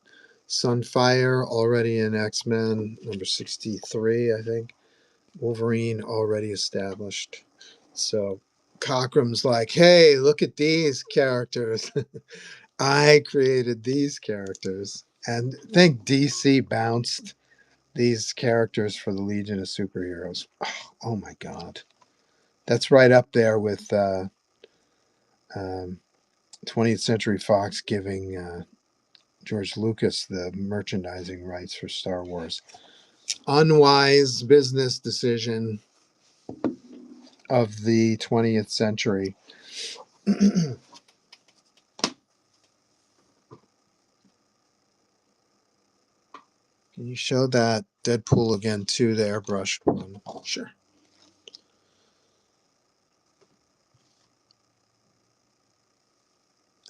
Sunfire, already in X-Men, number 63, I think. Wolverine, already established. So Cockrum's like, hey, look at these characters. I created these characters. And I think DC bounced these characters for the Legion of Superheroes. Oh my God. That's right up there with 20th Century Fox giving George Lucas the merchandising rights for Star Wars. Unwise business decision of the 20th century. Can you show that Deadpool again too, the airbrushed one? Sure.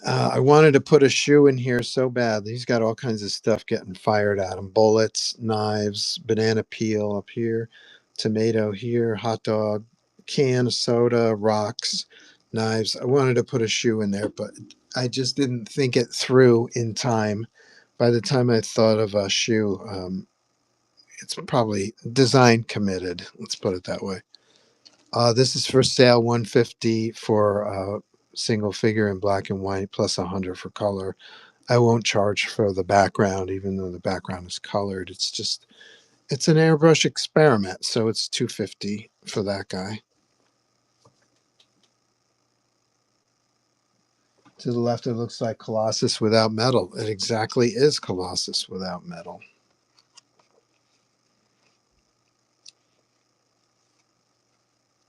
I wanted to put a shoe in here so bad. He's got all kinds of stuff getting fired at him. Bullets, knives, banana peel up here, tomato here, hot dog, can of soda, rocks, knives. I wanted to put a shoe in there, but I just didn't think it through in time. By the time I thought of a shoe, it's probably design committed. Let's put it that way. This is for sale, 150 for single figure in black and white, plus 100 for color. I won't charge for the background, even though the background is colored. It's an airbrush experiment, so it's 250 for that guy. To the left, it looks like Colossus without metal. It exactly is Colossus without metal.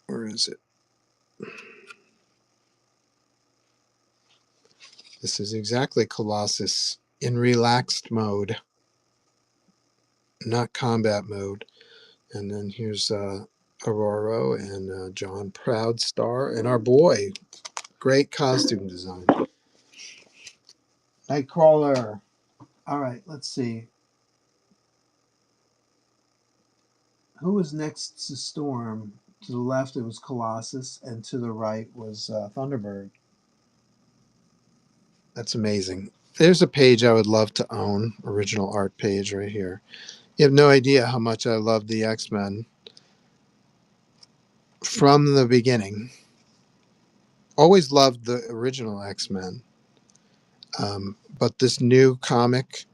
Where is it? This is exactly Colossus in relaxed mode, not combat mode. And then here's Aurora and John Proudstar and our boy. Great costume design. Nightcrawler. All right, let's see. Who was next to Storm? To the left, it was Colossus, and to the right was Thunderbird. That's amazing. There's a page I would love to own, original art page right here. You have no idea how much I love the X-Men from the beginning. Always loved the original X-Men. But this new comic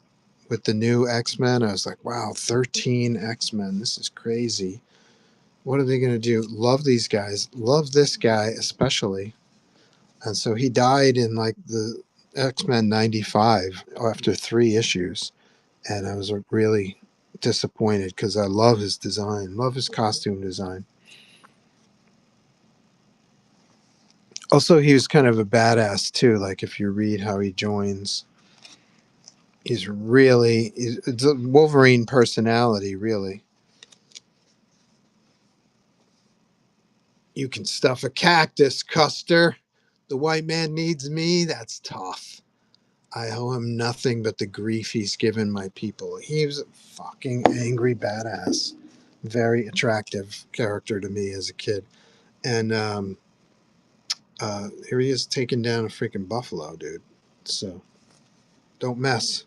with the new X-Men, I was like, wow, 13 X-Men. This is crazy. What are they going to do? Love these guys. Love this guy especially. And so he died in like the X-Men 95 after 3 issues. And I was really disappointed because I love his design, love his costume design. Also, he was kind of a badass too. Like if you read how he joins, it's a Wolverine personality, really. You can stuff a cactus, Custer. The white man needs me. That's tough. I owe him nothing but the grief he's given my people. He was a fucking angry badass. Very attractive character to me as a kid. And here he is taking down a freaking buffalo, dude. So don't mess.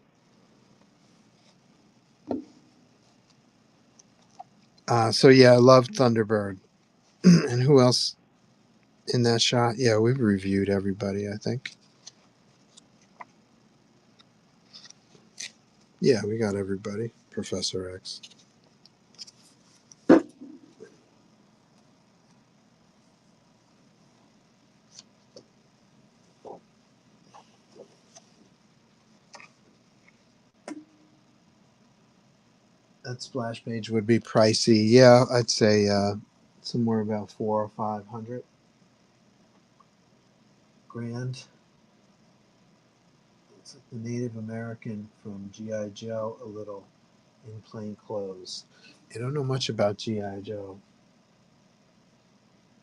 So yeah, I love Thunderbird. And who else in that shot? Yeah, we've reviewed everybody, I think. Yeah, we got everybody. Professor X. That splash page would be pricey. Yeah, I'd say somewhere about 400 or 500 grand. It's like the Native American from G.I. Joe, a little in plain clothes. I don't know much about G.I. Joe.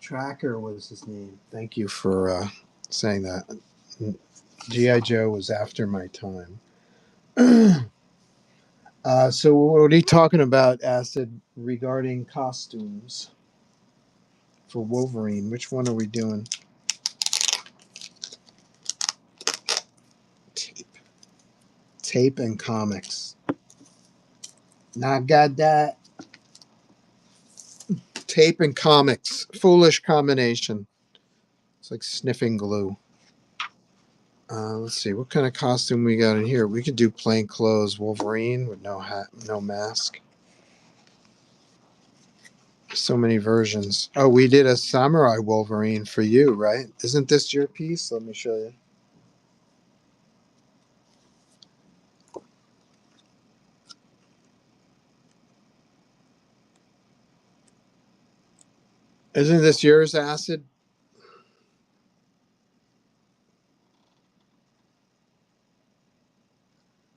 Tracker was his name. Thank you for saying that. G.I. Joe was after my time. So what are you talking about, Acid, regarding costumes for Wolverine? Which one are we doing? Tape. Tape and comics. Not got that. Tape and comics. Foolish combination. It's like sniffing glue. Let's see. What kind of costume we got in here? We could do plain clothes Wolverine with no hat, no mask. So many versions. Oh, we did a samurai Wolverine for you, right? Isn't this your piece? Let me show you. Isn't this yours, Acid?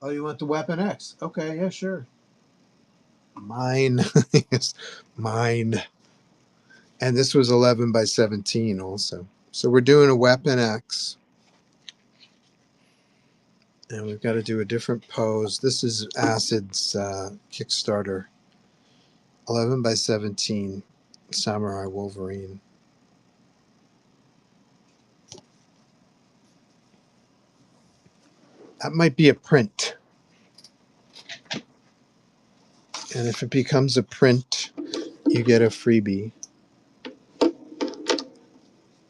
Oh, you want the Weapon X? Okay, yeah, sure. Mine. Yes, mine. And this was 11 by 17 also. So we're doing a Weapon X. And we've got to do a different pose. This is Acid's Kickstarter. 11 by 17 Samurai Wolverine. That might be a print. And if it becomes a print, you get a freebie.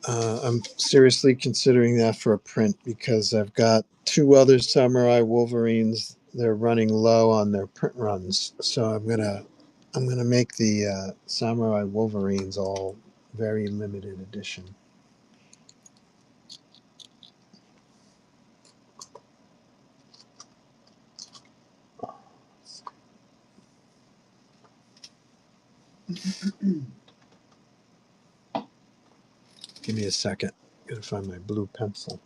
I'm seriously considering that for a print because I've got 2 other Samurai Wolverines. They're running low on their print runs, so I'm gonna make the Samurai Wolverines all very limited edition. Give me a second. Gotta find my blue pencil.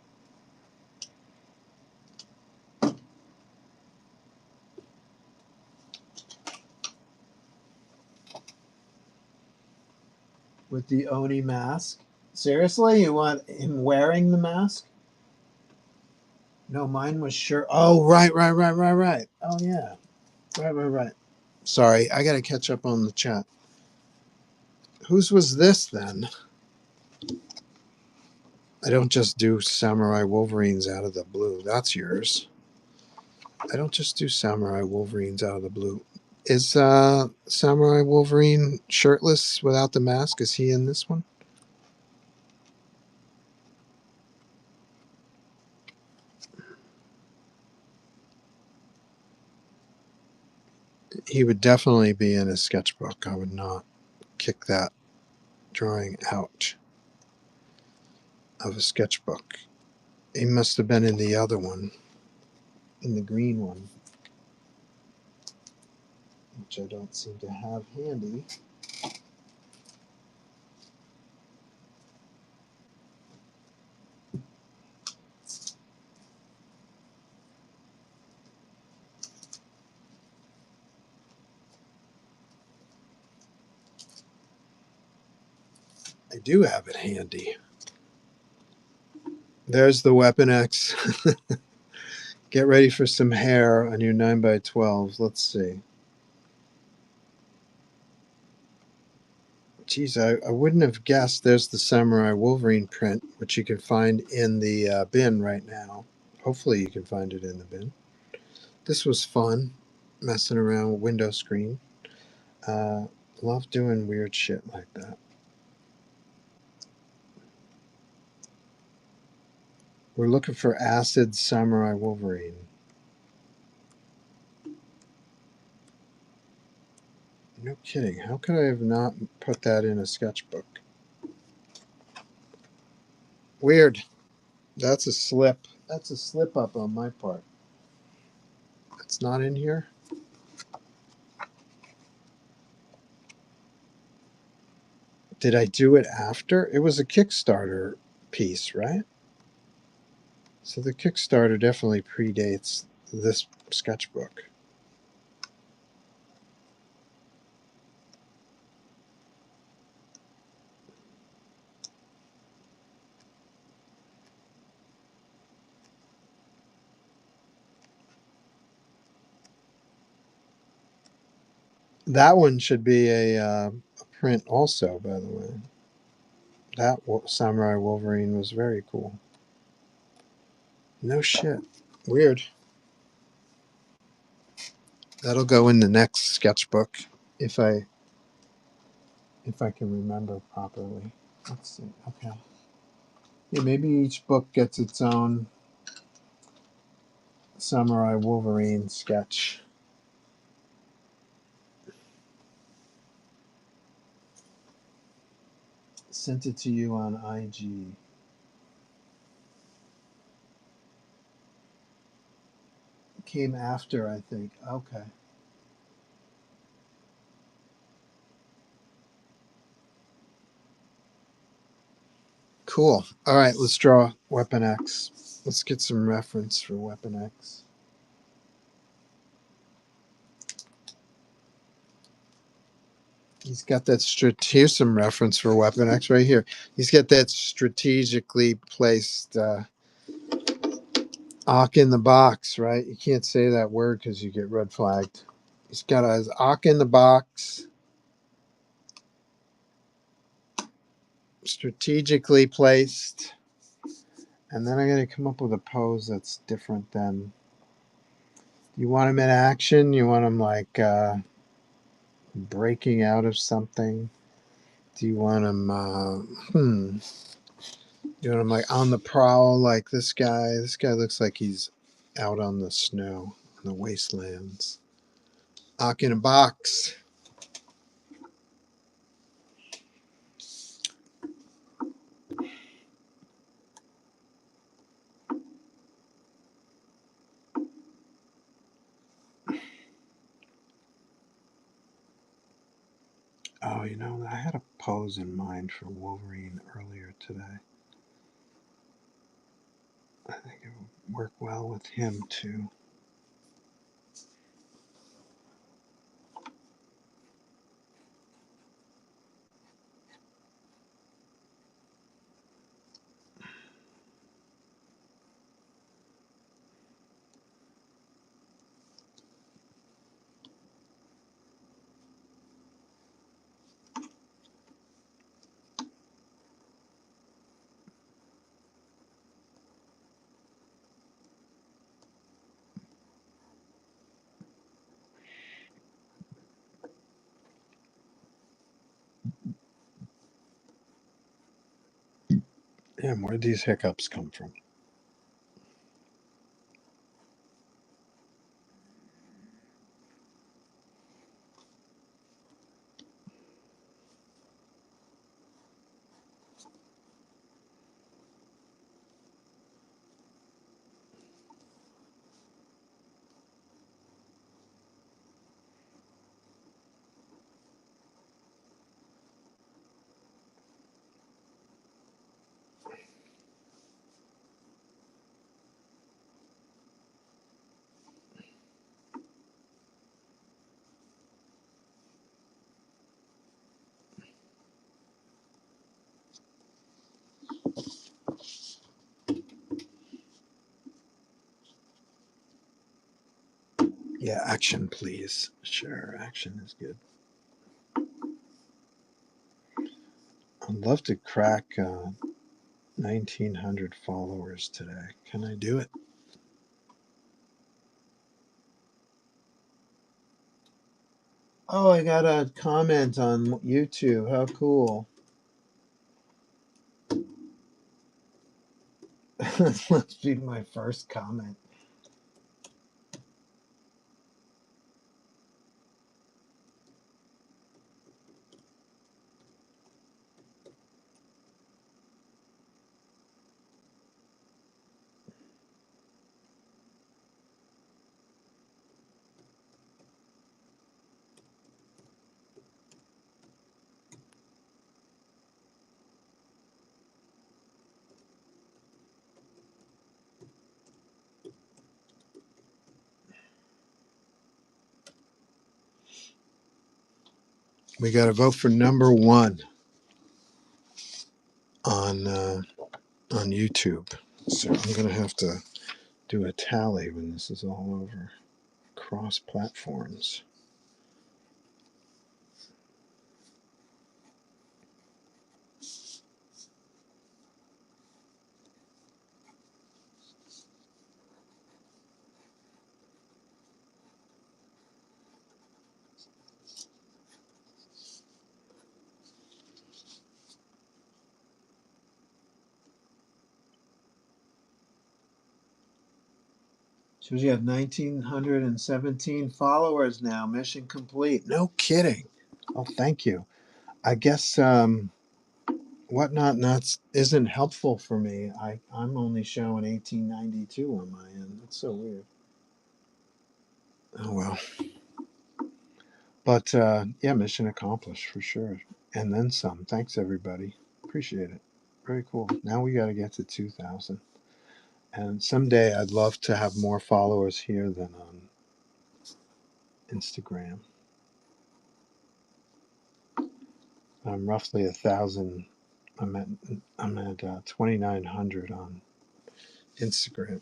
With the Oni mask. Seriously, you want him wearing the mask? No, mine was sure. Oh, right. Oh, yeah. Right. Sorry, I gotta catch up on the chat. Whose was this then? I don't just do Samurai Wolverines out of the blue. That's yours. I don't just do Samurai Wolverines out of the blue. Is Samurai Wolverine shirtless without the mask? Is he in this one? He would definitely be in a sketchbook. I would not kick that drawing out of a sketchbook. He must have been in the other one, in the green one, which I don't seem to have handy. I do have it handy. There's the Weapon X. Get ready for some hair on your 9x12. Let's see. Geez, I wouldn't have guessed there's the Samurai Wolverine print, which you can find in the bin right now. Hopefully you can find it in the bin. This was fun, messing around with window screen. Love doing weird shit like that. We're looking for Acid Samurai Wolverine. No kidding. How could I have not put that in a sketchbook? Weird. That's a slip. That's a slip up on my part. It's not in here? Did I do it after? It was a Kickstarter piece, right? So the Kickstarter definitely predates this sketchbook. That one should be a print also, by the way. That Samurai Wolverine was very cool. No shit. Weird. That'll go in the next sketchbook if I can remember properly. Let's see. Okay. Yeah, maybe each book gets its own Samurai Wolverine sketch. Sent it to you on IG. Came after, I think. Okay. Cool. All right, let's draw Weapon X. Let's get some reference for Weapon X. He's got that here's some reference for Weapon X right here. He's got that strategically placed Ock in the box, right? You can't say that word because you get red flagged. He's got his Ock in the box, strategically placed. And then I'm going to come up with a pose that's different than. You want him in action? You want him like breaking out of something? Do you want them? You want them like on the prowl, like this guy? This guy looks like he's out on the snow, in the wastelands. Ock in a box. Oh, you know, I had a pose in mind for Wolverine earlier today. I think it would work well with him too. Yeah, where did these hiccups come from? Yeah, action, please. Sure, action is good. I'd love to crack 1,900 followers today. Can I do it? Oh, I got a comment on YouTube. How cool. This must be my first comment. We got to vote for number one on YouTube. So I'm going to have to do a tally when this is all over. Cross platforms. So you have 1,917 followers now. Mission complete. No kidding. Oh, thank you. I guess Whatnot Nuts isn't helpful for me. I'm only showing 1892 on my end. That's so weird. Oh well. But yeah, mission accomplished for sure. And then some. Thanks everybody. Appreciate it. Very cool. Now we got to get to 2,000. And someday I'd love to have more followers here than on Instagram. I'm roughly 1,000. I'm at 2,900 on Instagram.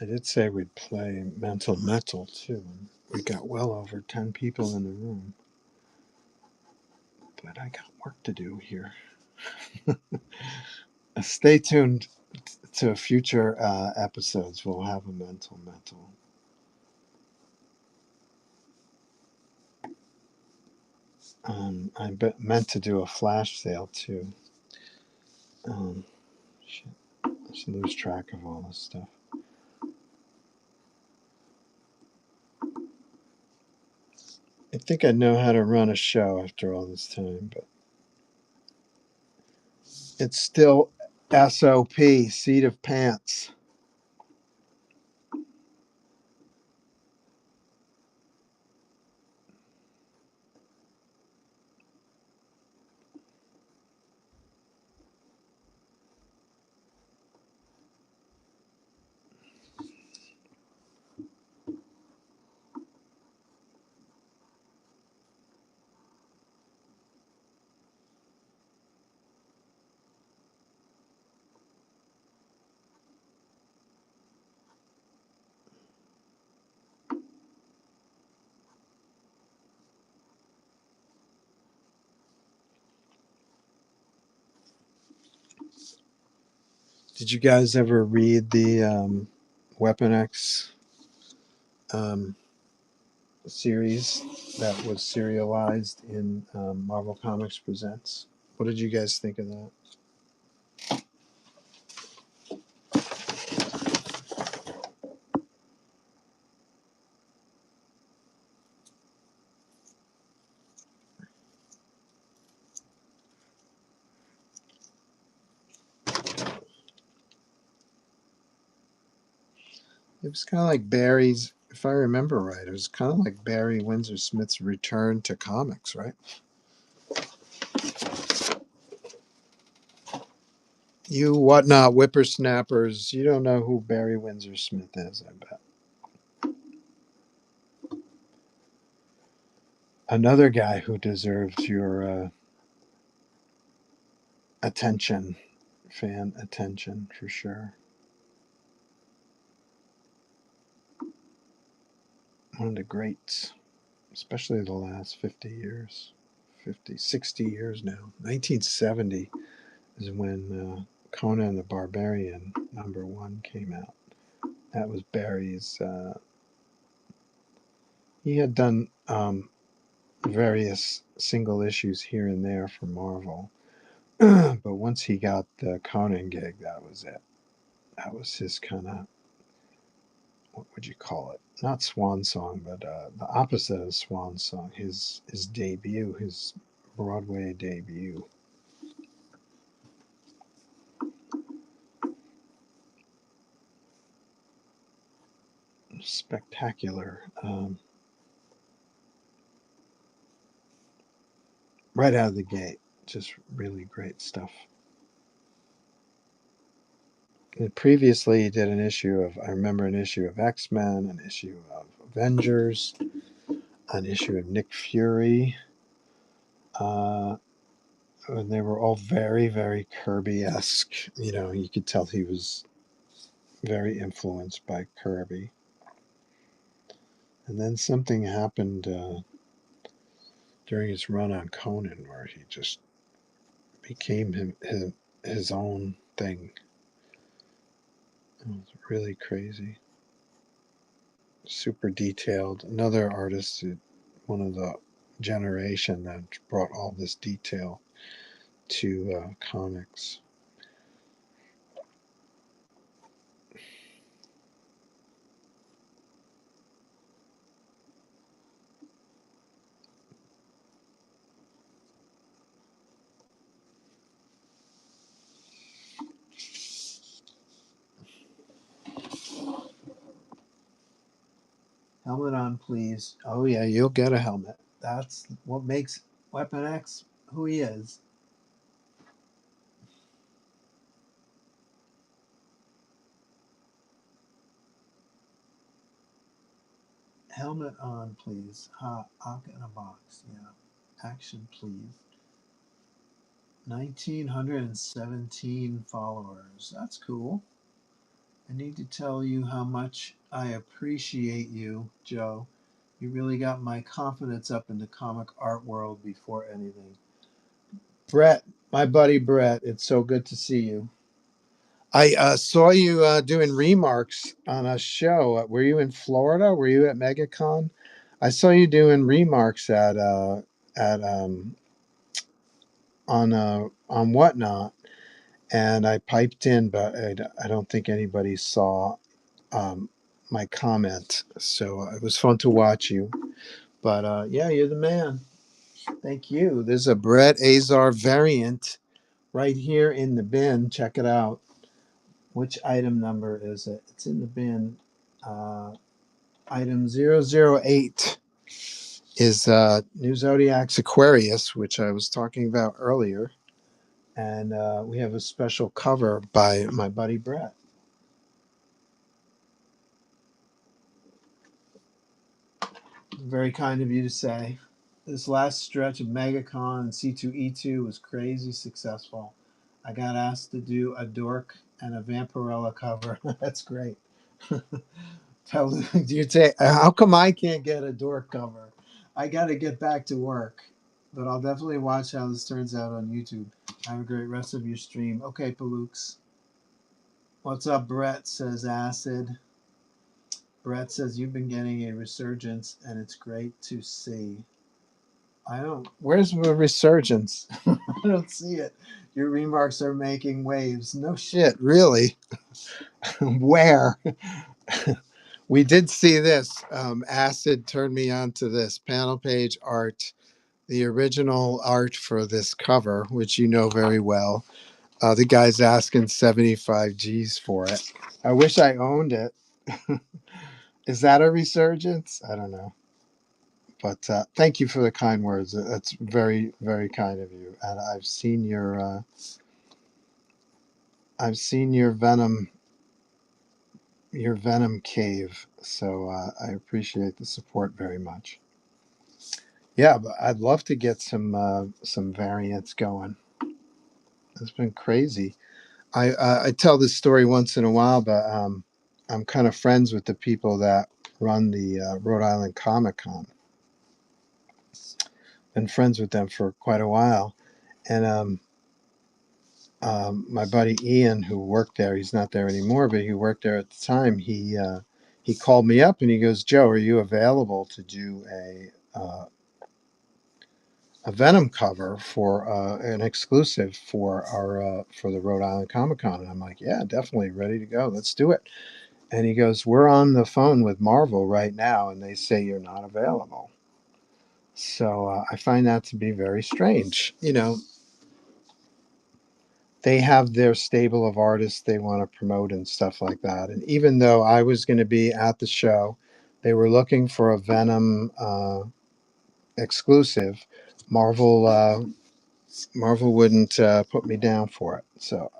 I did say we'd play Mental Metal too. We got well over 10 people in the room. But I got work to do here. Stay tuned to future episodes. We'll have a Mental Metal. Meant to do a flash sale too. Shit, I just lose track of all this stuff. I think I know how to run a show after all this time, but it's still SOP, seat of pants. Did you guys ever read the Weapon X um, series that was serialized in Marvel Comics Presents? What did you guys think of that? It was kind of like Barry's, if I remember right, it was kind of like Barry Windsor Smith's return to comics, right? You whatnot whippersnappers, you don't know who Barry Windsor Smith is, I bet. Another guy who deserves your attention, fan attention for sure. One of the greats, especially the last 50 years, 50, 60 years now. 1970 is when Conan the Barbarian #1 came out. That was Barry's. He had done various single issues here and there for Marvel, but once he got the Conan gig, that was it. That was his kind of, what would you call it? Not swan song, but the opposite of swan song. His debut, his Broadway debut. Spectacular. Right out of the gate, just really great stuff. And previously, he did an issue of, I remember an issue of X Men, an issue of Avengers, an issue of Nick Fury. And they were all very, very Kirby esque. You know, you could tell he was very influenced by Kirby. And then something happened during his run on Conan where he just became his own thing. It was really crazy. Super detailed. Another artist, one of the generation that brought all this detail to comics. Helmet on, please. Oh, yeah, you'll get a helmet. That's what makes Weapon X who he is. Helmet on, please. Hawk in a box. Yeah. Action, please. 1,917 followers. That's cool. I need to tell you how much I appreciate you, Joe. You really got my confidence up in the comic art world before anything. Brett, my buddy Brett, it's so good to see you. I saw you doing remarks on a show. Were you in Florida? Were you at MegaCon? I saw you doing remarks at on Whatnot, and I piped in, but I don't think anybody saw um, my comment. So it was fun to watch you. But yeah, you're the man. Thank you. There's a Brett Azar variant right here in the bin. Check it out. Which item number is it? It's in the bin. Item 008 is New Zodiac's Aquarius, which I was talking about earlier. And we have a special cover by my buddy Brett. Very kind of you to say. This last stretch of MegaCon and C2E2 was crazy successful. I got asked to do a Dork and a Vampirella cover. That's great. Tell you say, how come I can't get a Dork cover? I got to get back to work, but I'll definitely watch how this turns out on YouTube. Have a great rest of your stream. Okay, Palooks. What's up, Brett? Says Acid. Brett says you've been getting a resurgence, and it's great to see. I don't. Where's the resurgence? I don't see it. Your remarks are making waves. No shit, really. Where? We did see this. Acid turned me on to this panel page art, the original art for this cover, which you know very well. The guy's asking 75 G's for it. I wish I owned it. Is that a resurgence? I don't know. But thank you for the kind words. That's very, very kind of you. And I've seen your Venom cave. So I appreciate the support very much. Yeah, but I'd love to get some variants going. It's been crazy. I tell this story once in a while, but I'm kind of friends with the people that run the Rhode Island Comic Con. Been friends with them for quite a while, and my buddy Ian, who worked there, he's not there anymore, but he worked there at the time. He called me up and he goes, "Joe, are you available to do a Venom cover for an exclusive for our for the Rhode Island Comic Con?" And I'm like, "Yeah, definitely, ready to go. Let's do it." And he goes, "We're on the phone with Marvel right now, and they say you're not available." So I find that to be very strange. You know, they have their stable of artists they want to promote and stuff like that. And even though I was going to be at the show, they were looking for a Venom exclusive. Marvel Marvel wouldn't put me down for it. So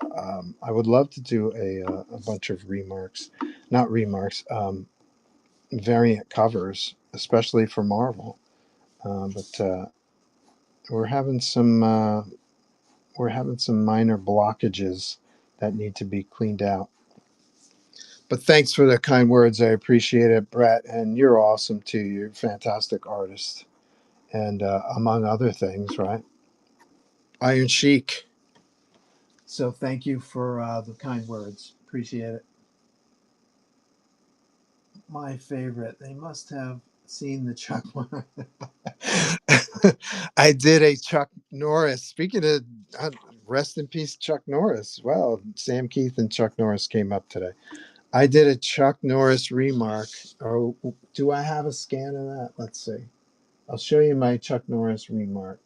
I would love to do a bunch of remarks, not remarks, variant covers, especially for Marvel. But we're having some we're having some minor blockages that need to be cleaned out. But thanks for the kind words. I appreciate it, Brett. And you're awesome too. You're a fantastic artist. And among other things, right? Iron Sheik. So thank you for the kind words. Appreciate it. My favorite. They must have seen the Chuck one. I did a Chuck Norris. Speaking of rest in peace, Chuck Norris. Well, Sam Keith and Chuck Norris came up today. I did a Chuck Norris remark. Oh, do I have a scan of that? Let's see. I'll show you my Chuck Norris remark.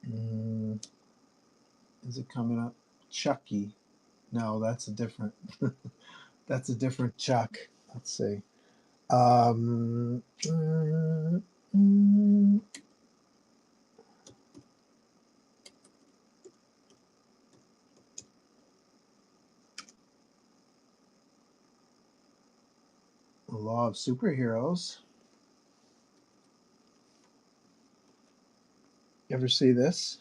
Mm, is it coming up? Chucky. No, that's a different. That's a different Chuck. Let's see. Um, mm, mm, The Law of Superheroes. You ever see this?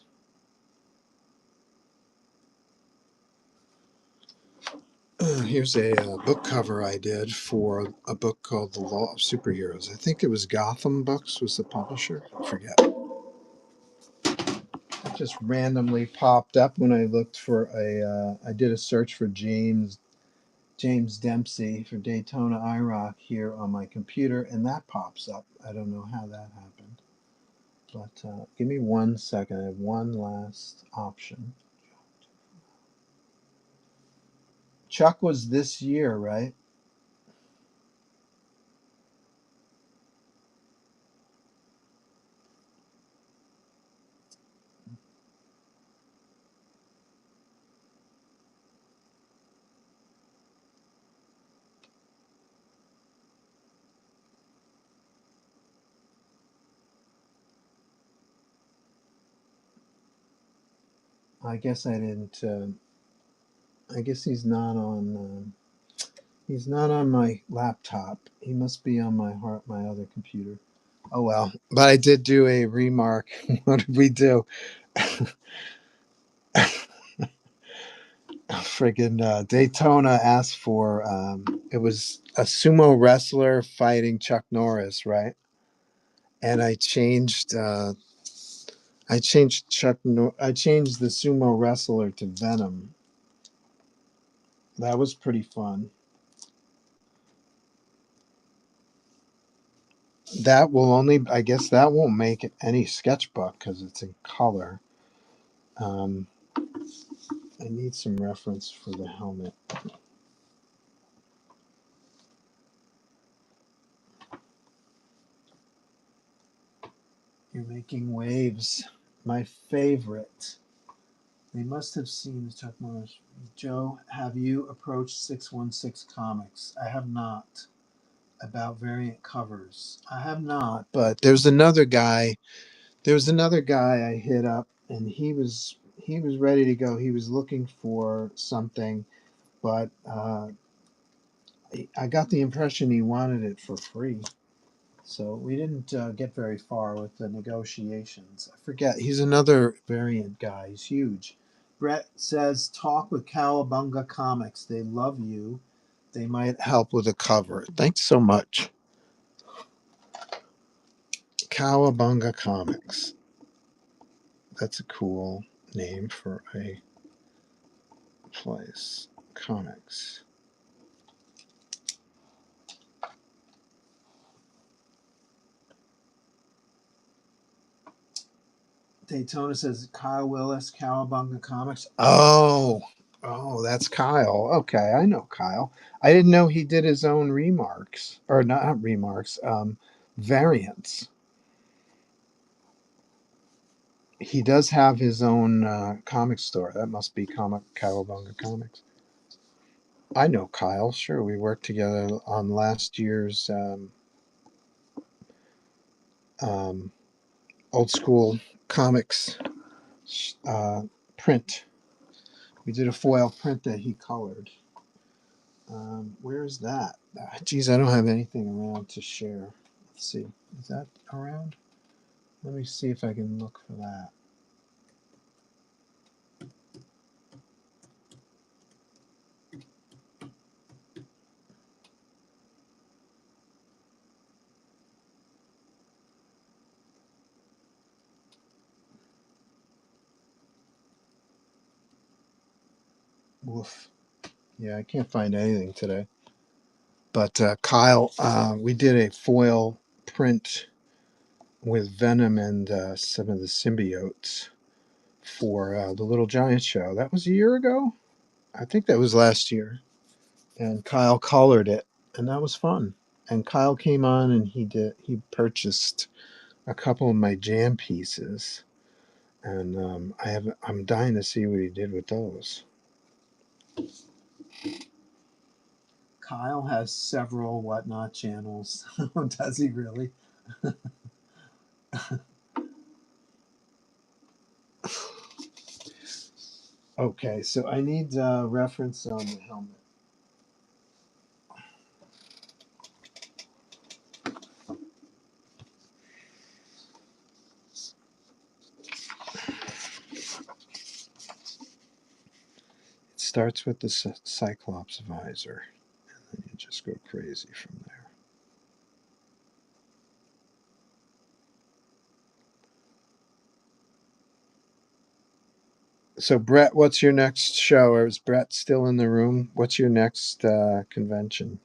Here's a book cover I did for a book called The Law of Superheroes. I think it was Gotham Books was the publisher. I forget. It just randomly popped up when I looked for I did a search for James Dempsey for Daytona IROC here on my computer, and that pops up. I don't know how that happened. But give me 1 second. I have one last option. Chuck was this year, right? I guess I didn't. I guess he's not on. He's not on my laptop. He must be on my other computer. Oh well. But I did do a remark. What did we do? Friggin' Daytona asked for. It was a sumo wrestler fighting Chuck Norris, right? And I changed. I changed I changed the sumo wrestler to Venom. That was pretty fun. That will only. I guess that won't make it any sketchbook because it's in color. Um, I need some reference for the helmet. You're making waves. My favorite. They must have seen Chuck Norris. Joe, have you approached 616 Comics? I have not. About variant covers. I have not. But there's another guy. There was another guy I hit up, and he was ready to go. He was looking for something, but I got the impression he wanted it for free. So we didn't get very far with the negotiations. I forget. He's another variant guy. He's huge. Brett says, talk with Cowabunga Comics. They love you. They might help with a cover. Thanks so much. Cowabunga Comics. That's a cool name for a place. Comics. Daytona says Kyle Willis, Cowabunga Comics. Oh, that's Kyle. Okay, I know Kyle. I didn't know he did his own remarks, or not remarks, variants. He does have his own comic store. That must be Cowabunga Comics. I know Kyle. Sure, we worked together on last year's um, old school comics uh, print. We did a foil print that he colored. Where is that? Geez, I don't have anything around to share. Let's see. Is that around? Let me see if I can look for that. Woof. Yeah, I can't find anything today. But Kyle, we did a foil print with Venom and some of the symbiotes for the Little Giant show. That was a year ago. I think that was last year. And Kyle colored it, and that was fun. And Kyle came on, and he purchased a couple of my jam pieces, and I'm dying to see what he did with those. Kyle has several whatnot channels. Does he really? Okay, so I need reference on the helmet. It starts with the Cyclops visor, and then you just go crazy from there. So, Brett, what's your next show? Or is Brett still in the room? What's your next convention?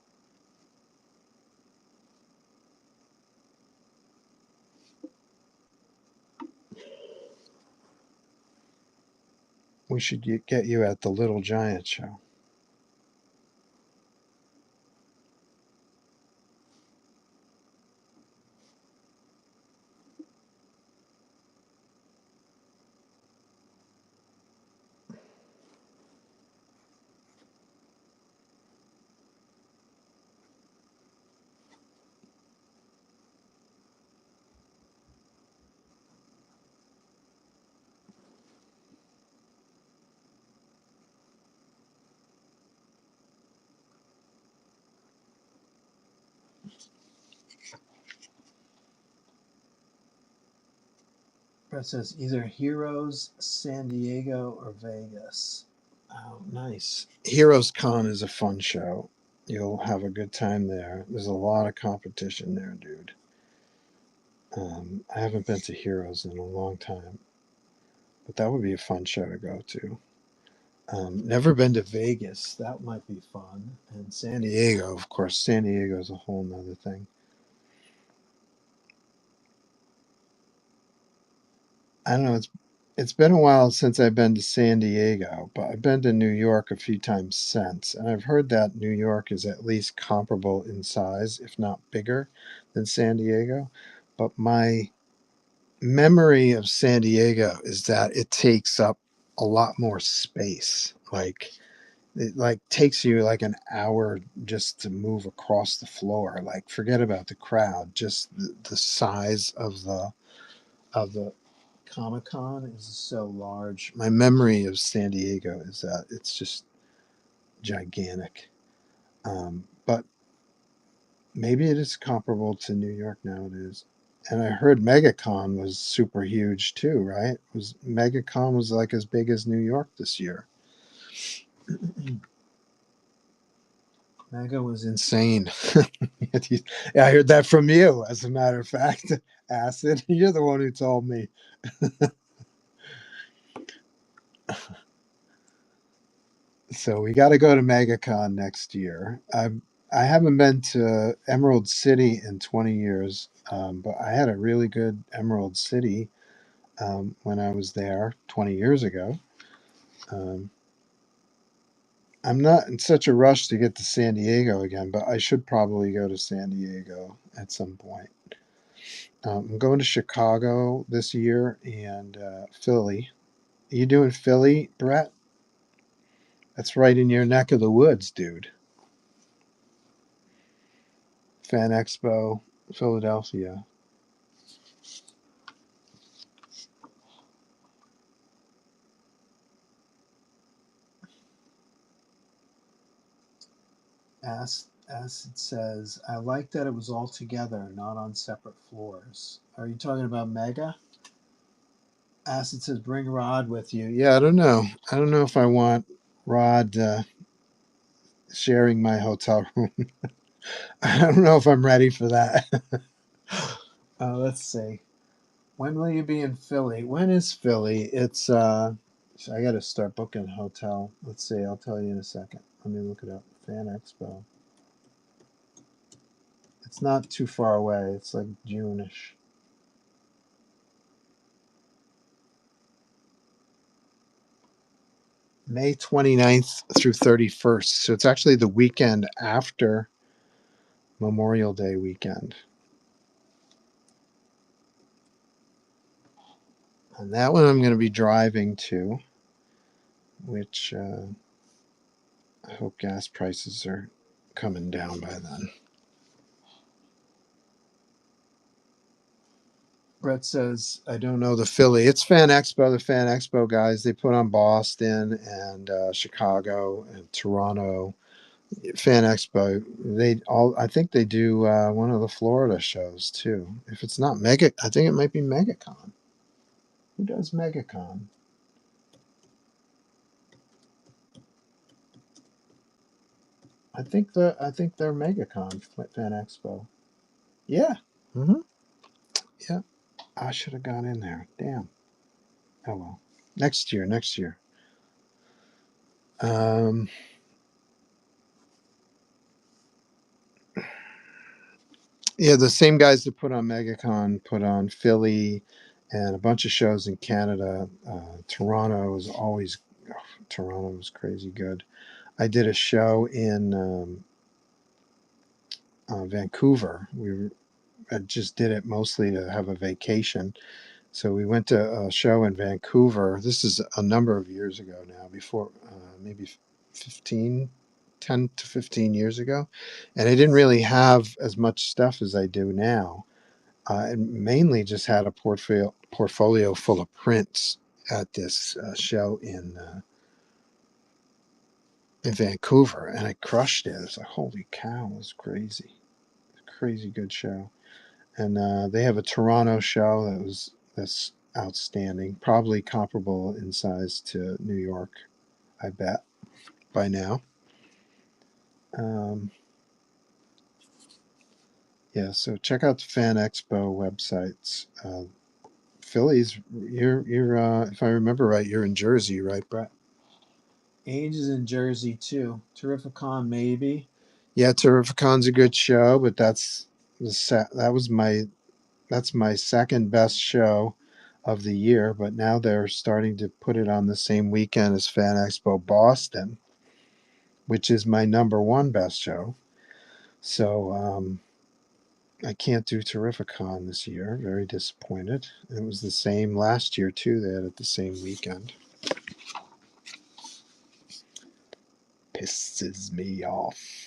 We should get you at the Little Giant show. Brett says either Heroes, San Diego, or Vegas. Oh, nice. Heroes Con is a fun show. You'll have a good time there. There's a lot of competition there, dude. I haven't been to Heroes in a long time, but that would be a fun show to go to. Never been to Vegas. That might be fun. And San Diego, of course. San Diego is a whole nother thing. I don't know. It's been a while since I've been to San Diego, but I've been to New York a few times since, and I've heard that New York is at least comparable in size, if not bigger, than San Diego. But my memory of San Diego is that it takes up a lot more space. Like it like takes you like an hour just to move across the floor. Like forget about the crowd, just the size of the Comic Con is so large. My memory of San Diego is that it's just gigantic. But maybe it is comparable to New York nowadays. And I heard MegaCon was super huge too, right? Was MegaCon was like as big as New York this year. Mega was insane. Yeah, I heard that from you, as a matter of fact. Acid, you're the one who told me. So we got to go to MegaCon next year. I haven't been to Emerald City in 20 years, but I had a really good Emerald City when I was there 20 years ago. Um, I'm not in such a rush to get to San Diego again, but I should probably go to San Diego at some point. I'm going to Chicago this year and Philly. Are you doing Philly, Brett? That's right in your neck of the woods, dude. Fan Expo, Philadelphia. Acid says, I like that it was all together, not on separate floors. Are you talking about Mega? Acid says, bring Rod with you. Yeah, I don't know. I don't know if I want Rod sharing my hotel room. I don't know if I'm ready for that. Let's see. When will you be in Philly? When is Philly? It's I got to start booking a hotel. Let's see. I'll tell you in a second. Let me look it up. Fan Expo. It's not too far away. It's like June-ish. May 29th through 31st. So it's actually the weekend after Memorial Day weekend. And that one I'm going to be driving to, which I hope gas prices are coming down by then. Brett says, I don't know the Philly. It's Fan Expo. The Fan Expo guys, they put on Boston and Chicago and Toronto. Fan Expo. They all, I think they do one of the Florida shows too. If it's not Mega, I think it might be MegaCon. Who does MegaCon? I think they're MegaCon Fan Expo. Yeah. Mm-hmm. Yeah. I should have gone in there. Damn. Oh well. Next year. Next year. Um. Yeah, the same guys that put on MegaCon put on Philly and a bunch of shows in Canada. Toronto is always Toronto was crazy good. I did a show in Vancouver. I just did it mostly to have a vacation. So we went to a show in Vancouver. This is a number of years ago now, before maybe 15, 10 to 15 years ago. And I didn't really have as much stuff as I do now. I mainly just had a portfolio full of prints at this show in Vancouver, and I crushed it. It was like, holy cow, it was crazy, crazy good show. And they have a Toronto show that's outstanding, probably comparable in size to New York, I bet by now. Um, yeah, so check out the Fan Expo websites. Philly's, you're if I remember right, you're in Jersey, right, Brett? Age is in Jersey too. Terrificon maybe. Yeah, Terrificon's a good show, but that's my second best show of the year. But now they're starting to put it on the same weekend as Fan Expo Boston, which is my number one best show. So I can't do Terrificon this year. Very disappointed. It was the same last year too. They had it the same weekend. Pisses me off.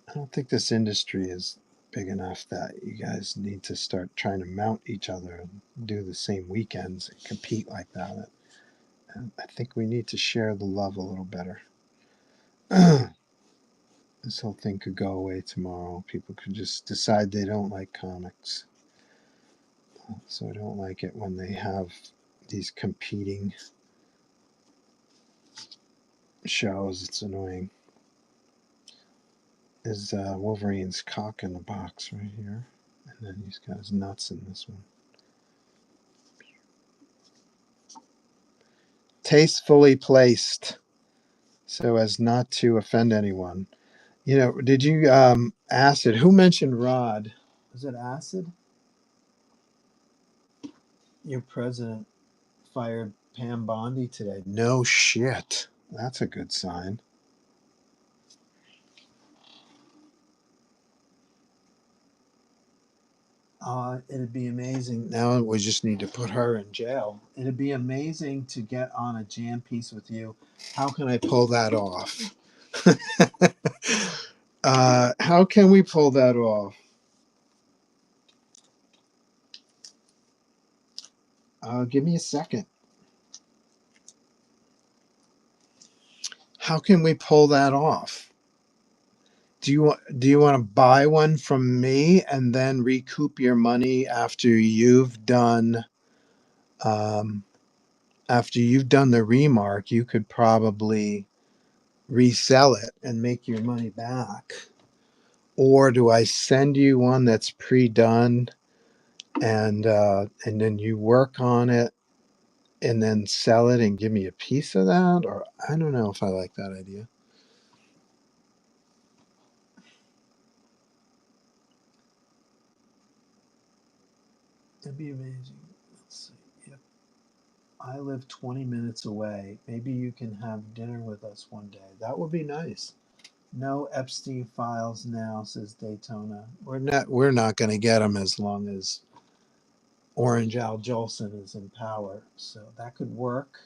I don't think this industry is big enough that you guys need to start trying to mount each other and do the same weekends and compete like that. And I think we need to share the love a little better. This whole thing could go away tomorrow. People could just decide they don't like comics. So I don't like it when they have these competing shows. It's annoying. Is Wolverine's cock in the box right here. And then he's got his nuts in this one. Tastefully placed so as not to offend anyone. You know, did you Acid? Who mentioned Rod? Was it Acid? Your president fired Pam Bondi today. No shit. That's a good sign. It'd be amazing. Now we just need to put her in jail. It'd be amazing to get on a jam piece with you. How can I pull that off? How can we pull that off? Give me a second. How can we pull that off? Do you want to buy one from me and then recoup your money um, after you've done the remark? You could probably resell it and make your money back. Or do I send you one that's pre-done and then you work on it and then sell it and give me a piece of that? Or I don't know if I like that idea. It'd be amazing. Let's see. Yep. I live 20 minutes away. Maybe you can have dinner with us one day. That would be nice. No Epstein files now, says Daytona. We're not going to get them as long as Orange Al Jolson is in power. So that could work.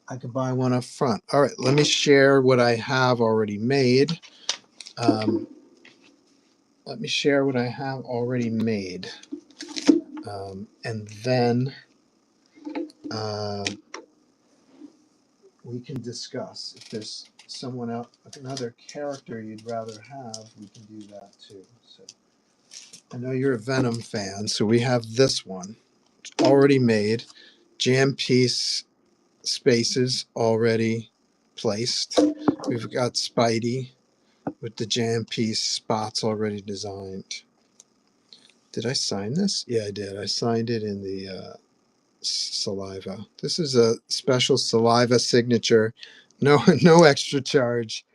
I could buy one up front. All right, let me share what I have already made. Um, let me share what I have already made. And then uh, we can discuss. If there's someone else, another character you'd rather have, we can do that too. So I know you're a Venom fan, so we have this one already made. Jam Piece Spaces already placed. We've got Spidey with the jam piece spots already designed. Did I sign this? Yeah, I did. I signed it in the saliva. This is a special saliva signature. No, no extra charge.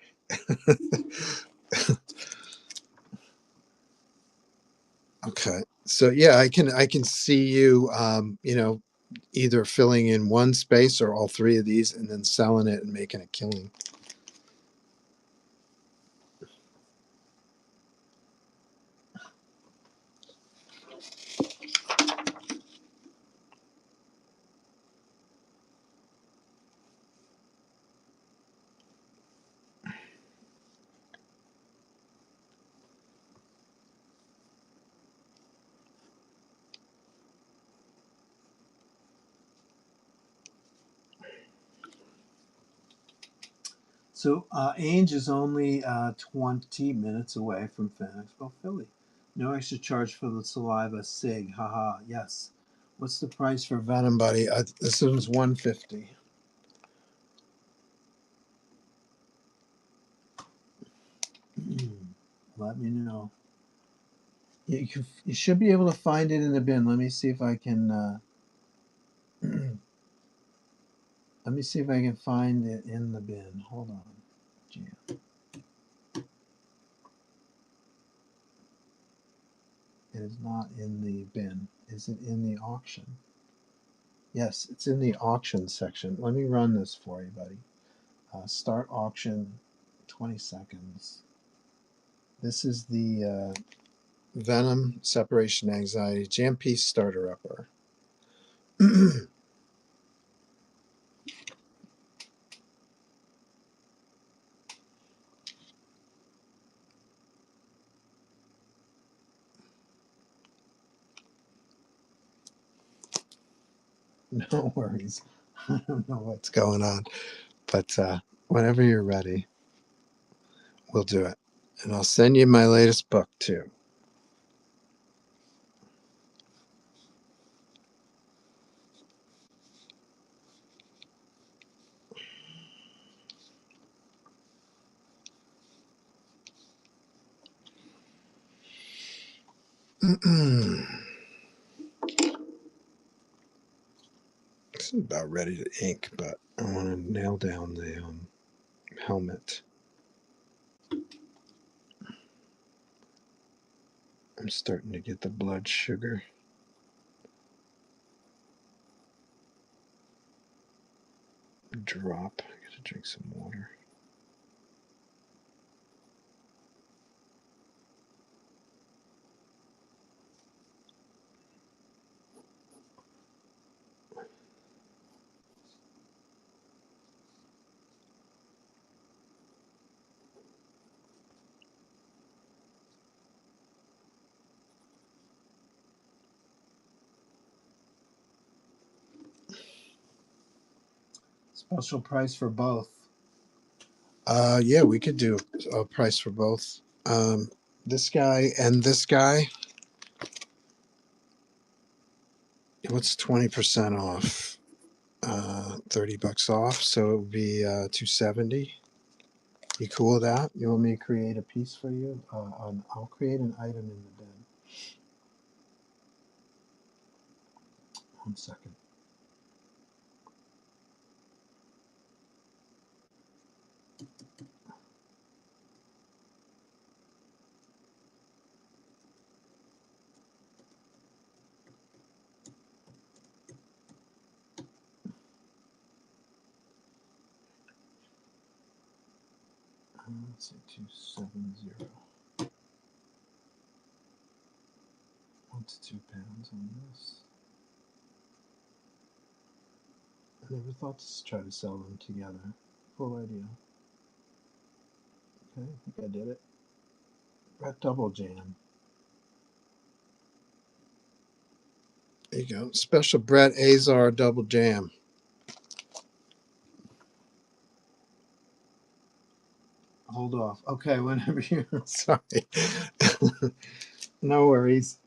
Okay. So yeah, I can see you either filling in one space or all three of these and then selling it and making a killing. So Ainge is only 20 minutes away from Fan Expo Philly. No extra charge for the saliva sig. Haha. Yes. What's the price for Venom, buddy? This one's 150. Let me know. You should be able to find it in the bin. Let me see if I can. Let me see if I can find it in the bin. Hold on. Jam. It is not in the bin. Is it in the auction? Yes, it's in the auction section. Let me run this for you, buddy. Start auction, 20 seconds. This is the Venom Separation Anxiety Jam Piece Starter Upper. No worries. I don't know what's going on, but whenever you're ready, we'll do it. And I'll send you my latest book too. This is about ready to ink, but I want to nail down the helmet. I'm starting to get the blood sugar. Drop. I gotta drink some water. Special price for both. Yeah, we could do a price for both. This guy and this guy. What's 20% off? $30 off, so it would be 270. You cool with that? You want me to create a piece for you? I'll create an item in the bin. 1 second. Let's say 270. 1 to 2 pounds on this. I never thought to try to sell them together. Cool idea. Okay, I think I did it. Brett Double Jam. There you go. Special Brett Azar Double Jam. Hold off. Okay, whenever you. Sorry. No worries.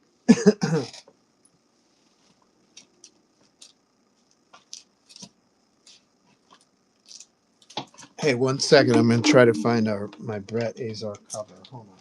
Hey, 1 second. I'm going to try to find my Brett Azar cover. Hold on.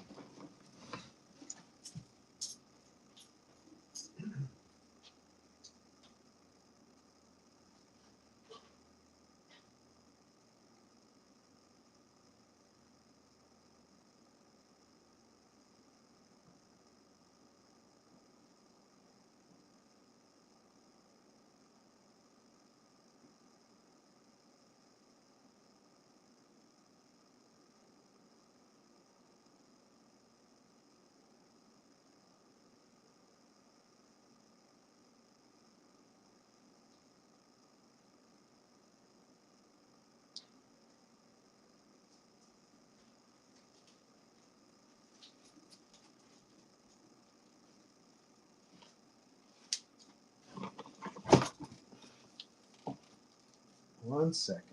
One second.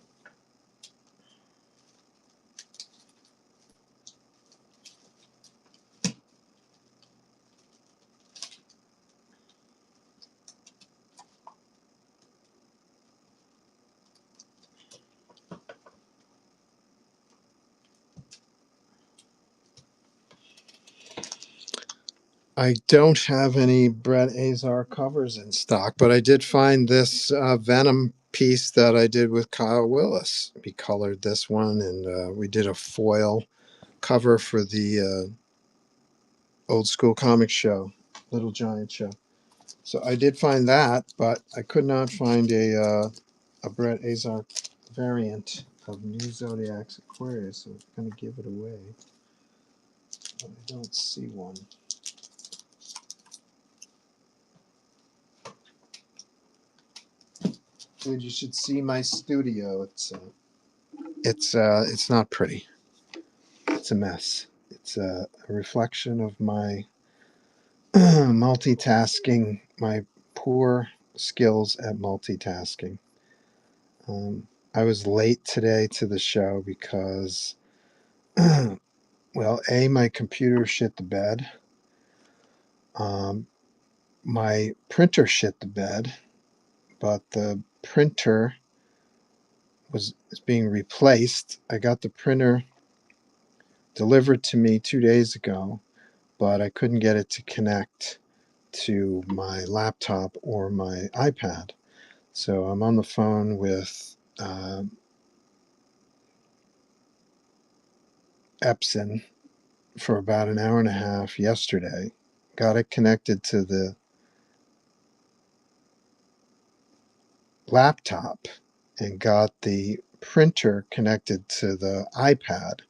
I don't have any Brett Azar covers in stock, but I did find this Venom piece that I did with Kyle Willis. We colored this one, and we did a foil cover for the old school comic show, Little Giant show. So I did find that, but I could not find a Brett Azar variant of New Zodiac's Aquarius, so I'm going to give it away. But I don't see one. Dude, you should see my studio. It's not pretty. It's a mess. It's a reflection of my multitasking, my poor skills at multitasking. I was late today to the show because, well, my computer shit the bed. My printer shit the bed, but the printer is being replaced. I got the printer delivered to me 2 days ago, but I couldn't get it to connect to my laptop or my iPad. So I'm on the phone with Epson for about an hour and a half yesterday. Got it connected to the laptop and got the printer connected to the iPad,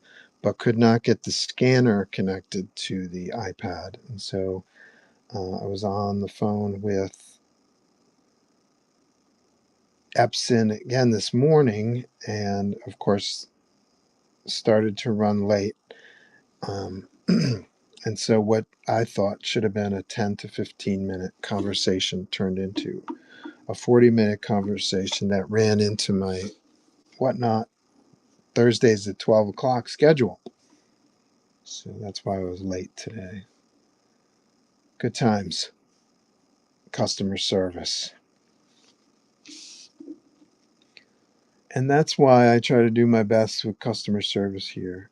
but could not get the scanner connected to the iPad. And so I was on the phone with Epson again this morning, and of course, started to run late. And so, what I thought should have been a 10 to 15-minute conversation turned into a 40-minute conversation that ran into my whatnot Thursdays at 12 o'clock schedule. So that's why I was late today. Good times. Customer service. And that's why I try to do my best with customer service here,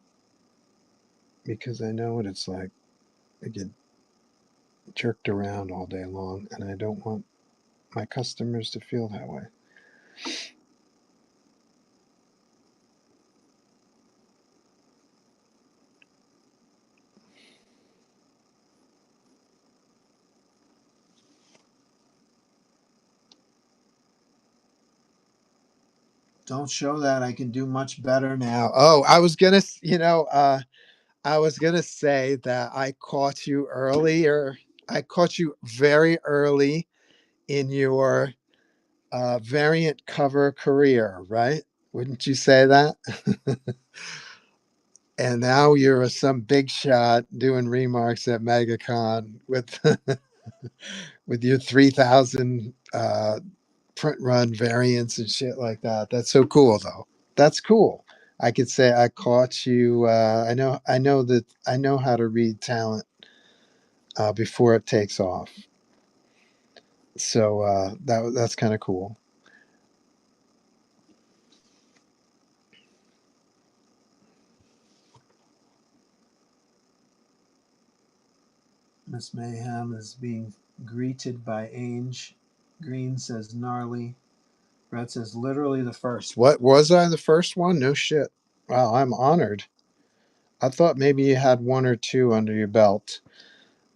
because I know what it's like. I get jerked around all day long, and I don't want my customers to feel that way. Don't show that. I can do much better now. Oh, I was gonna say that I caught you earlier. I caught you very early in your variant cover career, right? Wouldn't you say that? And now you're some big shot doing remarks at MegaCon with with your 3,000 print run variants and shit like that. That's so cool, though. That's cool. I could say I caught you. I know how to read talent before it takes off. So that's kind of cool. Miss Mayhem is being greeted by Ange. Green says gnarly. Brett says literally the first. What, was I the first one? No shit. Wow, I'm honored. I thought maybe you had one or two under your belt.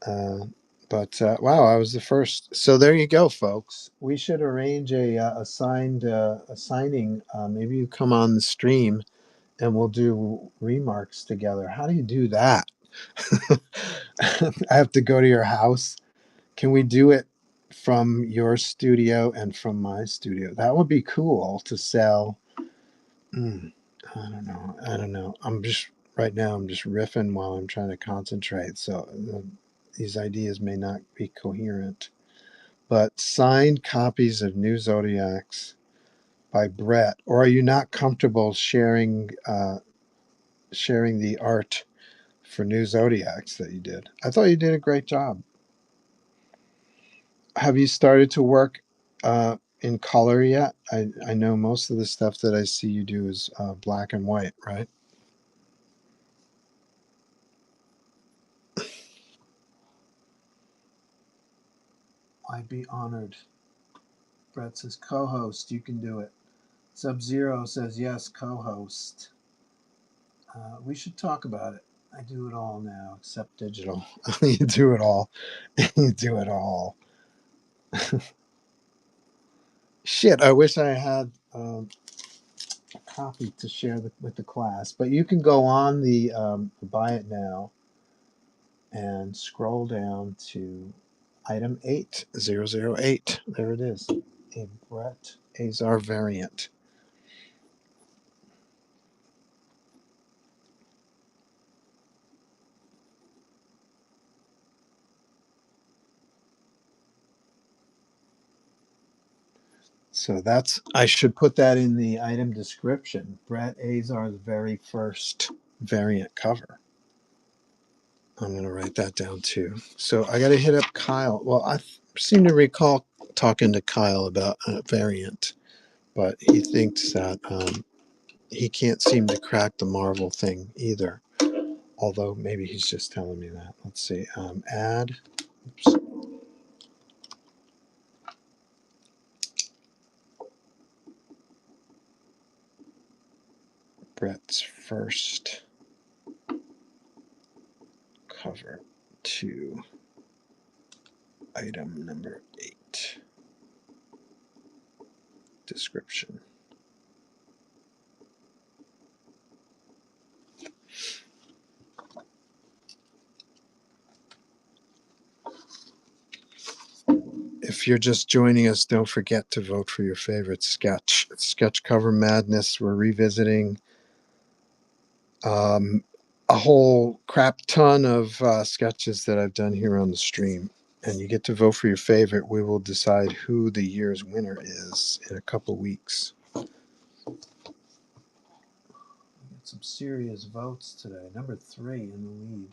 Uh, but wow, I was the first. So there you go, folks. We should arrange a signing. Maybe you come on the stream and we'll do remarks together. How do you do that? I have to go to your house. Can we do it from your studio and from my studio? That would be cool to sell. Mm, I don't know. I don't know. I'm just right now. I'm just riffing while I'm trying to concentrate. So these ideas may not be coherent. But signed copies of New Zodiacs by Brett. Or are you not comfortable sharing the art for New Zodiacs that you did? I thought you did a great job. Have you started to work in color yet? I know most of the stuff that I see you do is black and white, right? I'd be honored. Brett says co-host. You can do it. Sub Zero says yes, co-host. We should talk about it. I do it all now, except digital. You do it all. You do it all. Shit, I wish I had a copy to share with the class. But you can go on the Buy It Now and scroll down to item 8008. There it is, a Brett Azar variant. So that's, I should put that in the item description. Brett Azar's very first variant cover. I'm going to write that down too. So I got to hit up Kyle. Well, I seem to recall talking to Kyle about a variant, but he thinks that he can't seem to crack the Marvel thing either. Although maybe he's just telling me that. Let's see. Add. Oops. Brett's first cover to item number 8. Description. If you're just joining us, don't forget to vote for your favorite sketch. Sketch Cover Madness. We're revisiting um, a whole crap ton of sketches that I've done here on the stream. And you get to vote for your favorite. We will decide who the year's winner is in a couple weeks. Some serious votes today. Number 3 in the lead.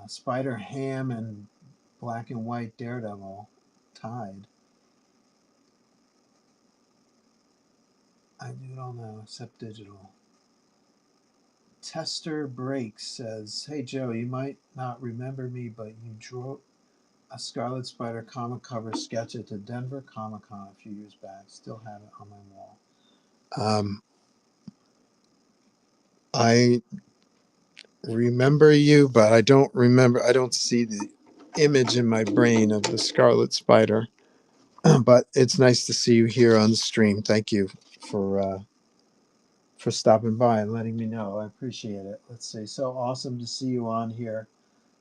Spider Ham and Black and White Daredevil tied. I do it all now except digital. Tester Breaks says, "Hey Joe, you might not remember me, but you drew a Scarlet Spider comic cover sketch at the Denver Comic Con a few years back. Still have it on my wall." I remember you, but I don't remember. I don't see the image in my brain of the Scarlet Spider. But it's nice to see you here on the stream. Thank you for stopping by and letting me know. I appreciate it. Let's see. So awesome to see you on here.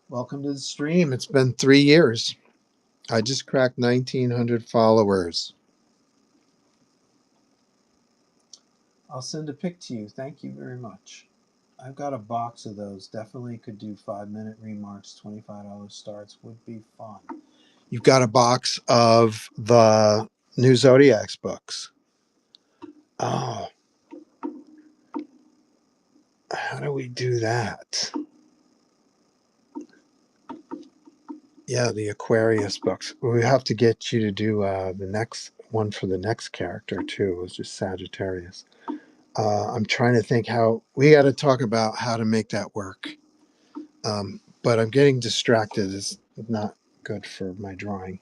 Welcome to the stream. It's been 3 years. I just cracked 1,900 followers. I'll send a pic to you. Thank you very much. I've got a box of those. Definitely could do 5-minute remarks. $25 starts would be fun. You've got a box of the New Zodiacs books. Oh, how do we do that? Yeah, the Aquarius books. We have to get you to do the next one for the next character too. It was just Sagittarius. I'm trying to think how we got to talk about how to make that work. But I'm getting distracted. not good for my drawing.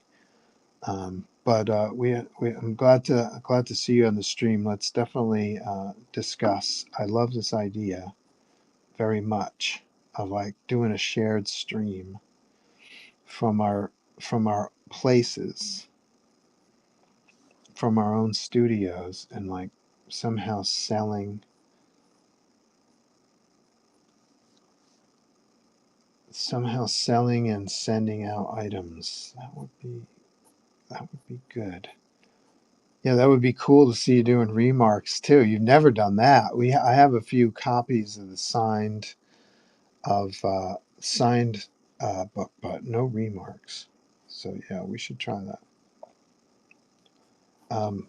But I'm glad to see you on the stream. Let's definitely discuss. I love this idea very much of like doing a shared stream from our places, from our own studios, and like somehow selling and sending out items. That would be good. Yeah, that would be cool to see you doing remarks too. You've never done that. I have a few copies of the signed book, but no remarks. So yeah, we should try that. Um,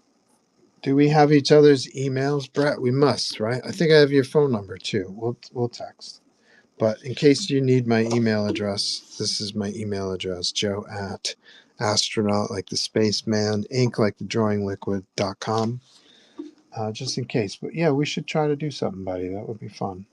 do we have each other's emails, Brett? We must, right? I think I have your phone number too. We'll text. But in case you need my email address, this is my email address: Joe at astronaut like the spaceman, ink like the drawing liquid.com. Just in case. But yeah, we should try to do something, buddy. That would be fun.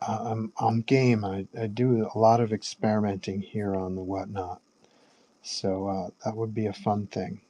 I'm game. I do a lot of experimenting here on the whatnot. So that would be a fun thing.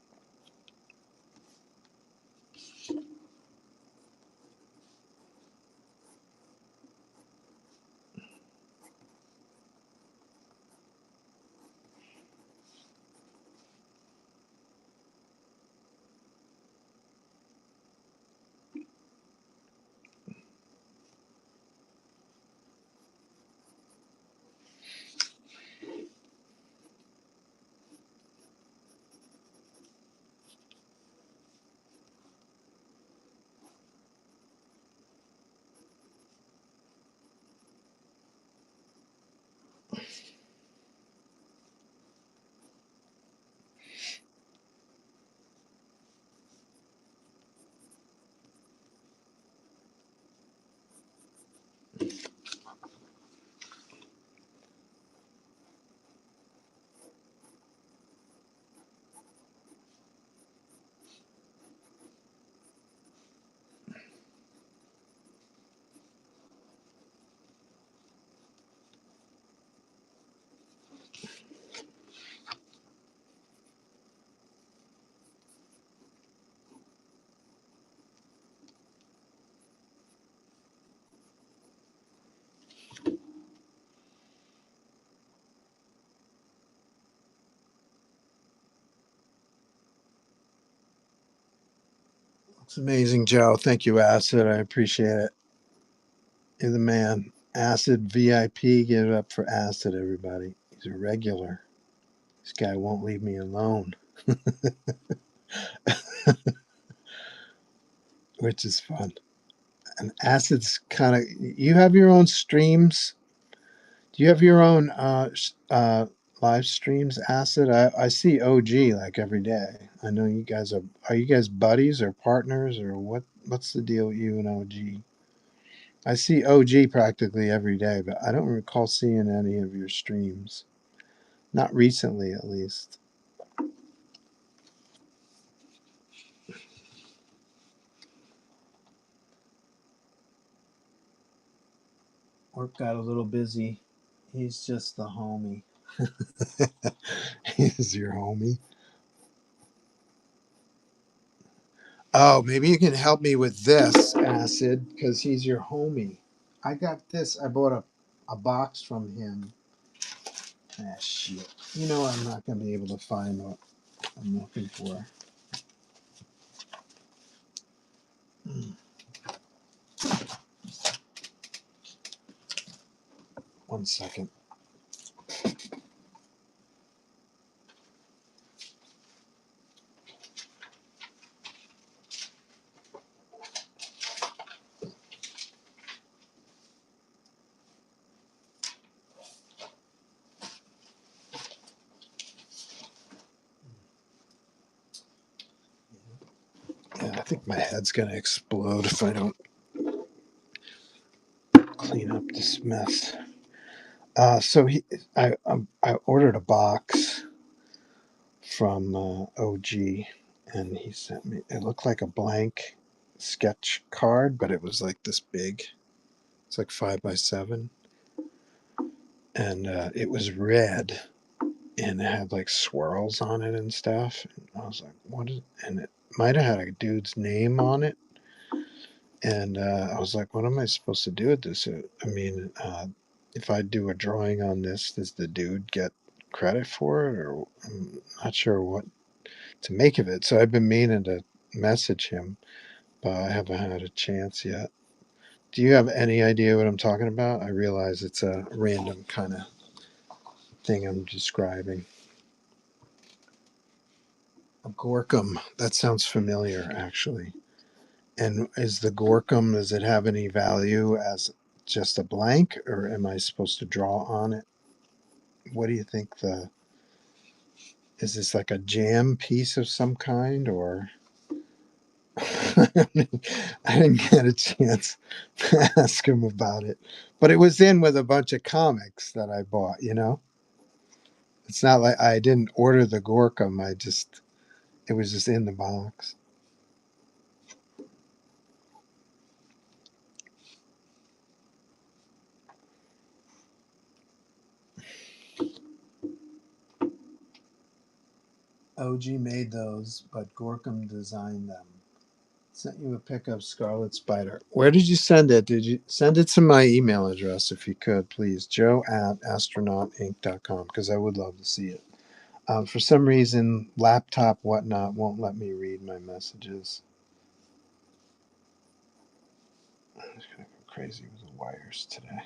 It's amazing, Joe. Thank you, Acid. I appreciate it. You're the man. Acid VIP. Give it up for Acid, everybody. He's a regular. This guy won't leave me alone, which is fun. And Acid's kind of. You have your own streams. Do you have your own live streams, Acid? I see OG like every day. I know you guys are. Are you guys buddies or partners or what? What's the deal with you and OG? I see OG practically every day, but I don't recall seeing any of your streams. Not recently, at least. Work got a little busy. He's just the homie. He's your homie. Oh, maybe you can help me with this, Acid, because he's your homie. I got this. I bought a box from him. Ah, shit. You know I'm not going to be able to find what I'm looking for. Hmm. One second. Yeah, I think my head's going to explode if I don't clean up this mess. I ordered a box from OG, and he sent me. It looked like a blank sketch card, but it was like this big. It's like 5 by 7, and it was red, and it had like swirls on it and stuff. And I was like, "What is?" And it might have had a dude's name on it. And I was like, "What am I supposed to do with this?" I mean, if I do a drawing on this, does the dude get credit for it, or I'm not sure what to make of it. So I've been meaning to message him, but I haven't had a chance yet. Do you have any idea what I'm talking about? I realize it's a random kind of thing I'm describing. A Gorkum. That sounds familiar, actually. And is the Gorkum, does it have any value as just a blank, or am I supposed to draw on it? What do you think is this like a jam piece of some kind, or I didn't get a chance to ask him about it, but it was in with a bunch of comics that I bought. It's not like I didn't order the Gorkum. It was just in the box. OG made those, but Gorkum designed them. Sent you a pic of Scarlet Spider. Where did you send it? Did you send it to my email address if you could, please? joe@astronautinc.com, because I would love to see it. For some reason, laptop whatnot won't let me read my messages. I'm just gonna go crazy with the wires today.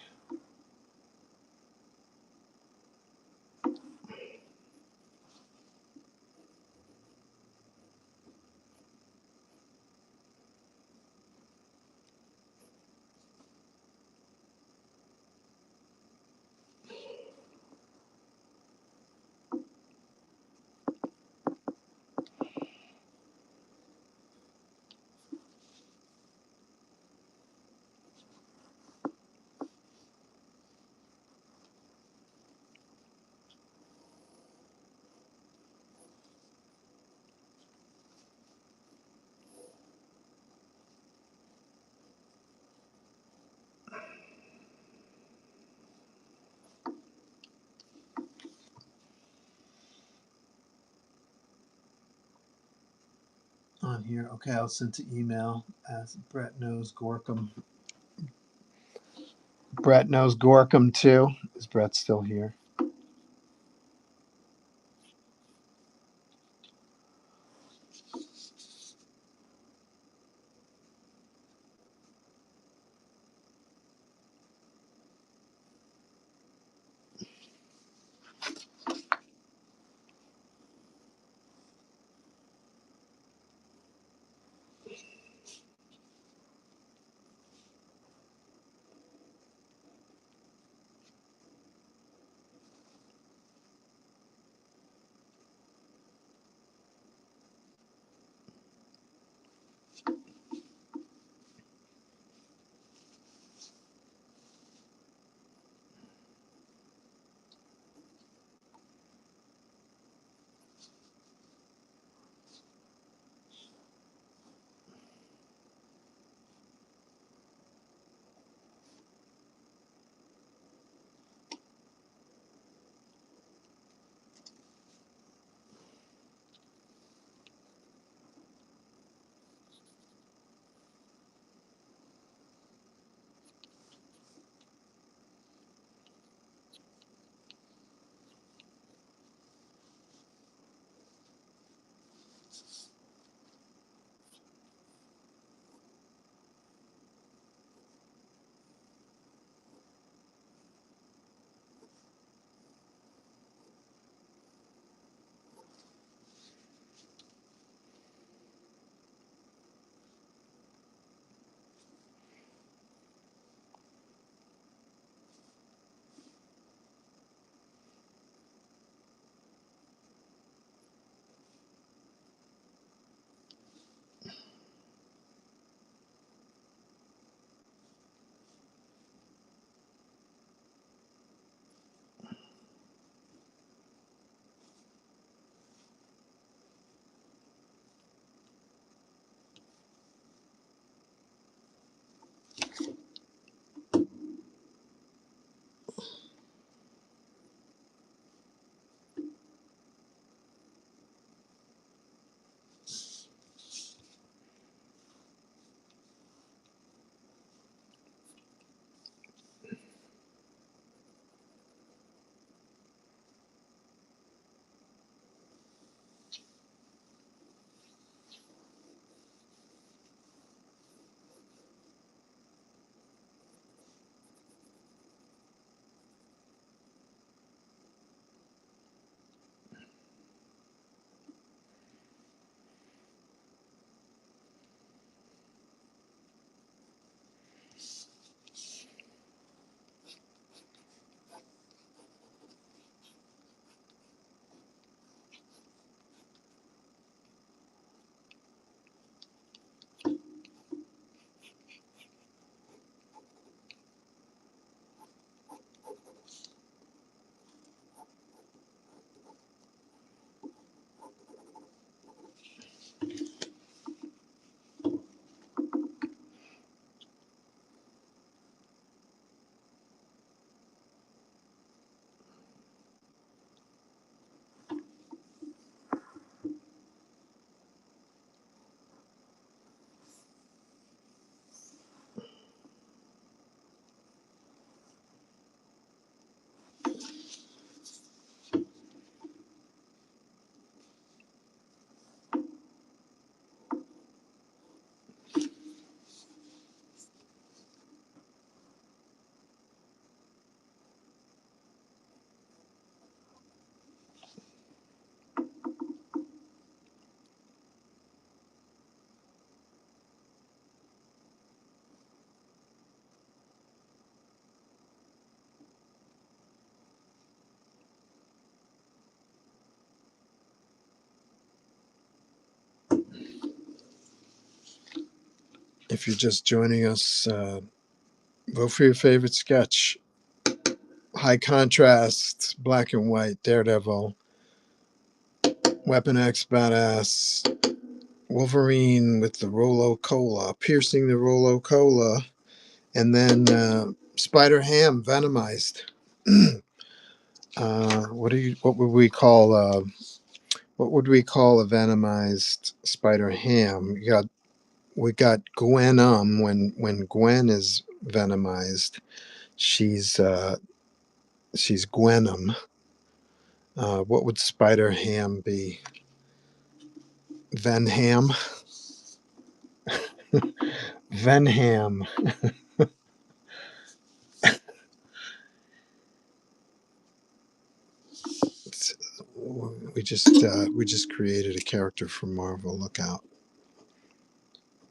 On here, okay, I'll send to email as Brett knows Gorkum. Brett knows Gorkum too. Is Brett still here? If you're just joining us, vote for your favorite sketch. High contrast, black and white, Daredevil, Weapon X Badass, Wolverine with the Rolo Cola, piercing the Rolo Cola, and then Spider Ham venomized. What would we call a venomized Spider Ham? We got Gwenum when Gwen is venomized. She's Gwenum. What would Spider Ham be? Venham. Venham. It's- we just created a character for Marvel. Look out,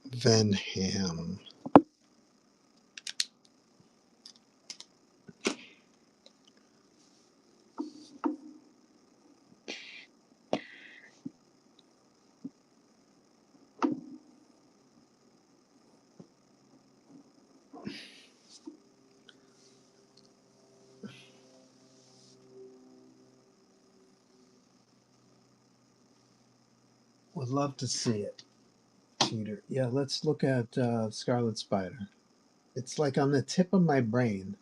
Venham. Would love to see it, Peter. Yeah, let's look at Scarlet Spider. It's like on the tip of my brain.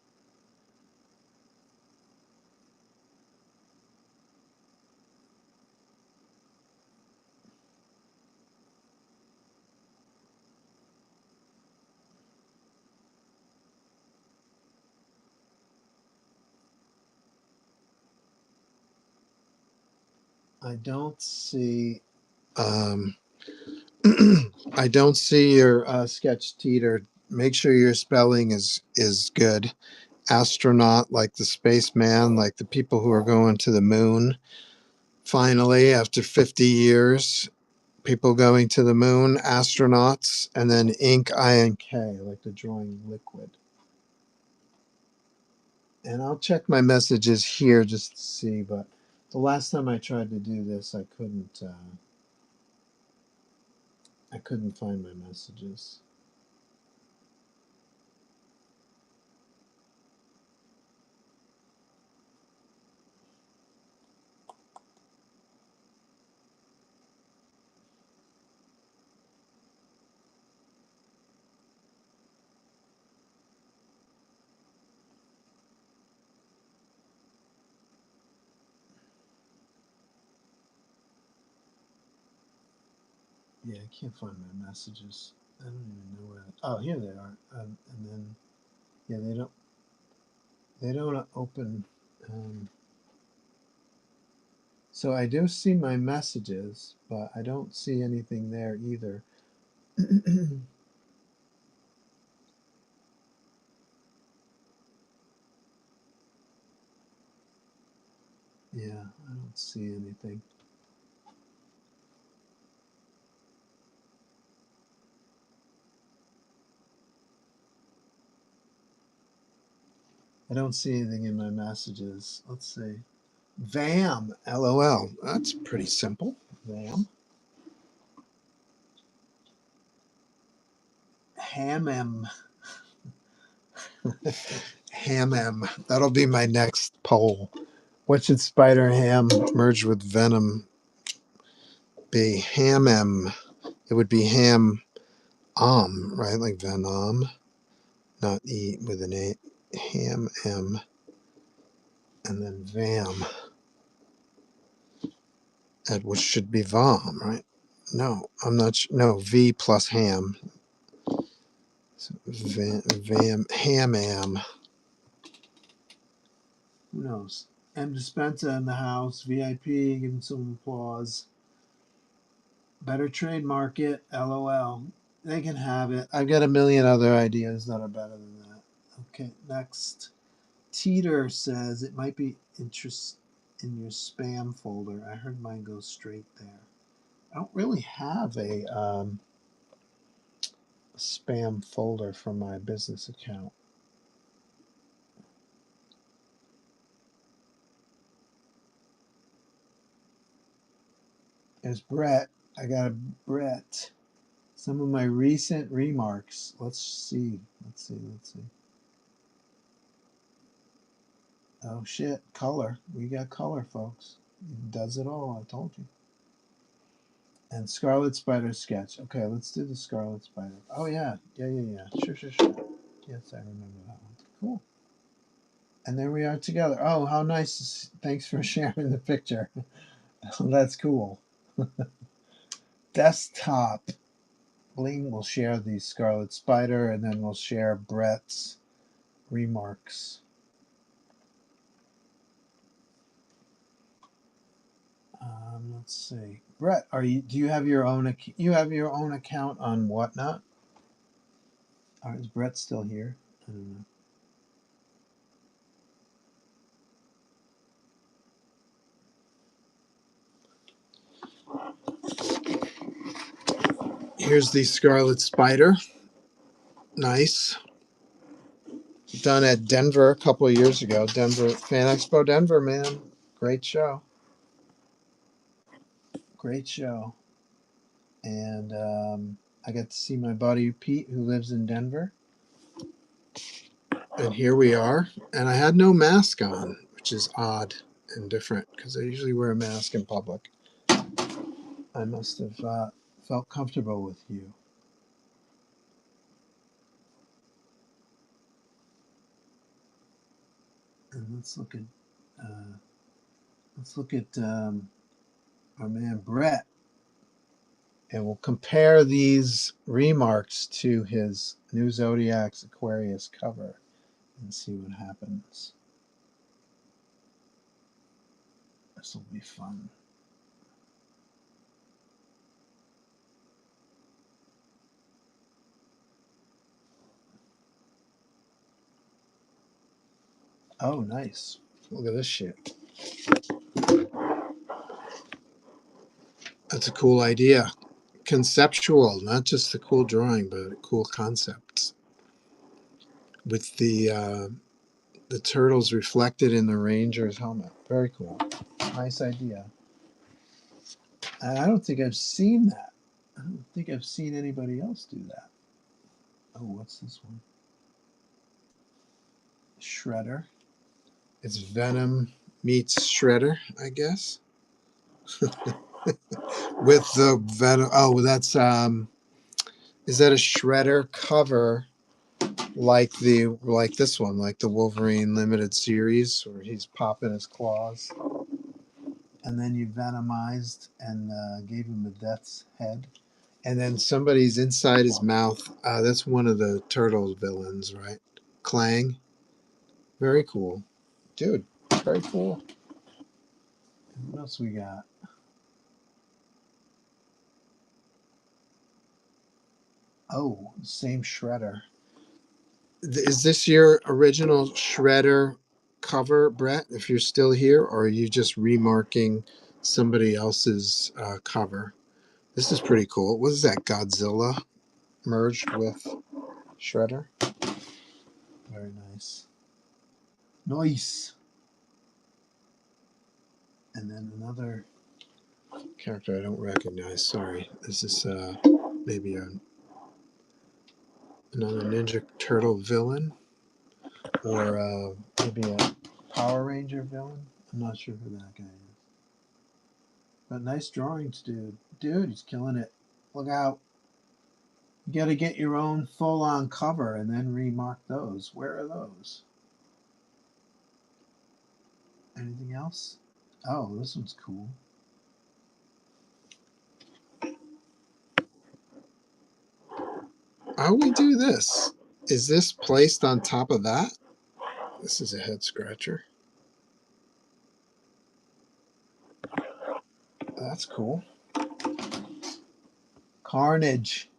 I don't see. Um, I don't see your sketch, Teeter. Make sure your spelling is good. Astronaut, like the spaceman, like the people who are going to the moon. Finally, after 50 years, people going to the moon, astronauts, and then ink, INK, like the drawing liquid. And I'll check my messages here just to see, but the last time I tried to do this, I couldn't. I couldn't find my messages. Yeah, I can't find my messages. I don't even know where. Oh, here they are. And then, yeah, they don't open. Um, so I do see my messages, but I don't see anything there either. Yeah, I don't see anything. I don't see anything in my messages. Let's see. VAM, LOL. That's pretty simple. VAM. Hamem. Hamem. That'll be my next poll. What should Spider Ham merge with Venom be? Hamem. It would be ham right? Like Venom, not E with an A. Ham M. And then Vam. Which should be Vom, right? No, I'm not sure. No, V plus ham. So Vam, Ham Am. Who knows? M. Dispenza in the house. VIP. Give him some applause. Better trade market. LOL. They can have it. I've got a million other ideas that are better than that. Okay, next. Teeter says it might be interest in your spam folder. I heard mine go straight there. I don't really have a spam folder for my business account. There's Brett. I got a Brett. Some of my recent remarks. Let's see. Let's see. Let's see. Oh shit, color. We got color, folks. It does it all, I told you. And Scarlet Spider sketch. Okay, let's do the Scarlet Spider. Oh yeah. Yeah. Sure. Yes, I remember that one. Cool. And there we are together. Oh, how nice. Thanks for sharing the picture. That's cool. Desktop. Bling will share the Scarlet Spider, and then we'll share Brett's remarks. Let's see. Brett, do you have your own account on Whatnot? Or is Brett still here? I don't know. Here's the Scarlet Spider. Nice. Done at Denver a couple of years ago. Denver Fan Expo Denver, man. Great show. Great show. And I got to see my buddy Pete, who lives in Denver. And here we are. And I had no mask on, which is odd and different because I usually wear a mask in public. I must have felt comfortable with you. And let's look at our man Brett, and we'll compare these remarks to his new Zodiac's Aquarius cover and see what happens. This will be fun. Oh, nice. Look at this shit. That's a cool idea. Conceptual, not just a cool drawing, but cool concepts. With the turtles reflected in the Ranger's helmet. Very cool. Nice idea. And I don't think I've seen that. I don't think I've seen anybody else do that. Oh, what's this one? Shredder. It's Venom meets Shredder, I guess. With the Venom. Oh, that's is that a Shredder cover like this one, like the Wolverine limited series where he's popping his claws? And then you venomized and gave him a death's head. And then somebody's inside his mouth. That's one of the Turtles villains, right? Clang. Very cool. Dude, very cool. And what else we got? Oh, same Shredder. Is this your original Shredder cover, Brett, if you're still here? Or are you just remarking somebody else's cover? This is pretty cool. What is that, Godzilla merged with Shredder? Very nice. Nice. And then another character I don't recognize. Sorry. This is maybe another Ninja Turtle villain, or maybe a Power Ranger villain. I'm not sure who that guy is. But nice drawings, dude. Dude, he's killing it. Look out. You got to get your own full-on cover and then remark those. Where are those? Anything else? Oh, this one's cool. How we do this? Is this placed on top of that? This is a head scratcher. That's cool. Carnage.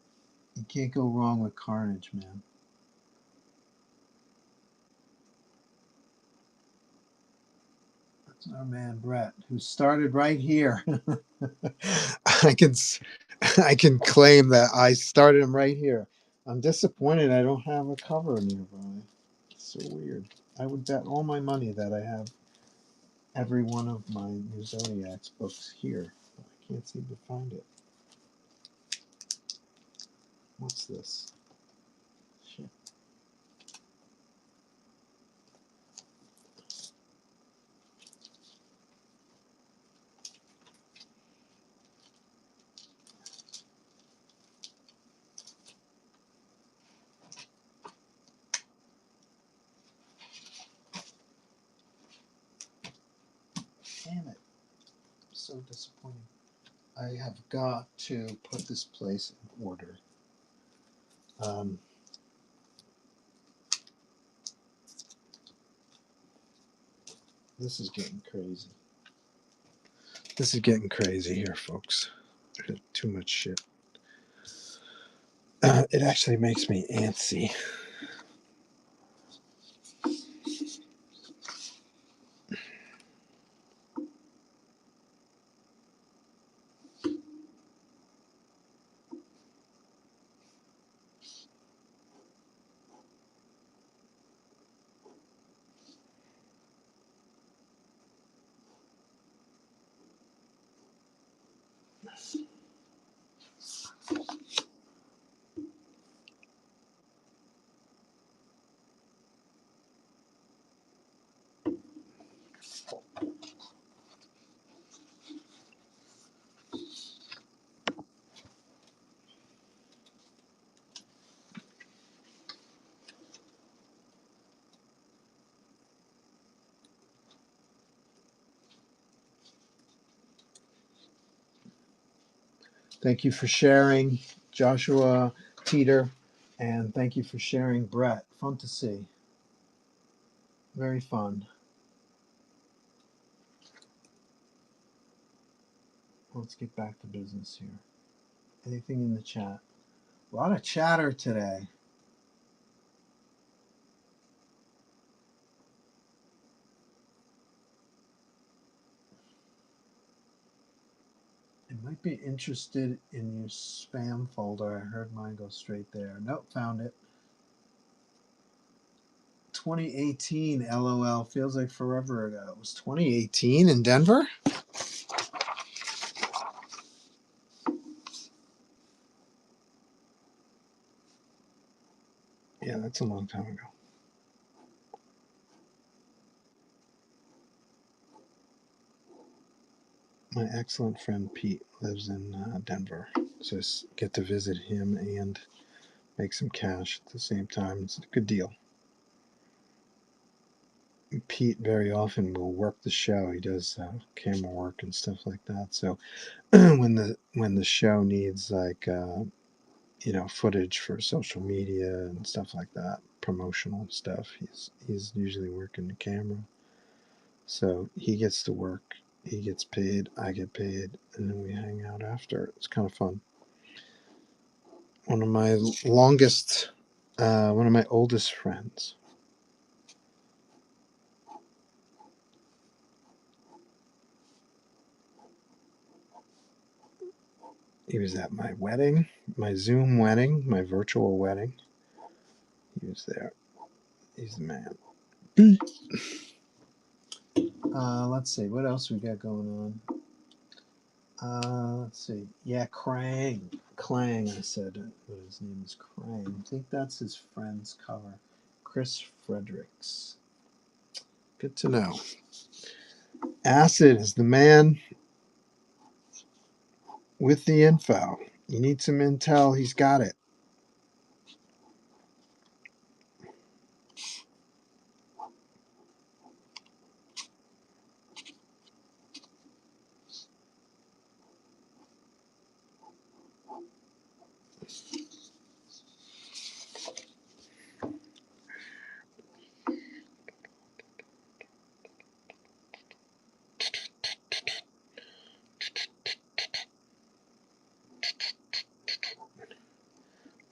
You can't go wrong with Carnage, man. That's our man Brett, who started right here. I can I can claim that I started him right here. I'm disappointed I don't have a cover nearby. It's so weird. I would bet all my money that I have every one of my new Zodiacs books here. But I can't seem to find it. What's this? Shit. Damn it. So disappointing. I have got to put this place in order. This is getting crazy. This is getting crazy here, folks. There's too much shit. It actually makes me antsy. Thank you for sharing, Joshua, Peter, and thank you for sharing, Brett. Fun to see. Very fun. Let's get back to business here. Anything in the chat? A lot of chatter today. It might be interested in your spam folder. I heard mine go straight there. Nope, found it. 2018, LOL. Feels like forever ago. It was 2018 in Denver? Yeah, that's a long time ago. My excellent friend Pete lives in Denver, so I get to visit him and make some cash at the same time. It's a good deal. Pete very often will work the show. He does camera work and stuff like that. So when the show needs like footage for social media and stuff like that, promotional stuff, he's usually working the camera. So he gets to work, he gets paid, I get paid, and then we hang out after. It's kind of fun. One of my oldest friends. He was at my wedding, my Zoom wedding, my virtual wedding. He was there. He's the man. Let's see. What else we got going on? Let's see. Yeah, Krang. Clang, I said. What his name is, Krang. I think that's his friend's cover. Chris Fredericks. Good to know. Acid is the man with the info. You need some intel, he's got it.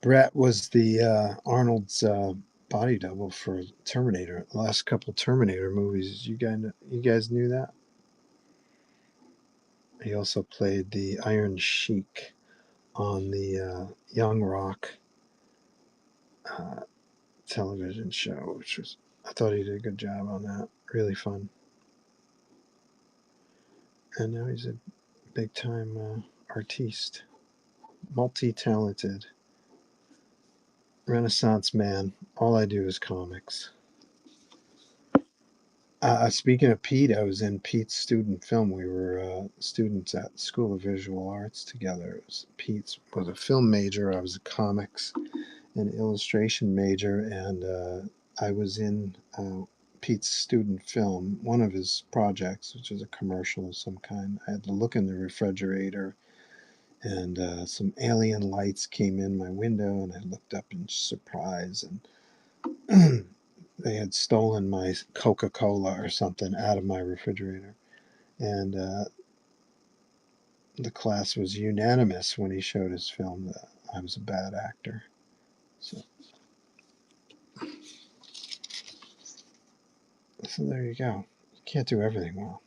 Brett was the Arnold's body double for Terminator. The last couple Terminator movies. You guys knew that? He also played the Iron Sheik on the Young Rock television show, which was, I thought he did a good job on that. Really fun. And now he's a big time artiste, multi talented. Renaissance man. All I do is comics. Speaking of Pete, I was in Pete's student film. We were students at School of Visual Arts together. Pete was a film major. I was a comics and illustration major, and I was in Pete's student film, one of his projects, which is a commercial of some kind. I had to look in the refrigerator, and some alien lights came in my window, and I looked up in surprise, and they had stolen my Coca-Cola or something out of my refrigerator. And the class was unanimous when he showed his film that I was a bad actor. So, so there you go. You can't do everything well.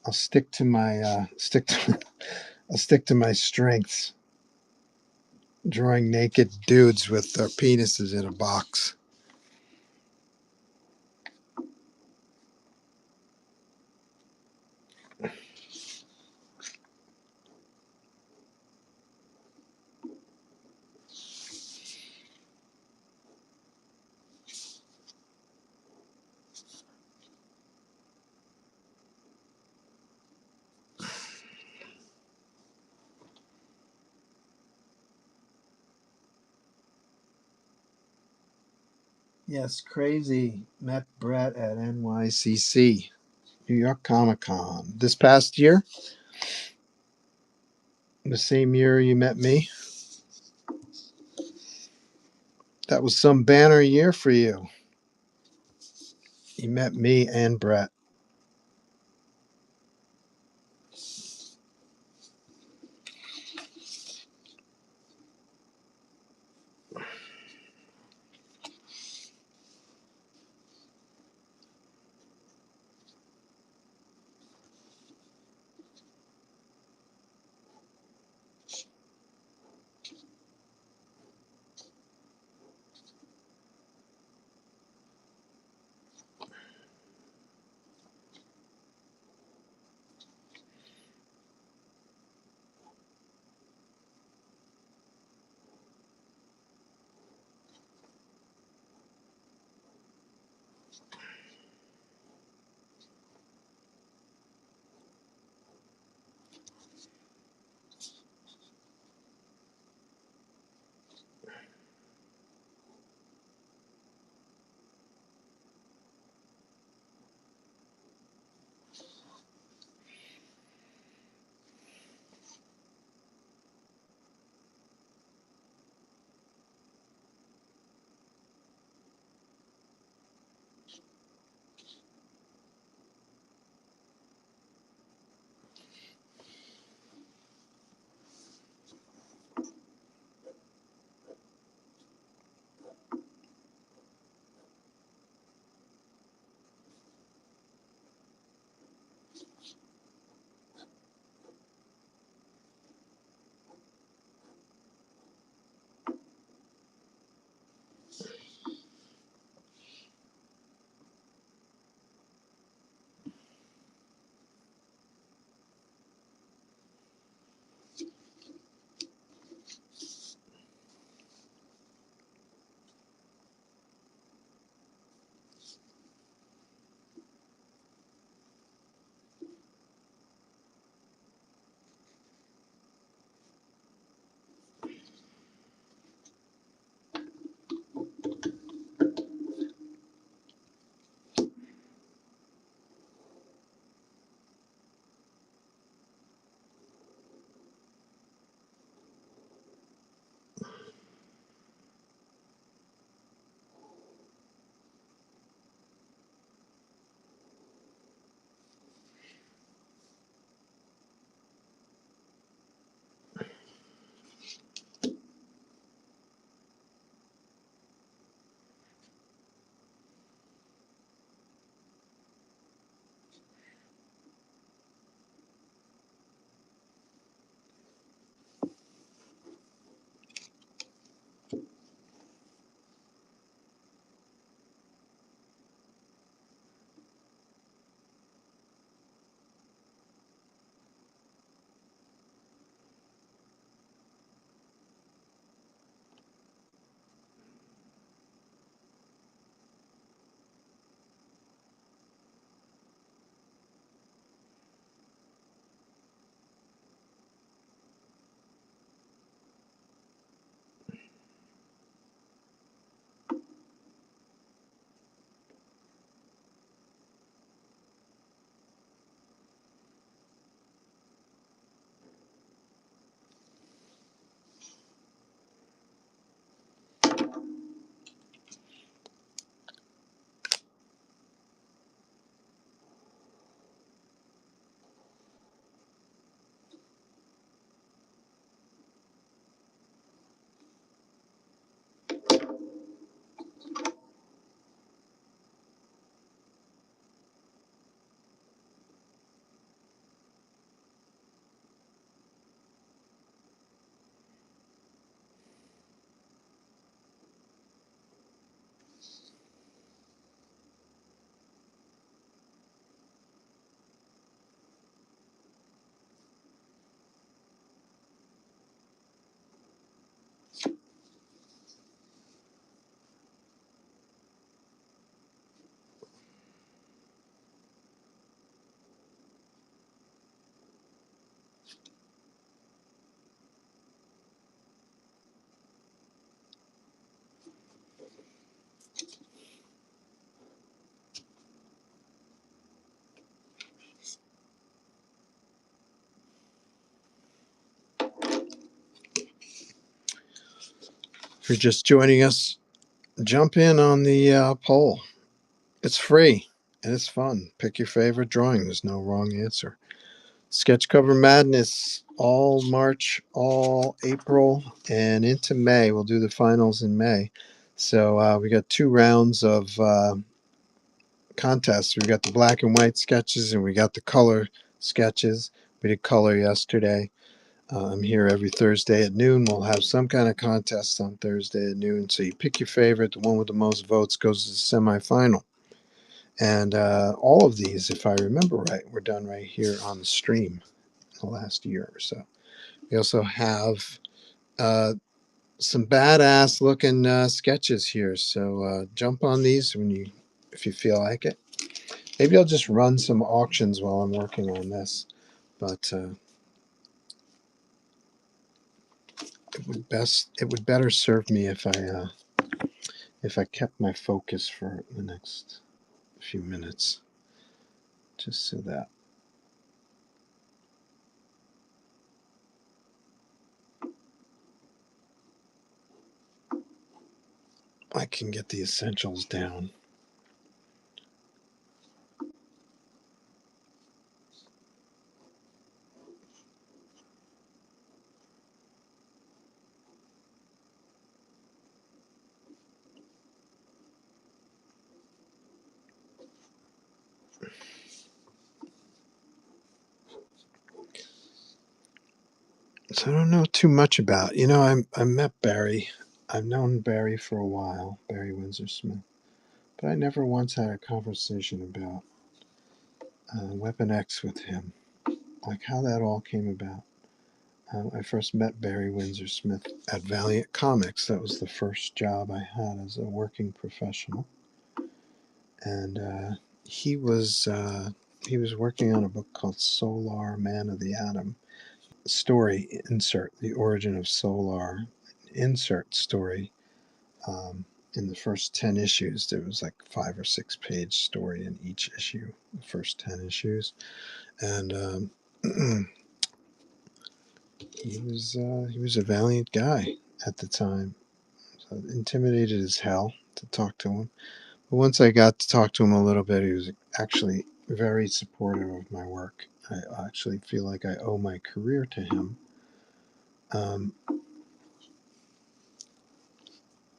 I'll stick to my I'll stick to my strengths. Drawing naked dudes with their penises in a box. Yes, crazy. Met Brett at NYCC, New York Comic Con, this past year. The same year you met me. That was some banner year for you. You met me and Brett. If you're just joining us, jump in on the poll. It's free and it's fun. Pick your favorite drawing. There's no wrong answer. Sketch Cover Madness all March, all April, and into May. We'll do the finals in May. So we got 2 rounds of contests. We got the black and white sketches and we got the color sketches. We did color yesterday. I'm here every Thursday at noon. We'll have some kind of contest on Thursday at noon. So you pick your favorite. The one with the most votes goes to the semifinal. And all of these, if I remember right, were done right here on the stream the last year or so. We also have some badass looking sketches here. So jump on these if you feel like it. Maybe I'll just run some auctions while I'm working on this, but it would better serve me if I kept my focus for the next few minutes, just so that I can get the essentials down. So I don't know too much about. I met Barry. I've known Barry for a while, Barry Windsor Smith, but I never once had a conversation about Weapon X with him, like how that all came about. I first met Barry Windsor Smith at Valiant Comics. That was the first job I had as a working professional, and he was working on a book called Solar Man of the Atom. Story insert: the origin of Solar. Insert story. In the first 10 issues, there was like 5 or 6 page story in each issue. The first 10 issues, and he was a valiant guy at the time. So intimidated as hell to talk to him. But once I got to talk to him a little bit, he was actually very supportive of my work. I actually feel like I owe my career to him.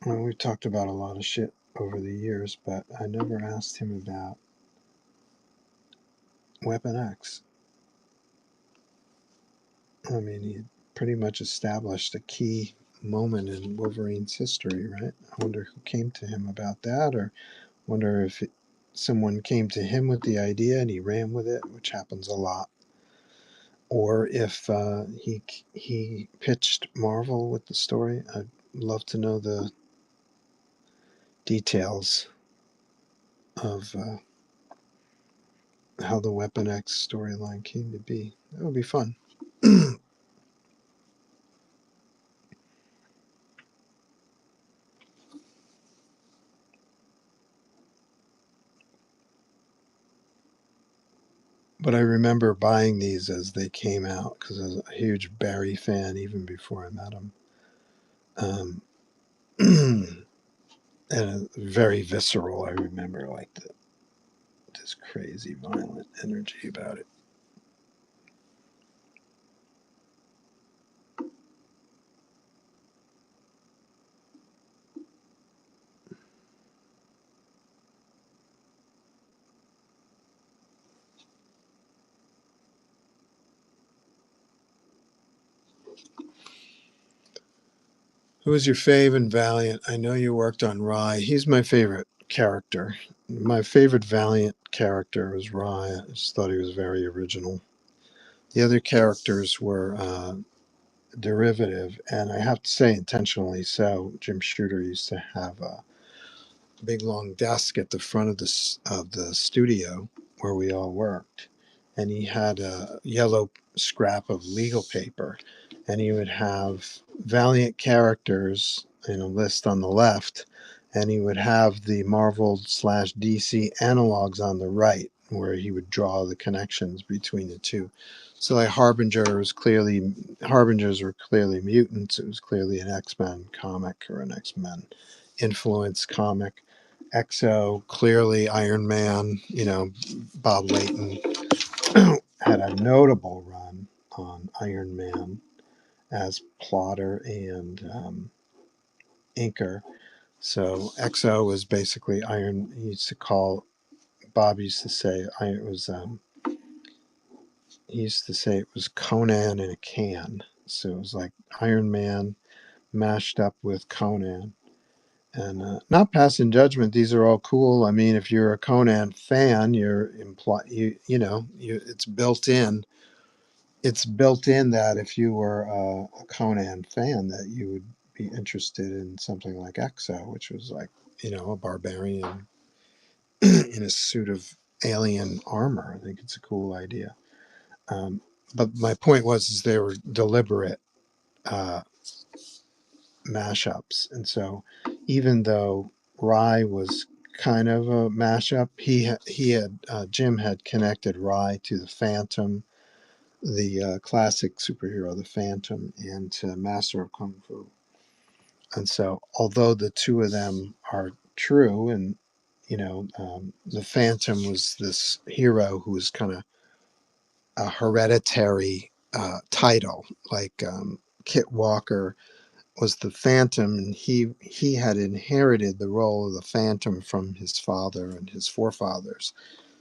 Well, we've talked about a lot of shit over the years, but I never asked him about Weapon X. I mean, he pretty much established a key moment in Wolverine's history, right? I wonder who came to him about that, or wonder if someone came to him with the idea and he ran with it, which happens a lot, or if he pitched Marvel with the story. I'd love to know the details of how the Weapon X storyline came to be. That would be fun. But I remember buying these as they came out because I was a huge Barry fan even before I met him. And very visceral. I remember like this crazy violent energy about it. Who was your fave in Valiant? I know you worked on Rye. He's my favorite character. My favorite Valiant character was Rye. I just thought he was very original. The other characters were derivative, and I have to say intentionally so. Jim Shooter used to have a big long desk at the front of the studio where we all worked, and he had a yellow scrap of legal paper, and he would have Valiant characters in a list on the left, and he would have the Marvel / DC analogs on the right. where he would draw the connections between the two. So like Harbingers were clearly mutants. It was clearly an X-Men comic or an X-Men influence comic. Exo, clearly Iron Man, Bob Layton had a notable run on Iron Man as plotter and inker. So Exo was basically Iron. Bob used to say he used to say it was Conan in a can. So it was like Iron Man mashed up with Conan. And not passing judgment. These are all cool. I mean, if you're a Conan fan, it's built in. It's built in that if you were a Conan fan, that you would be interested in something like Exo, which was like a barbarian in a suit of alien armor. I think it's a cool idea. Um, but my point was, is they were deliberate uh, mashups, and so even though Rye was kind of a mashup, he had Jim had connected Rye to the Phantom, the classic superhero, the Phantom, and to Master of Kung Fu. And so, although the two of them are true, and the Phantom was this hero who was kind of a hereditary title, like Kit Walker was the Phantom, and he had inherited the role of the Phantom from his father and his forefathers.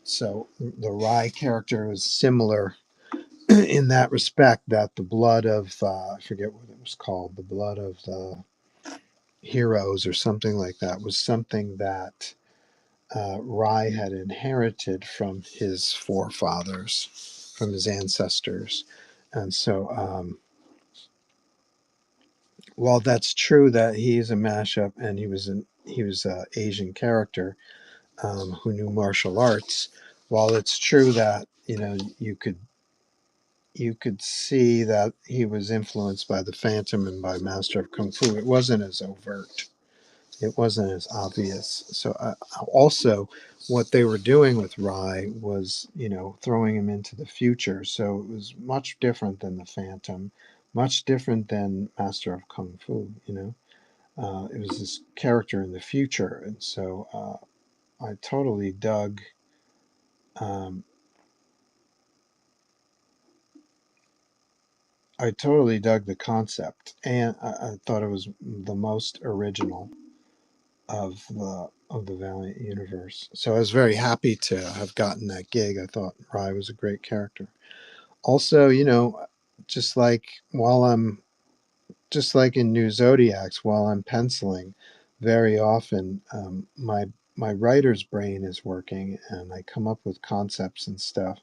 So the Rye character is similar in that respect, that the blood of I forget what it was called, the blood of the heroes or something like that, was something that Rye had inherited from his forefathers, from his ancestors. And so while that's true that he's a mashup and he was a Asian character who knew martial arts, while it's true that you could see that he was influenced by the Phantom and by Master of Kung Fu, it wasn't as overt. It wasn't as obvious. So also, what they were doing with Rai was, throwing him into the future. So it was much different than the Phantom, much different than Master of Kung Fu. It was this character in the future, and so I totally dug. Um, I totally dug the concept, and I thought it was the most original of the Valiant universe. So I was very happy to have gotten that gig. I thought Rye was a great character. Also, just like while I'm just like in New Zodiacs, while I'm penciling, very often my writer's brain is working, and I come up with concepts and stuff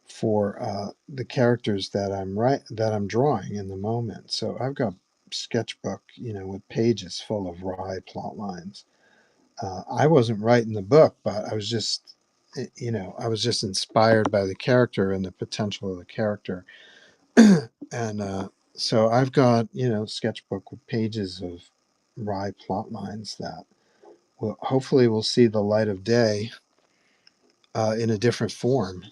for the characters that I'm drawing in the moment. So I've got sketchbook, with pages full of Rye plot lines. I wasn't writing the book, but I was just inspired by the character and the potential of the character. And so I've got, sketchbook with pages of Rye plot lines that will hopefully will see the light of day in a different form.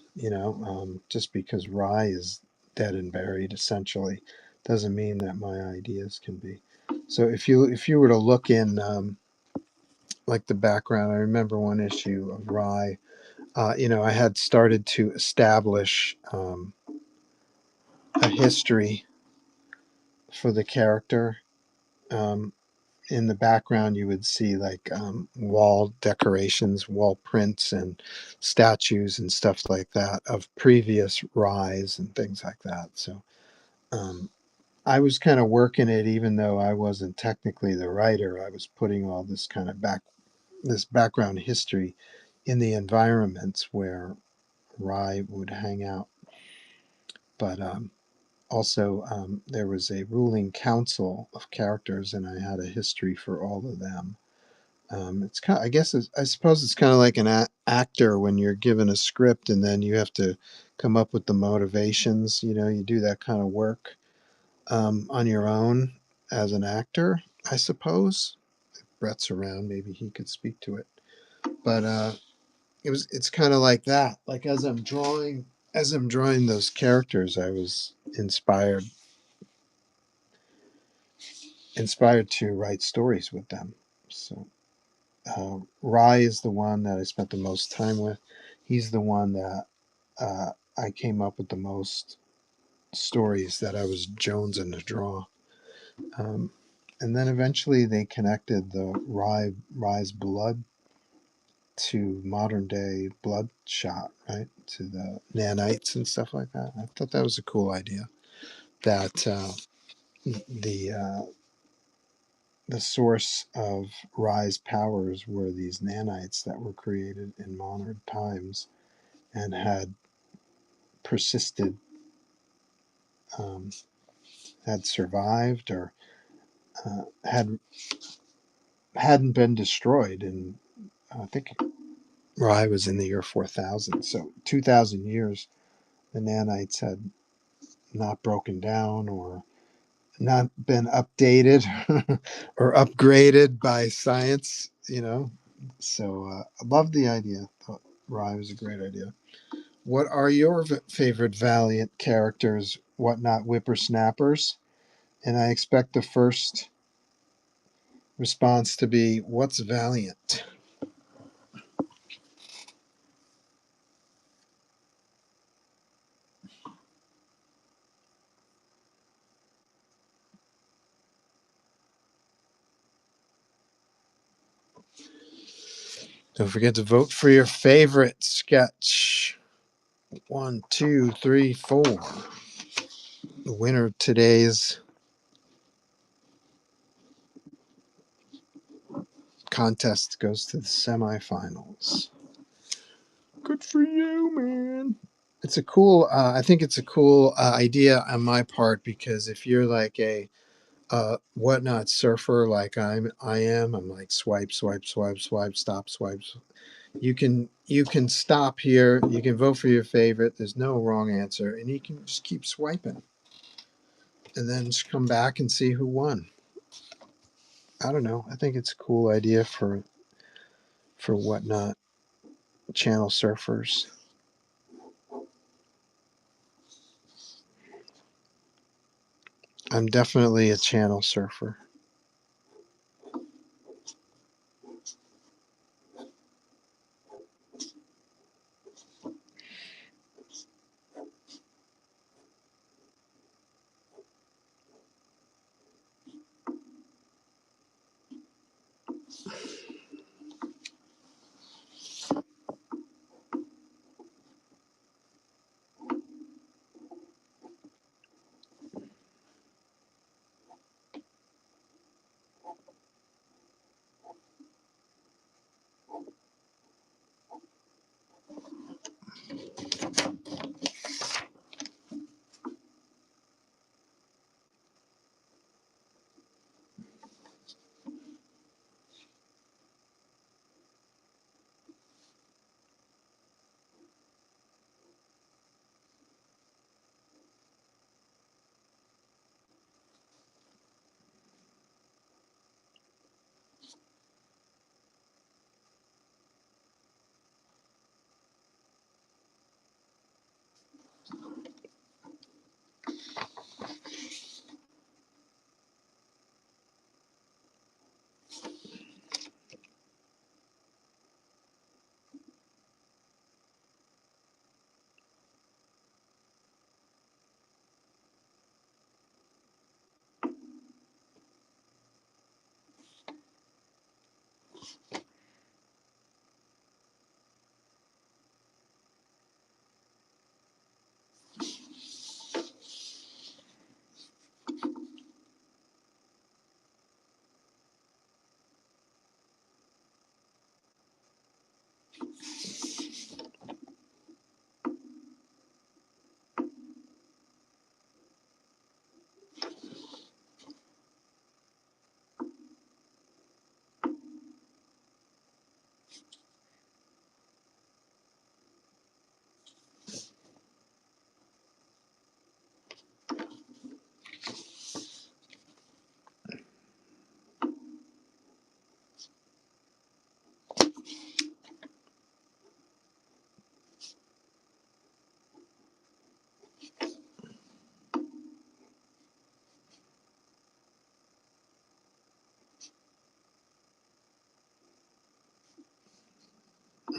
Just because Rye is dead and buried, essentially, doesn't mean that my ideas can be. So if you were to look in like the background, I remember one issue of Rye. I had started to establish a history for the character. Um, in the background, you would see like wall decorations, wall prints, and statues and stuff like that of previous Ryes and things like that. So um, I was kind of working it, even though I wasn't technically the writer. I was putting all this kind of this background history in the environments where Rye would hang out. But also, there was a ruling council of characters, and I had a history for all of them. It's kind of, I guess, I suppose it's kind of like an actor when you're given a script and then you have to come up with the motivations. You do that kind of work on your own as an actor, I suppose. If Brett's around, maybe he could speak to it. But it's kind of like that. Like as I'm drawing those characters, I was inspired to write stories with them. So Rye is the one that I spent the most time with. He's the one that I came up with the most stories that I was jonesing to draw. Um, and then eventually they connected the Rye's blood to modern day Bloodshot, right? To the nanites and stuff like that. I thought that was a cool idea. That the uh, the source of Rye's powers were these nanites that were created in modern times and had persisted, um, had survived, or hadn't been destroyed. And I think Rye was in the year 4000, so 2000 years the nanites had not broken down or not been updated or upgraded by science, you know. So I love the idea. Thought Rye was a great idea. What are your favorite Valiant characters? Whatnot whippersnappers? And I expect the first response to be, "What's Valiant?" Don't forget to vote for your favorite sketch. 1, 2, 3, 4. The winner of today's contest goes to the semifinals. Good for you, man. It's a cool. I think it's a cool idea on my part because if you're like a whatnot surfer like I am, I'm like swipe, swipe, swipe, swipe, stop, swipes. You can stop here. You can vote for your favorite. There's no wrong answer, and you can just keep swiping, and then just come back and see who won. I don't know. I think it's a cool idea for whatnot channel surfers. I'm definitely a channel surfer.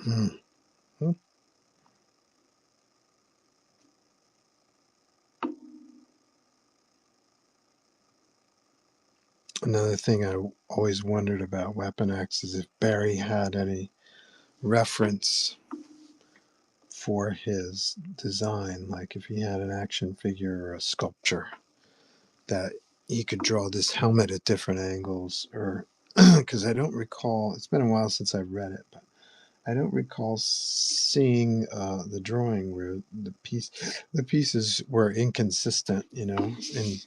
Mm. Another thing I always wondered about Weapon X is if Barry had any reference for his design, like if he had an action figure or a sculpture that he could draw this helmet at different angles, or because I don't recall, it's been a while since I've read it, but I don't recall seeing the drawing where the pieces were inconsistent, and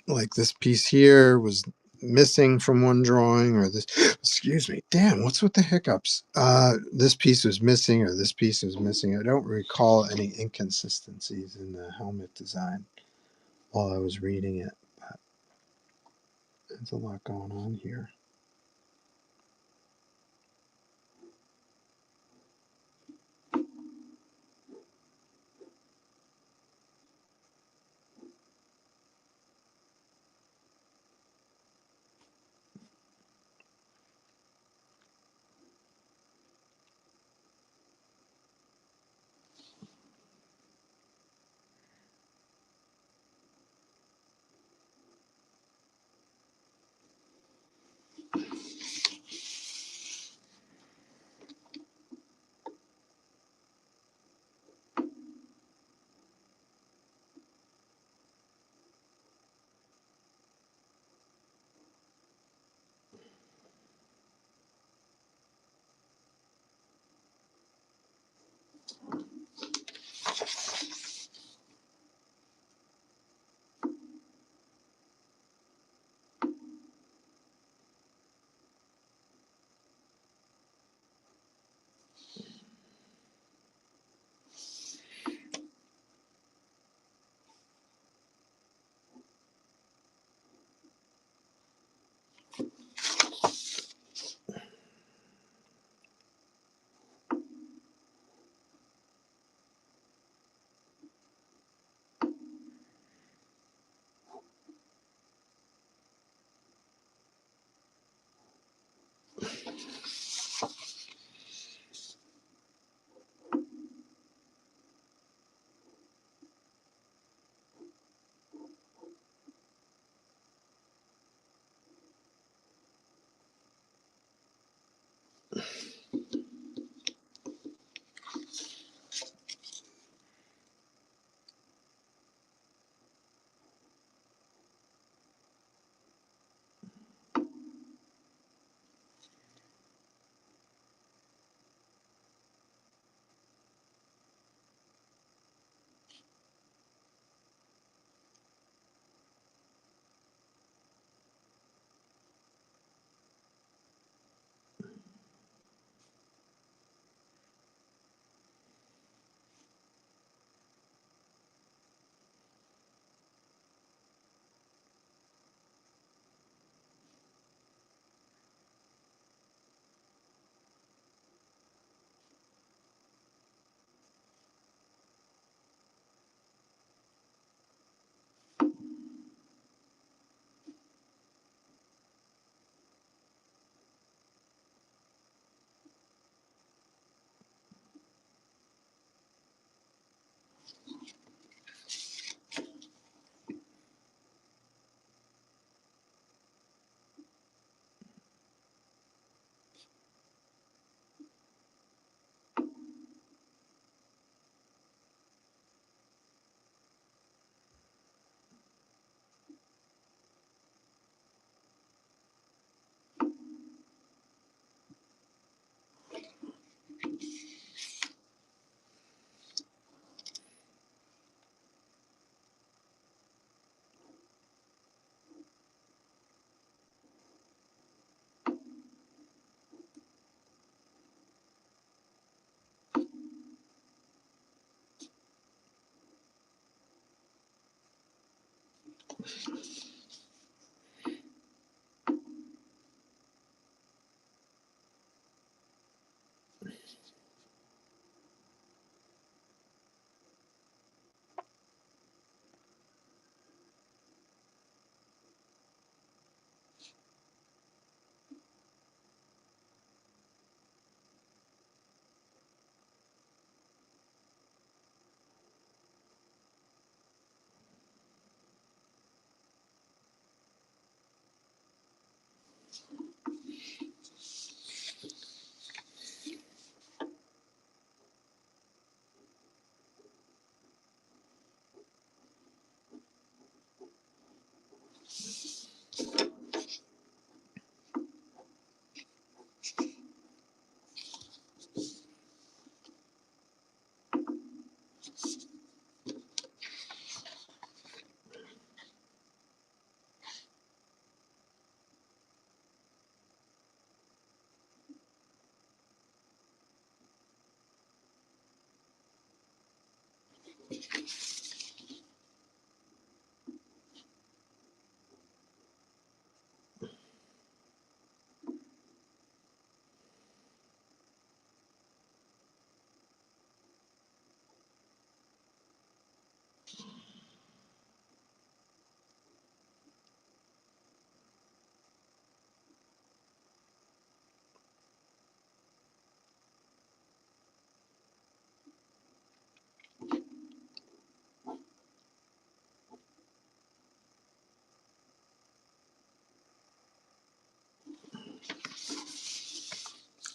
like this piece here was missing from one drawing, or this, excuse me, damn, what's with the hiccups? This piece was missing, or this piece was missing. I don't recall any inconsistencies in the helmet design while I was reading it, but there's a lot going on here.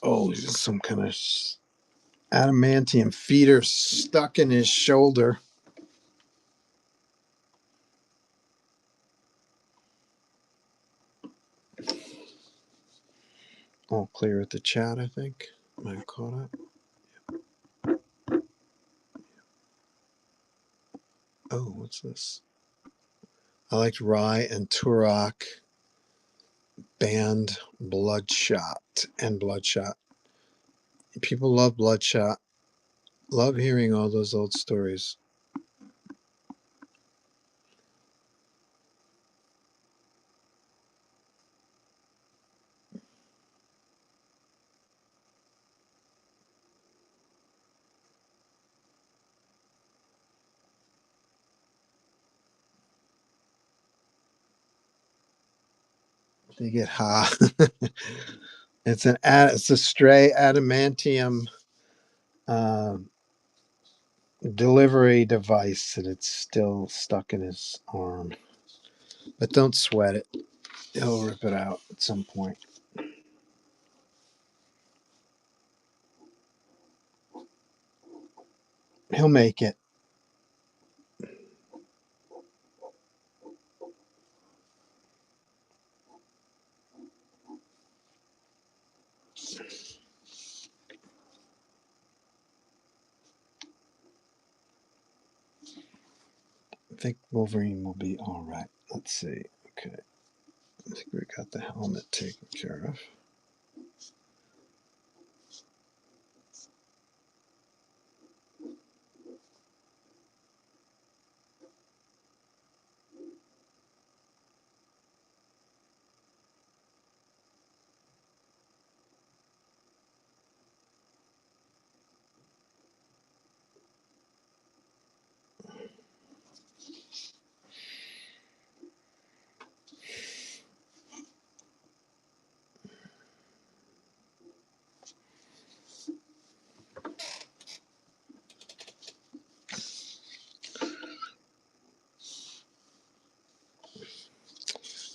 Oh, he's got some kind of adamantium feeder stuck in his shoulder. All clear at the chat, I think. Am I caught up? Oh, what's this? I liked Rye and Turok banned Bloodshot and Bloodshot. People love Bloodshot. Love hearing all those old stories. They get hot. It's a stray adamantium uh, delivery device, and it's still stuck in his arm. But don't sweat it; he'll rip it out at some point. He'll make it. I think Wolverine will be all right. Let's see. Okay, I think we got the helmet taken care of.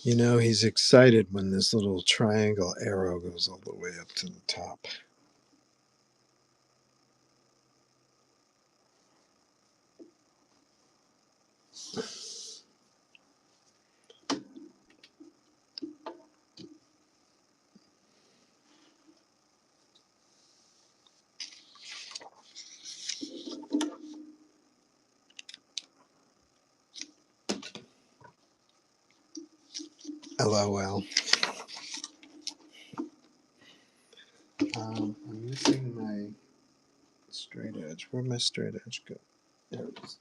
You know, he's excited when this little triangle arrow goes all the way up to the top. LOL. I'm missing my straight edge. Where'd my straight edge go? There it is.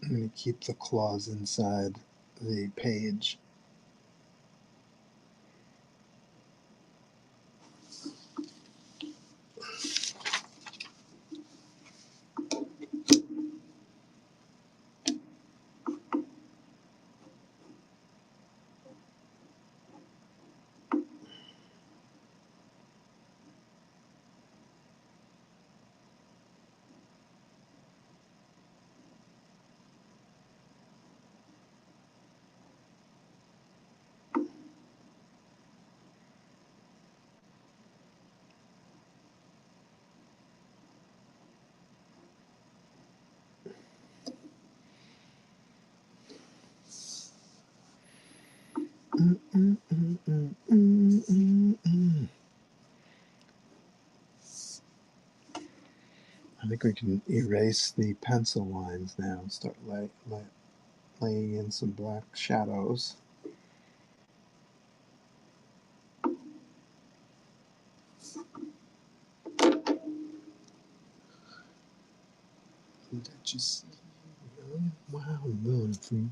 I'm going to keep the claws inside the page. I think we can erase the pencil lines now and start laying in some black shadows. That you see? Wow, I'm going through.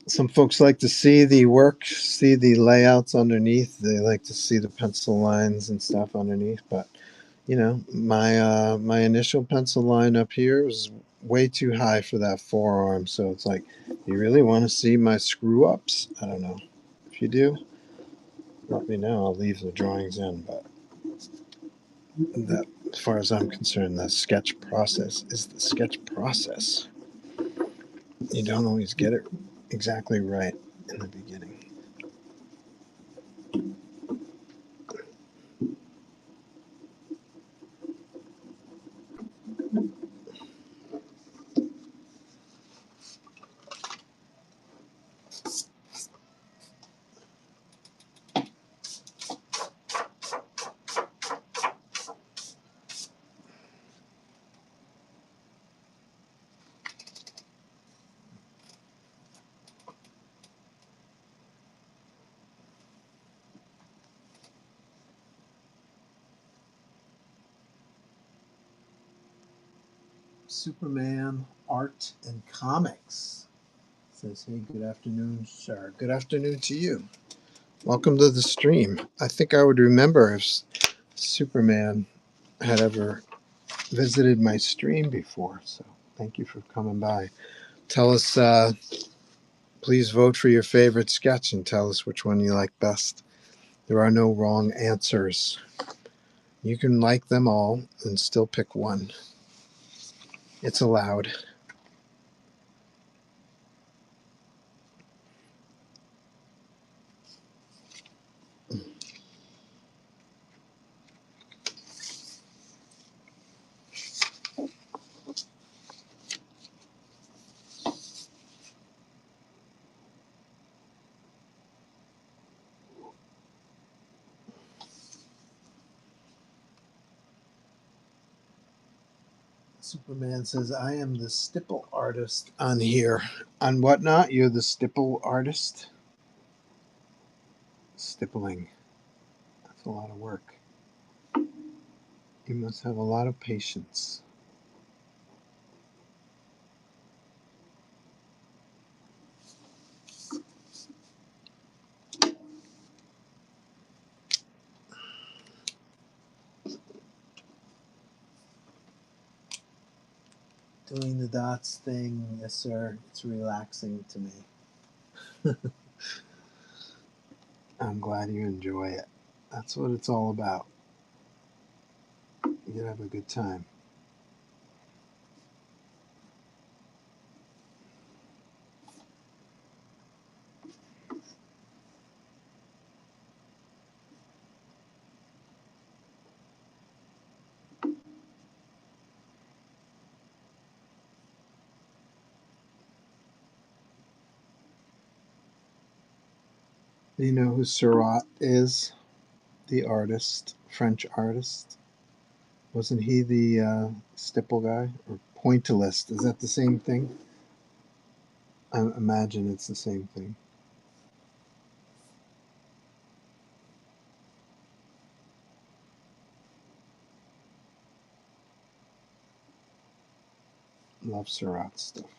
Some folks like to see the work, see the layouts underneath. They like to see the pencil lines and stuff underneath. But you know, my initial pencil line up here was way too high for that forearm. So it's like, you really want to see my screw ups? I don't know. If you do, let me know. I'll leave the drawings in. But that, as far as I'm concerned, the sketch process is the sketch process. You don't always get it exactly right in the beginning. Superman Art and Comics says, hey, good afternoon, sir. Good afternoon to you. Welcome to the stream. I think I would remember if Superman had ever visited my stream before. So thank you for coming by. Tell us, please vote for your favorite sketch and tell us which one you like best. There are no wrong answers. You can like them all and still pick one. It's allowed. Superman says, I am the stipple artist on here. On whatnot, you're the stipple artist? Stippling. That's a lot of work. You must have a lot of patience. Doing the dots thing, yes, sir. It's relaxing to me. I'm glad you enjoy it. That's what it's all about. You have a good time. You know who Seurat is? The artist, French artist. Wasn't he the stipple guy or pointillist? Is that the same thing? I imagine it's the same thing. Love Seurat stuff.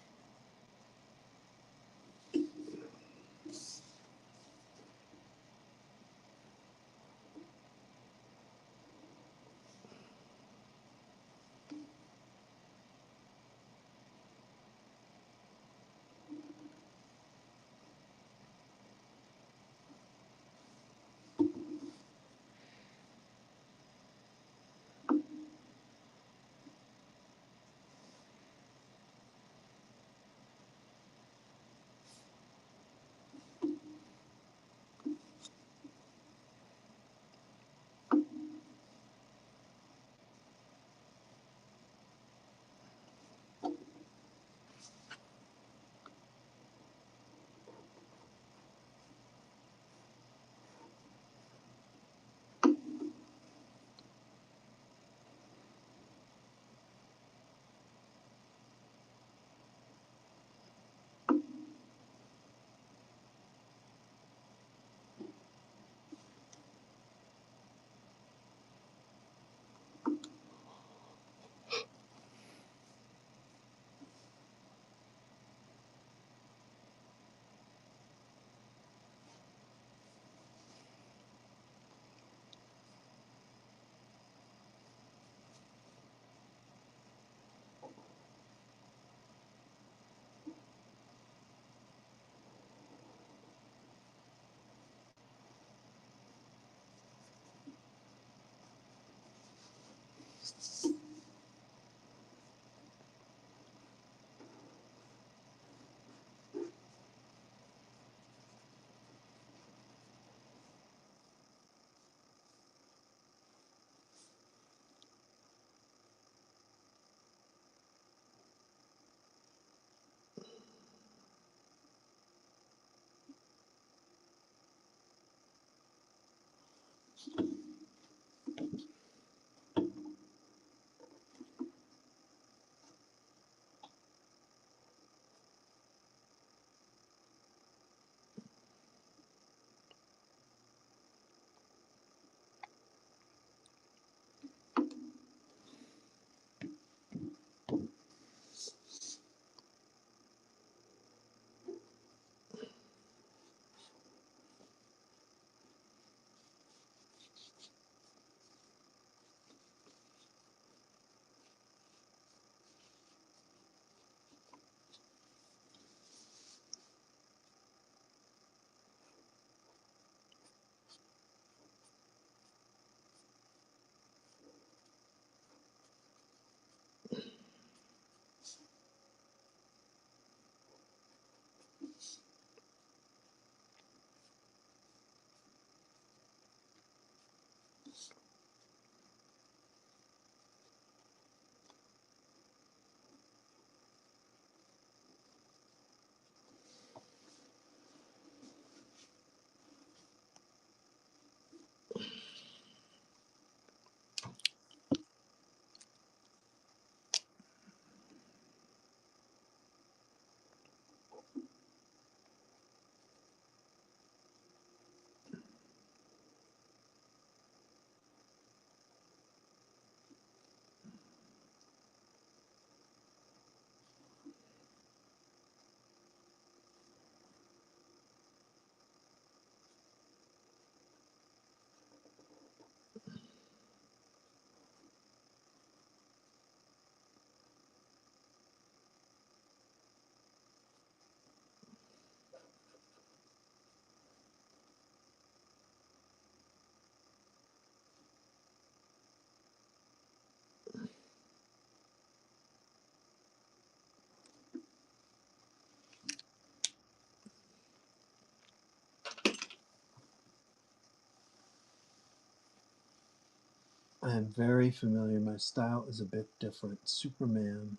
I am very familiar. My style is a bit different. Superman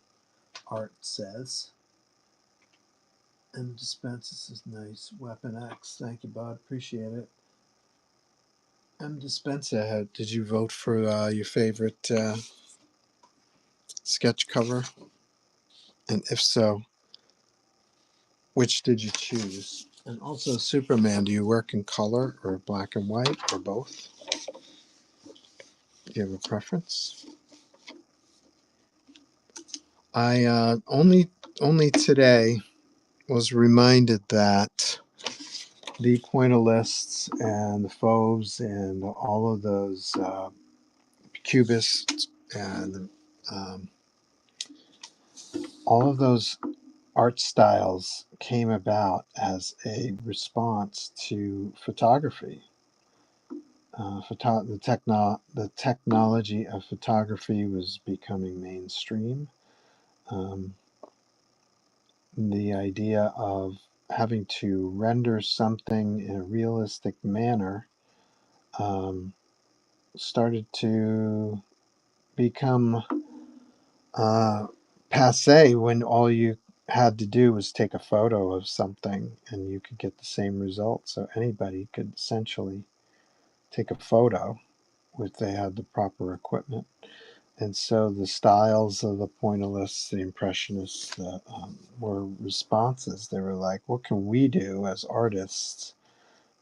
art says. M. Dispensis is nice. Weapon X. Thank you, Bob. Appreciate it. M. Dispensa, did you vote for your favorite sketch cover? And if so, which did you choose? And also, Superman, do you work in color or black and white or both? Do you have a preference? I only today was reminded that the pointillists and the fauves and all of those cubists and um, all of those art styles came about as a response to photography. The technology of photography was becoming mainstream. Um, the idea of having to render something in a realistic manner um, started to become uh, passe when all you had to do was take a photo of something and you could get the same result. So anybody could essentially take a photo if they had the proper equipment. And so the styles of the pointillists, the impressionists, were responses. They were like, what can we do as artists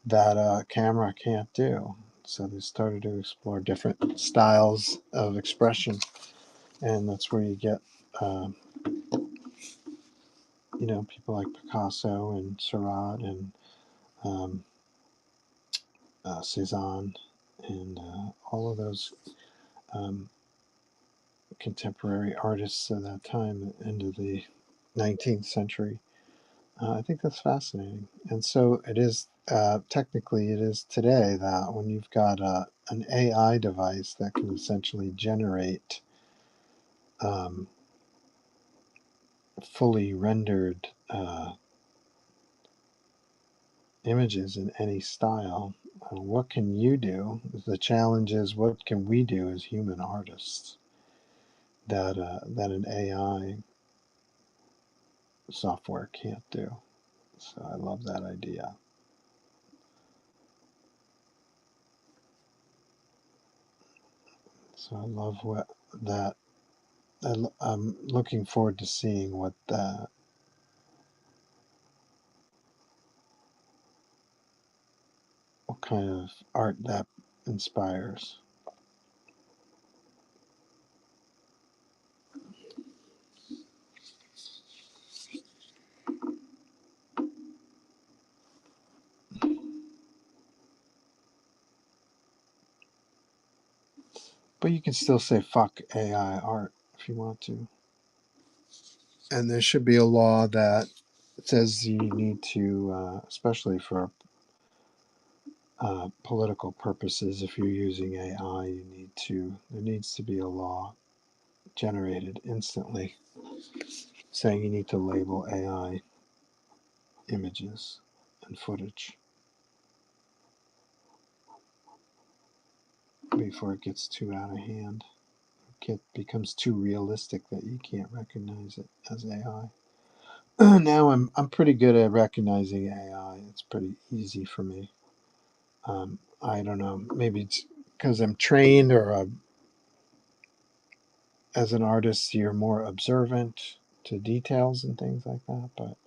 that a camera can't do? So they started to explore different styles of expression. And that's where you get, uh, people like Picasso and Seurat and um, Cezanne and all of those um, contemporary artists of that time, end of the 19th century. I think that's fascinating. And so it is, technically, it is today that when you've got an AI device that can essentially generate um, fully rendered images in any style, what can you do? The challenge is, what can we do as human artists that an AI software can't do? So I love that idea. So I love that. I'm looking forward to seeing what kind of art that inspires. But you can still say fuck AI art if you want to. And there should be a law that says you need to, especially for political purposes, if you're using AI, there needs to be a law generated instantly saying you need to label AI images and footage before it gets too out of hand. It becomes too realistic that you can't recognize it as AI. Now I'm pretty good at recognizing AI. It's pretty easy for me. I don't know. Maybe it's because I'm trained, or as an artist, you're more observant to details and things like that. But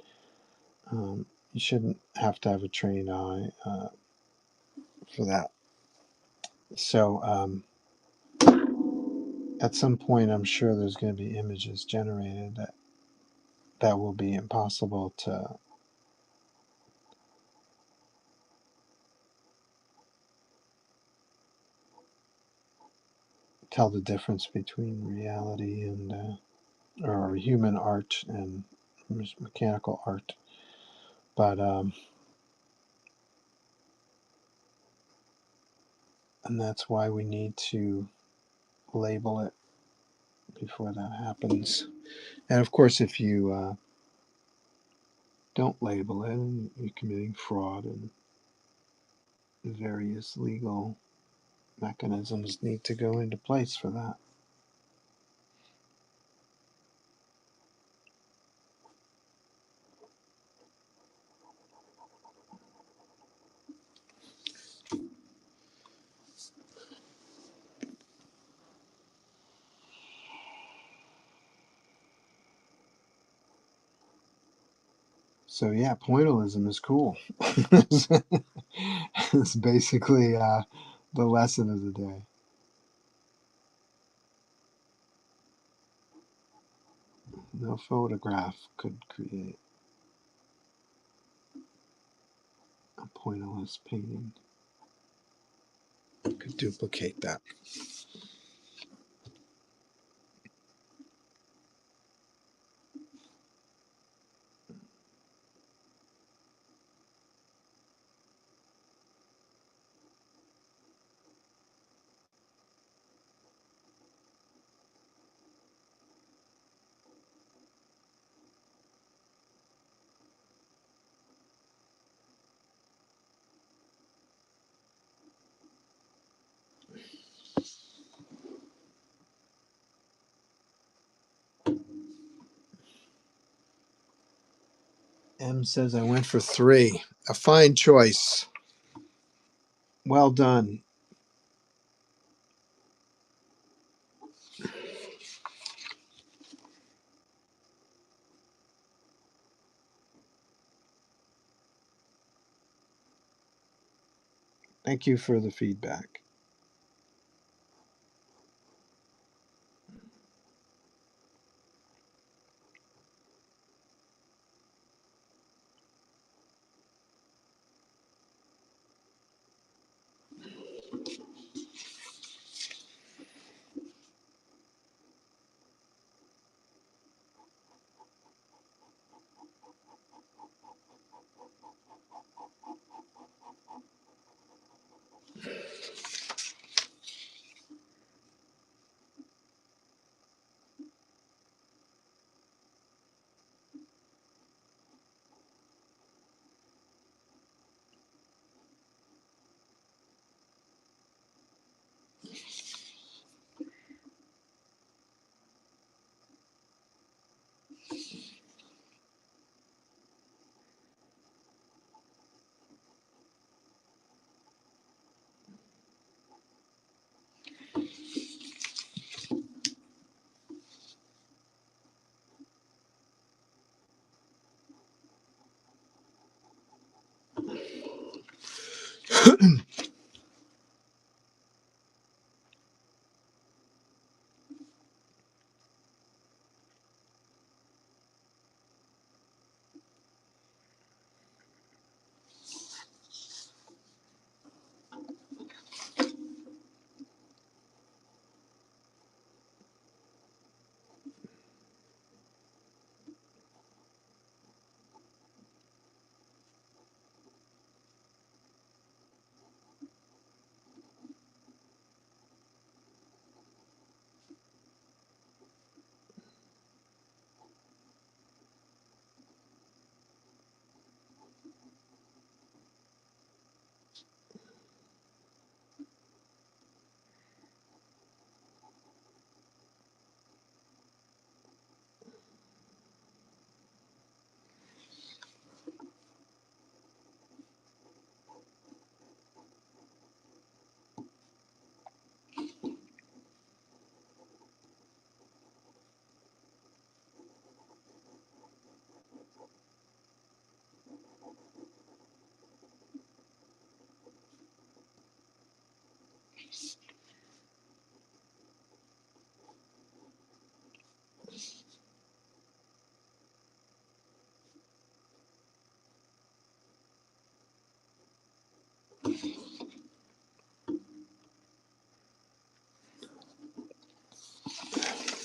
you shouldn't have to have a trained eye for that. So at some point, I'm sure there's going to be images generated that will be impossible to tell the difference between reality and or human art and mechanical art. But and that's why we need to label it before that happens. And of course, if you don't label it, you're committing fraud, and various legal mechanisms need to go into place for that. So yeah, pointillism is cool. It's basically the lesson of the day. No photograph could create a pointillist painting. Could duplicate that. M says I went for 3. A fine choice. Well done. Thank you for the feedback.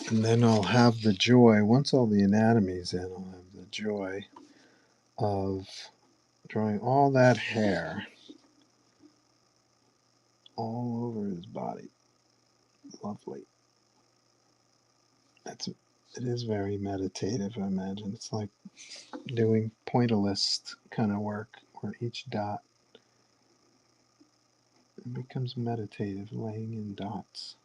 And then I'll have the joy, once all the anatomy's in, I'll have the joy of drawing all that hair all over his body. Lovely. It is very meditative, I imagine. It's like doing pointillist kind of work where each dot becomes meditative, laying in dots.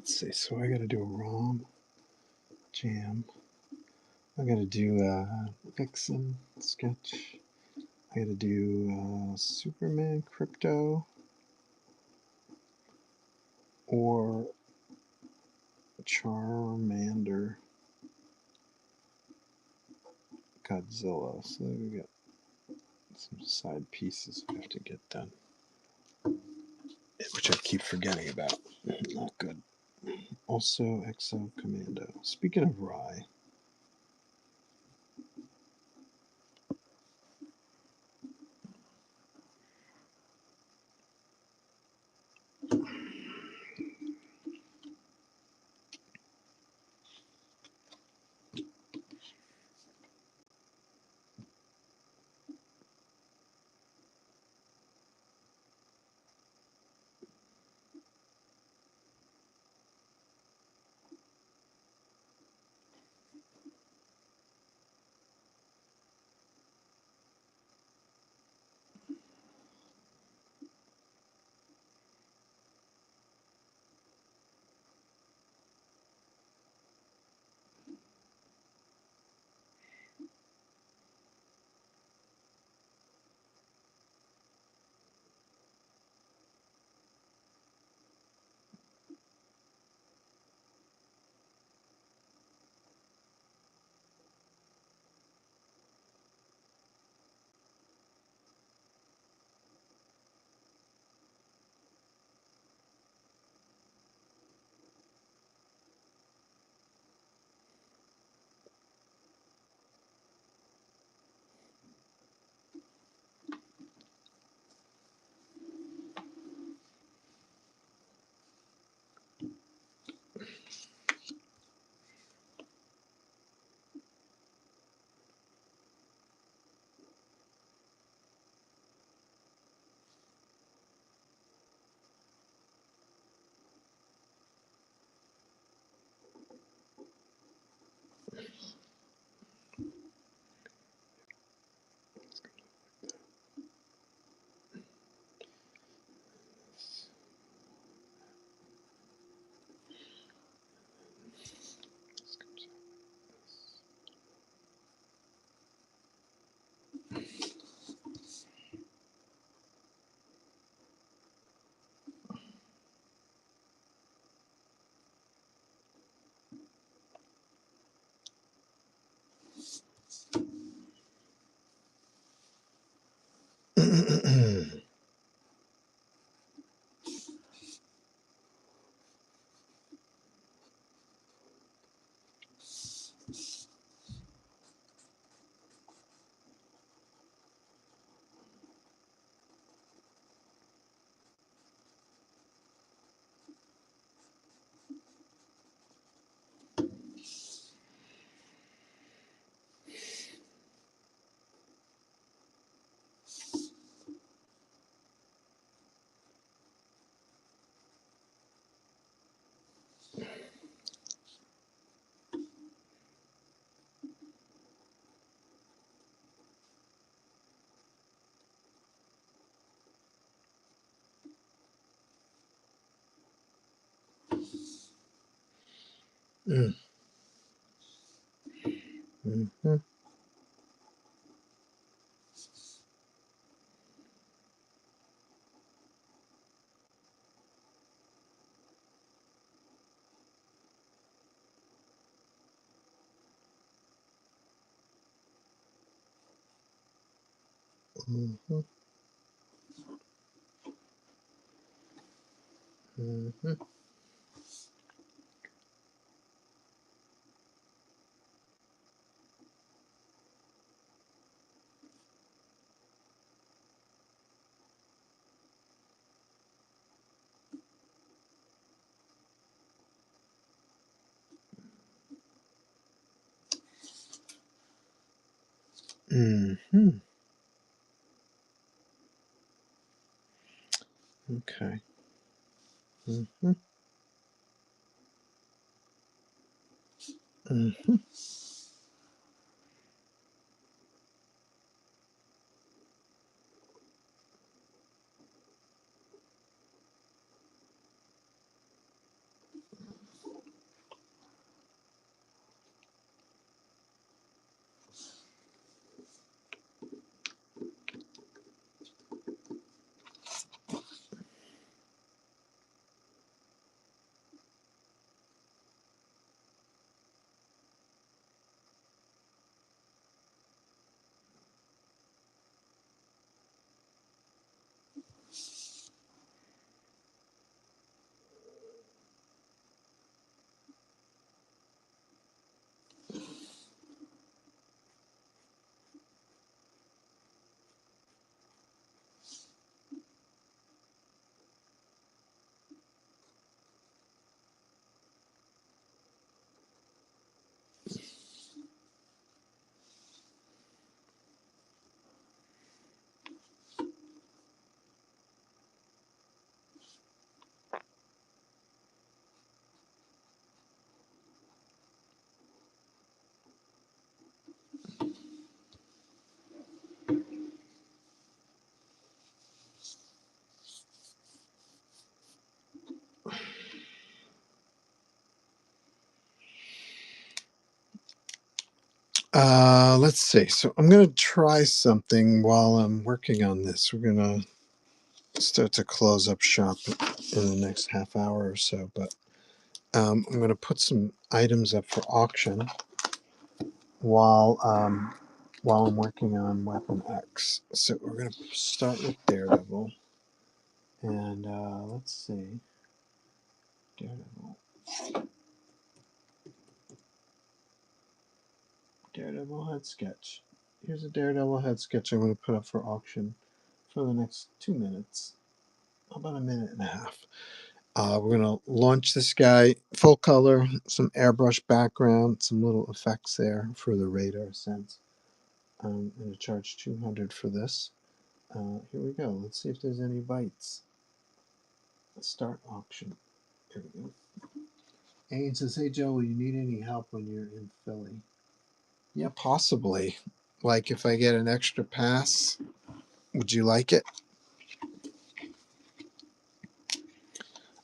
let's see. So I got to do a ROM jam. I got to do Vixen sketch. I got to do Superman Crypto or Charmander Godzilla. So we got some side pieces we have to get done, which I keep forgetting about. Not good. Also, Exo Commando. Speaking of Rye, mm, mhm, mhm, mhm, mhm. Okay. Mhm, mhm. Let's see. So I'm gonna try something while I'm working on this. We're gonna start to close up shop in the next half hour or so, but I'm gonna put some items up for auction while while I'm working on Weapon X. So we're gonna start with Daredevil, and let's see, Daredevil, Daredevil head sketch. Here's a Daredevil head sketch I'm gonna put up for auction for the next 2 minutes, about a minute and a half. We're gonna launch this guy full color, some airbrush background, some little effects there for the radar sense. I'm gonna charge 200 for this. Here we go. Let's see if there's any bites. Let's start auction. Here we go. Aiden says, "Hey Joe, will you need any help when you're in Philly?" Yeah, possibly. Like if I get an extra pass, would you like it?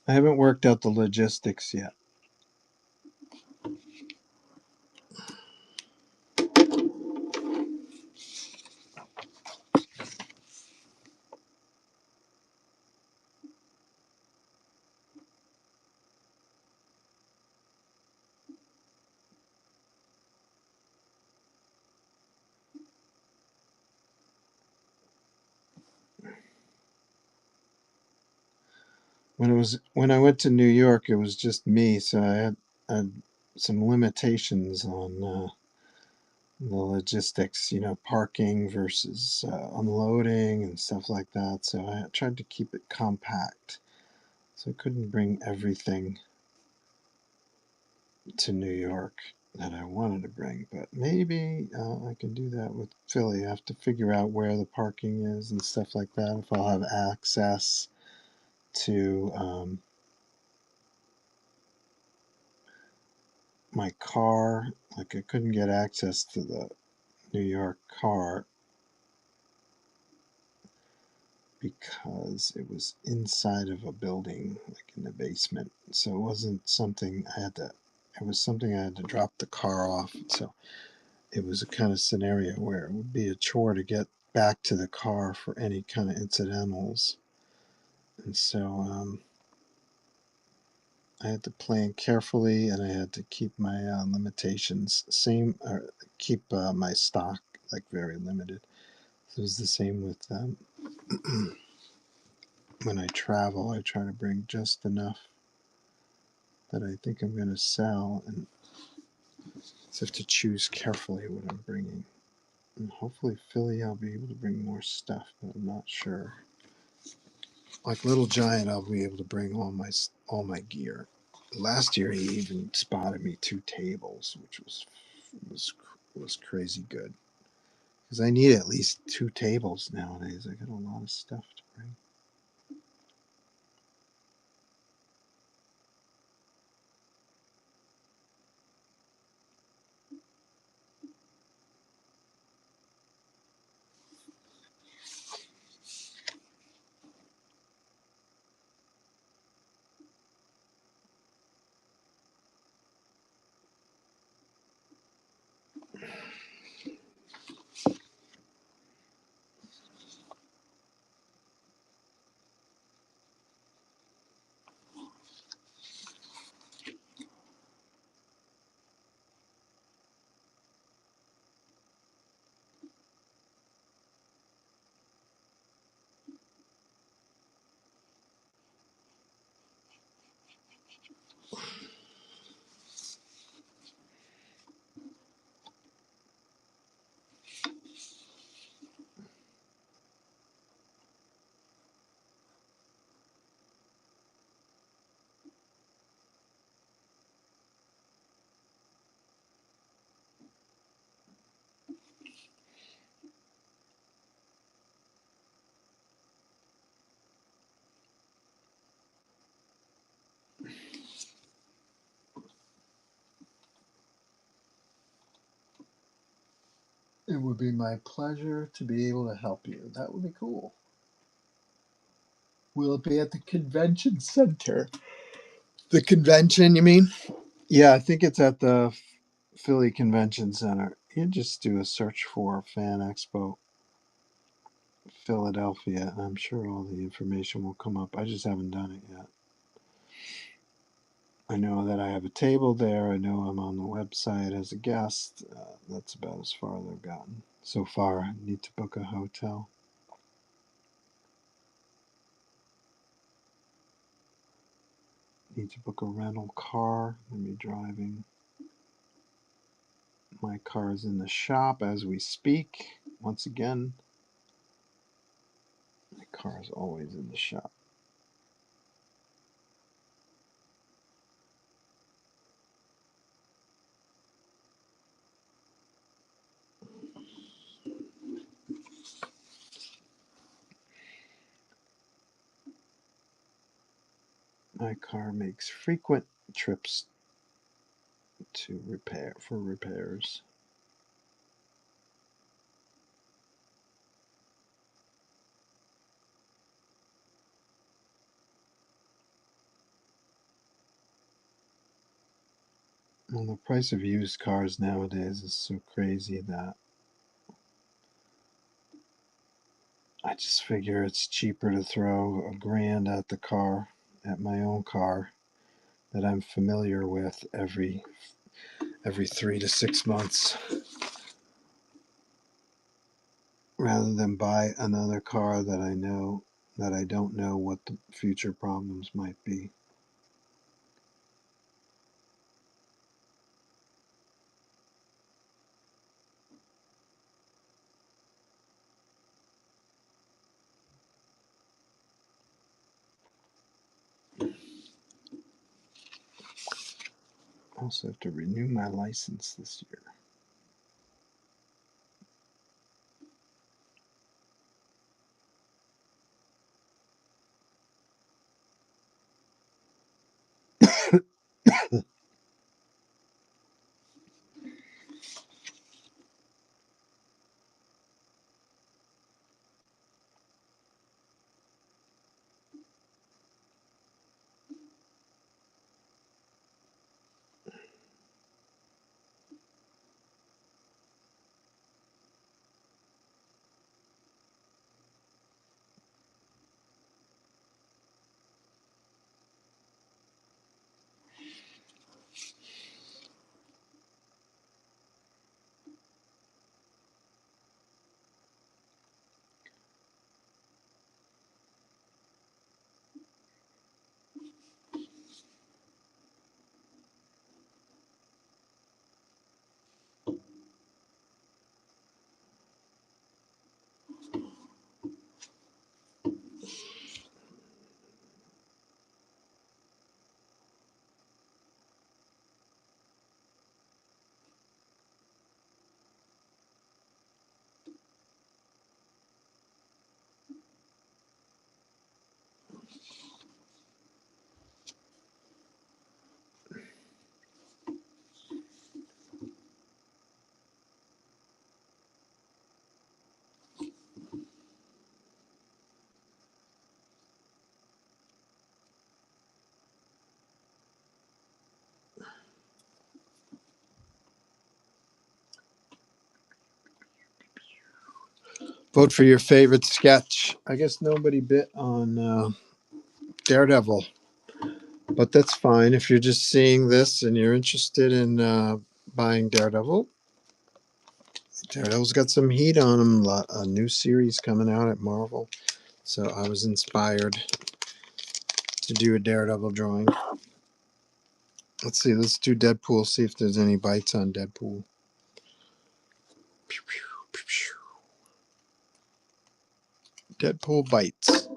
I haven't worked out the logistics yet. When I went to New York, it was just me, so had some limitations on the logistics, parking versus unloading and stuff like that. So I tried to keep it compact. So I couldn't bring everything to New York that I wanted to bring, but maybe I can do that with Philly. I have to figure out where the parking is and stuff like that. If I'll have access to my car, like I couldn't get access to the New York car because it was inside of a building, like in the basement. So it wasn't something I had to. It was something I had to drop the car off. So it was a kind of scenario where it would be a chore to get back to the car for any kind of incidentals. And so I had to plan carefully, and I had to keep my limitations same, or keep my stock like very limited. So it was the same with when I travel. I try to bring just enough that I think I'm going to sell, and so I have to choose carefully what I'm bringing. And hopefully, Philly, I'll be able to bring more stuff, but I'm not sure. Like Little Giant, I'll be able to bring all my gear. Last year, he even spotted me 2 tables, which was was crazy good because I need at least 2 tables nowadays. I got a lot of stuff to bring. It would be my pleasure to be able to help you. That would be cool. Will it be at the convention center? The convention, you mean? Yeah, I think it's at the Philly Convention Center. You just do a search for Fan Expo Philadelphia. I'm sure all the information will come up. I just haven't done it yet. I know that I have a table there. I know I'm on the website as a guest. That's about as far as I've gotten so far. I need to book a hotel. Need to book a rental car. I'm be driving. My car is in the shop as we speak. Once again, my car is always in the shop. My car makes frequent trips to repair for repairs. Well, the price of used cars nowadays is so crazy that I just figure it's cheaper to throw $1,000 at the car, at my own car that I'm familiar with every 3 to 6 months, rather than buy another car that I don't know what the future problems might be. I also have to renew my license this year. Vote for your favorite sketch. I guess nobody bit on Daredevil, but that's fine. If you're just seeing this and you're interested in buying Daredevil, Daredevil's got some heat on him. A new series coming out at Marvel. So I was inspired to do a Daredevil drawing. Let's see. Let's do Deadpool. See if there's any bites on Deadpool. Deadpool bites.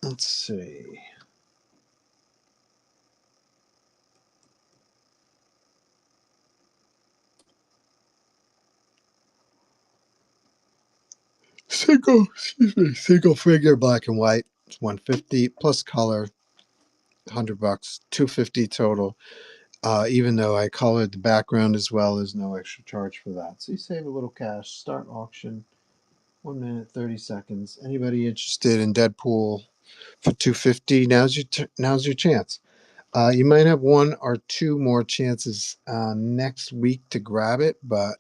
Let's see. Single figure, black and white. It's 150 plus color, $100, 250 total. Even though I colored the background as well, there's no extra charge for that. So you save a little cash. Start auction. 1 minute 30 seconds. Anybody interested in Deadpool for 250? Now's your chance. You might have one or two more chances next week to grab it, but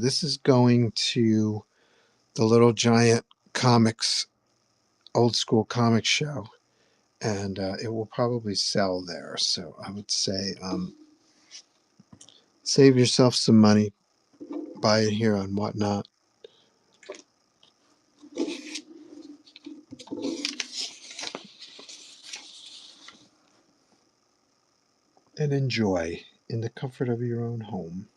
this is going to the Little Giant Comics old school comic show, and it will probably sell there. So I would say save yourself some money, buy it here on Whatnot, and enjoy in the comfort of your own home.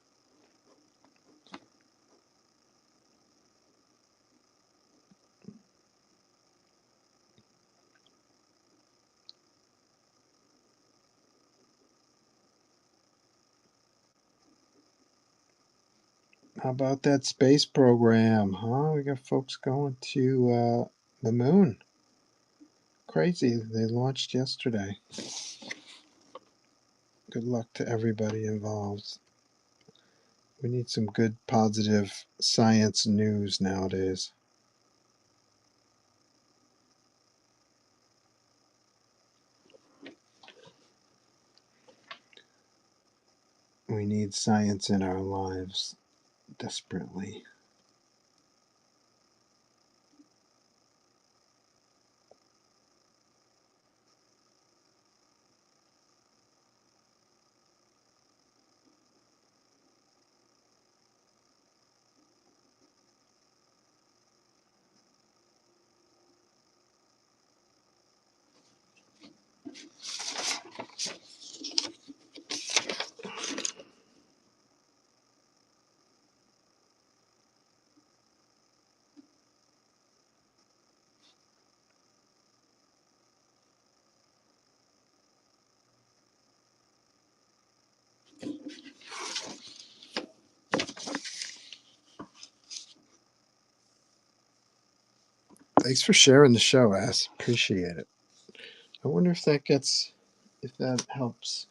How about that space program, huh? We got folks going to the moon. Crazy. They launched yesterday. Good luck to everybody involved. We need some good, positive science news nowadays. We need science in our lives desperately. Thanks for sharing the show, Ass. Appreciate it. I wonder if that helps.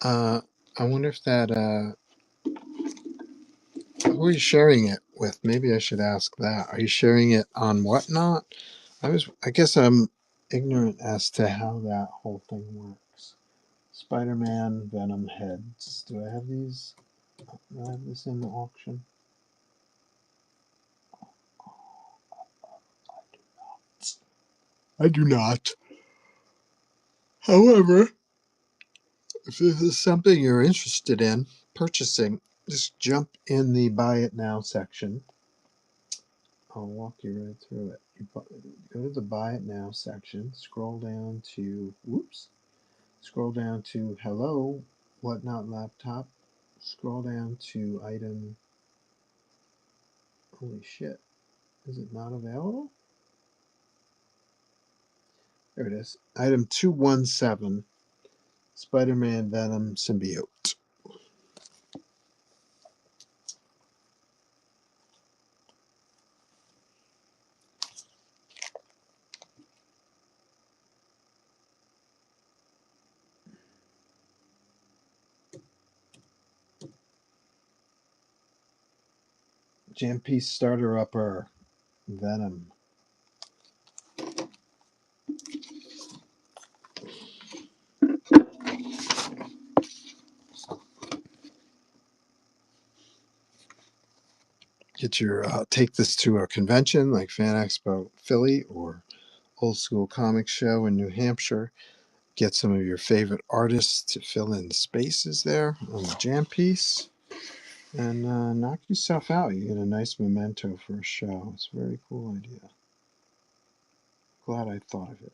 Uh, I wonder if that, who are you sharing it with? Maybe I should ask that. Are you sharing it on Whatnot? I guess I'm ignorant as to how that whole thing works. Spider-Man Venom heads. Do I have these? Do I have this in the auction? I do not. However, if this is something you're interested in purchasing, just jump in the buy it now section. I'll walk you right through it. You go to the buy it now section, scroll down to hello, whatnot laptop, scroll down to item, holy shit, is it not available? There it is. Item 217, Spider-Man Venom Symbiote. Jam piece starter upper Venom. Get your take this to a convention like Fan Expo Philly or Old School Comic Show in New Hampshire. Get some of your favorite artists to fill in the spaces there on the jam piece, and knock yourself out. You get a nice memento for a show. It's a very cool idea. Glad I thought of it.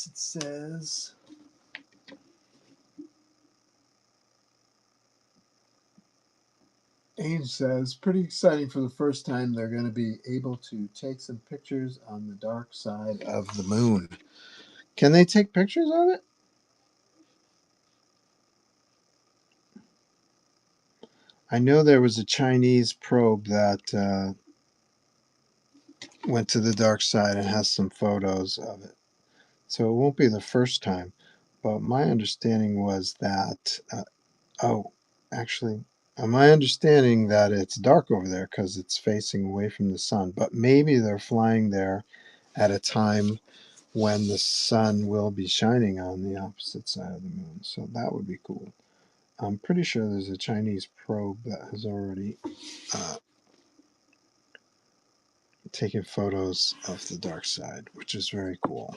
it says. Age says, pretty exciting for the first time they're going to be able to take some pictures on the dark side of the moon. Can they take pictures of it? I know there was a Chinese probe that went to the dark side and has some photos of it. So it won't be the first time. But my understanding was that, oh, actually, my understanding that it's dark over there because it's facing away from the sun. But maybe they're flying there at a time when the sun will be shining on the opposite side of the moon. So that would be cool. I'm pretty sure there's a Chinese probe that has already uh, taken photos of the dark side, which is very cool.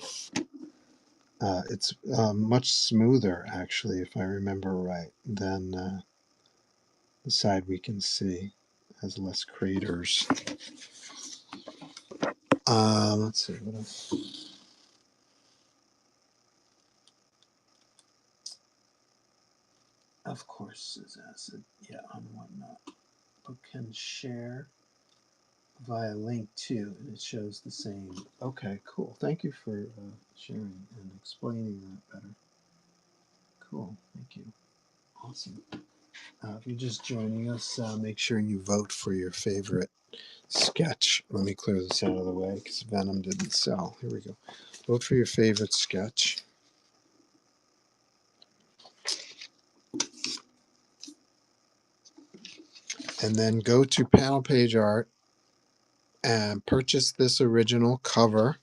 It's much smoother, actually, if I remember right, than the side we can see. It has less craters. Let's see what else. Of course, says acid. Yeah, on whatnot. But can share via link too, and it shows the same. Okay, cool. Thank you for sharing and explaining that better. Cool. Thank you. Awesome. If you're just joining us, make sure you vote for your favorite sketch. Let me clear this out of the way because Venom didn't sell. Here we go. Vote for your favorite sketch. And then go to Panel Page Art and purchase this original cover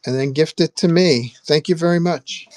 and then gift it to me. Thank you very much.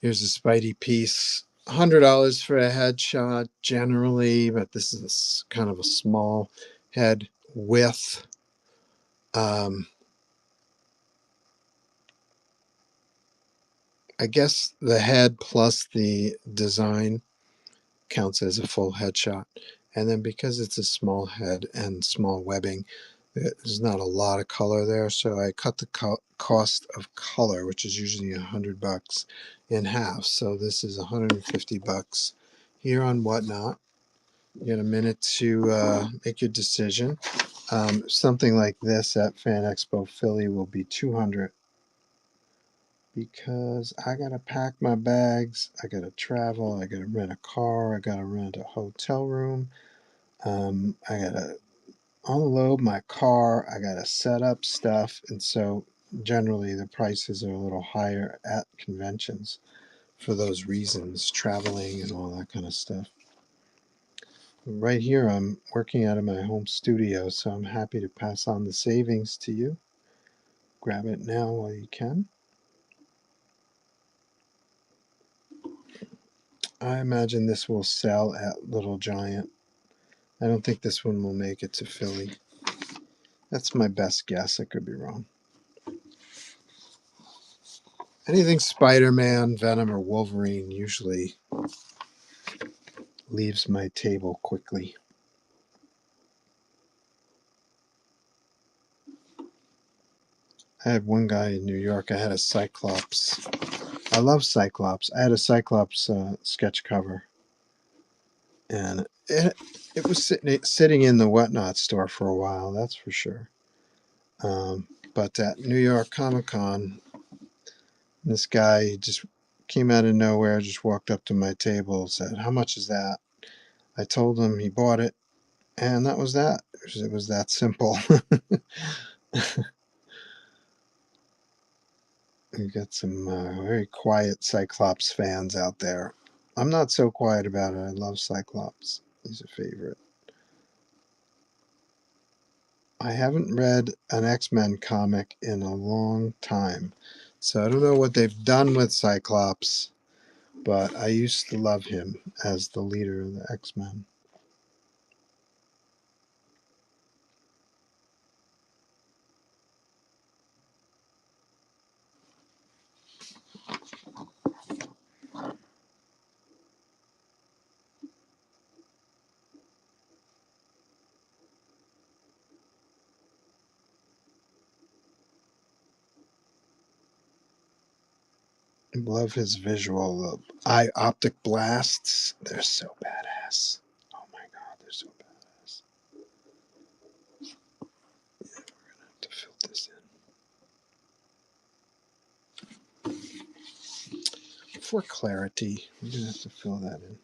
Here's a Spidey piece. $100 for a headshot generally, but this is kind of a small head with I guess the head plus the design counts as a full headshot. And then because it's a small head and small webbing, there's not a lot of color there. So I cut the cost of color, which is usually $100, in half. So this is $150 here on Whatnot. You get a minute to make your decision. Something like this at Fan Expo Philly will be $200 because I gotta pack my bags, I gotta travel, I gotta rent a car, I gotta rent a hotel room, I gotta unload my car, I gotta set up stuff, and so generally the prices are a little higher at conventions for those reasons, traveling and all that kind of stuff. Right here, I'm working out of my home studio, so I'm happy to pass on the savings to you. Grab it now while you can. I imagine this will sell at Little Giant. I don't think this one will make it to Philly. That's my best guess. I could be wrong. Anything Spider-Man, Venom, or Wolverine usually leaves my table quickly. I had one guy in New York. I had a Cyclops. I love Cyclops. I had a Cyclops sketch cover, and it was sitting in the Whatnot store for a while. That's for sure. But at New York Comic Con, this guy just came out of nowhere, just walked up to my table, said, "How much is that?" I told him, he bought it, and that was that. It was that simple. We got some very quiet Cyclops fans out there. I'm not so quiet about it. I love Cyclops. He's a favorite. I haven't read an X-Men comic in a long time, so I don't know what they've done with Cyclops, but I used to love him as the leader of the X-Men. Love his visual. Eye optic blasts. They're so badass. Oh my god, they're so badass. We're gonna have to fill this in. For clarity, we're gonna have to fill that in.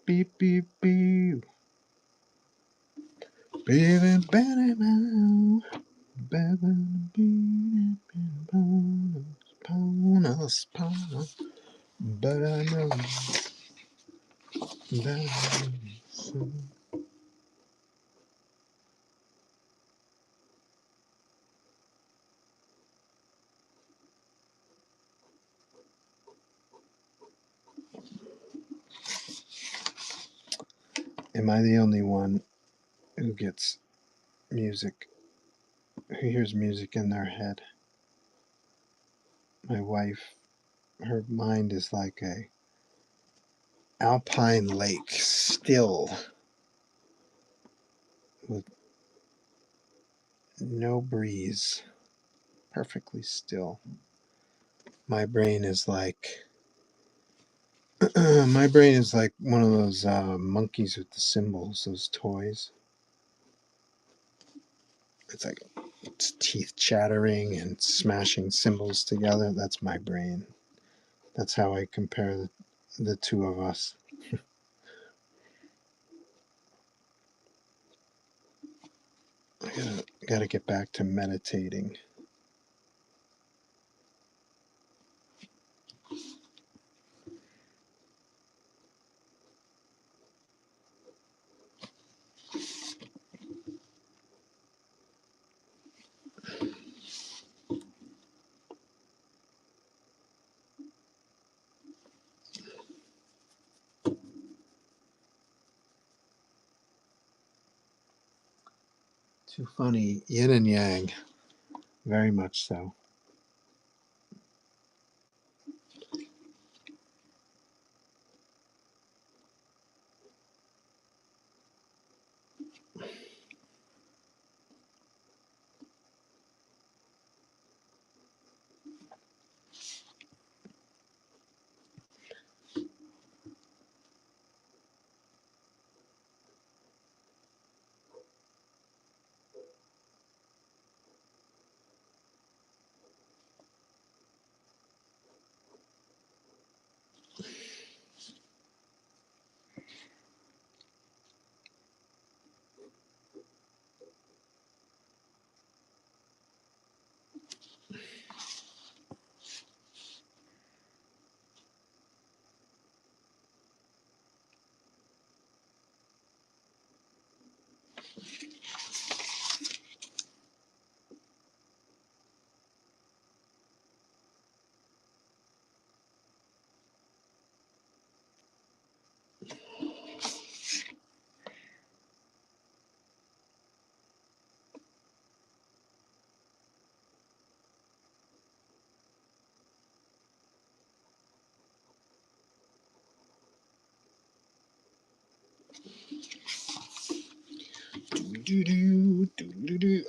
Beep beep beep. Baby, baby, but I know that. Am I the only one who gets music, who hears music in their head? My wife, her mind is like a alpine lake, still, with no breeze, perfectly still. My brain is like my brain is like one of those monkeys with the cymbals, those toys. It's like its teeth chattering and smashing cymbals together. That's my brain. That's how I compare the two of us. I gotta get back to meditating. Too funny. Yin and yang. Very much so.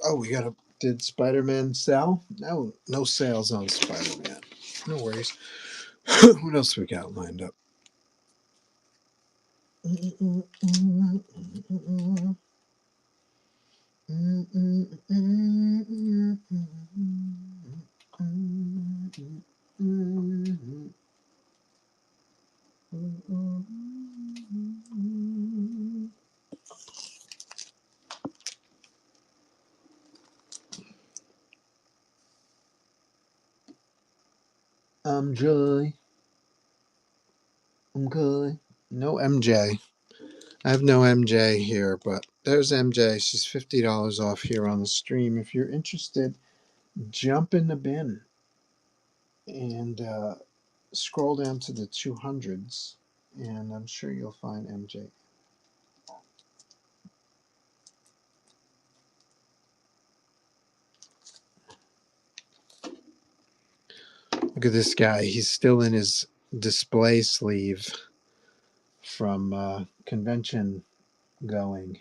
Oh, we got a. Did Spider-Man sell? No, no sales on Spider-Man. No worries. What else we got lined up? I'm Joy. I'm good. No MJ. I have no MJ here, but there's MJ. She's $50 off here on the stream. If you're interested, jump in the bin and scroll down to the 200s, and I'm sure you'll find MJ. Look at this guy. He's still in his display sleeve from convention going.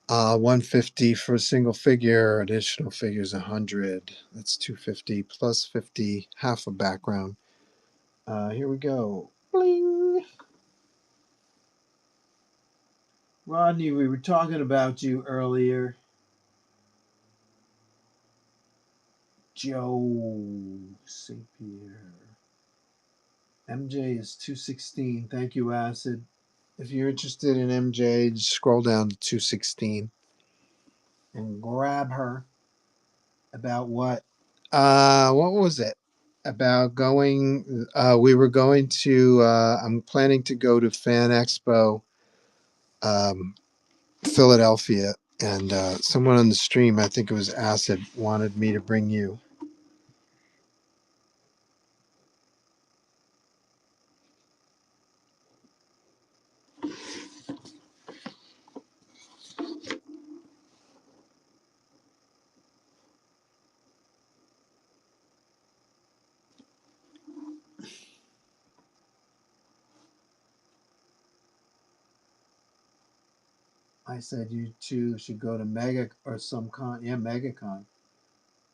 150 for a single figure. Additional figures 100. That's 250 plus 50, half a background. Here we go. Bling. Rodney, we were talking about you earlier. Joe St. Pierre. MJ is 216. Thank you, Acid. If you're interested in MJ, just scroll down to 216 and grab her. About what? What was it? About going. We were going to. I'm planning to go to Fan Expo, um, Philadelphia, and someone on the stream, I think it was Acid, wanted me to bring you. I said you two should go to Mega or some con. Yeah, MegaCon.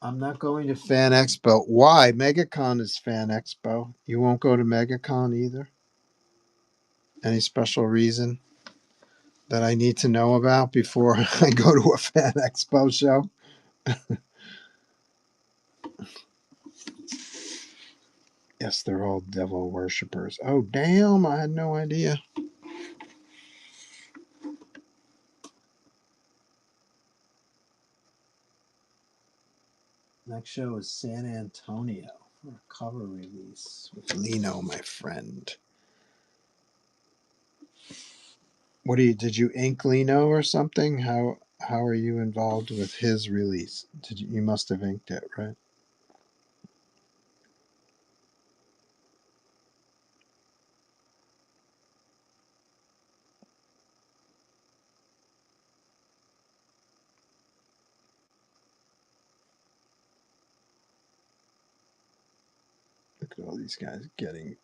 I'm not going to Fan Expo. Why? MegaCon is Fan Expo. You won't go to MegaCon either? Any special reason that I need to know about before I go to a Fan Expo show? Yes, they're all devil worshippers. Oh, damn. I had no idea. Next show is San Antonio for a cover release with Lino, my friend. Did you ink Lino or something? How are you involved with his release? You must have inked it, right? Look at all these guys getting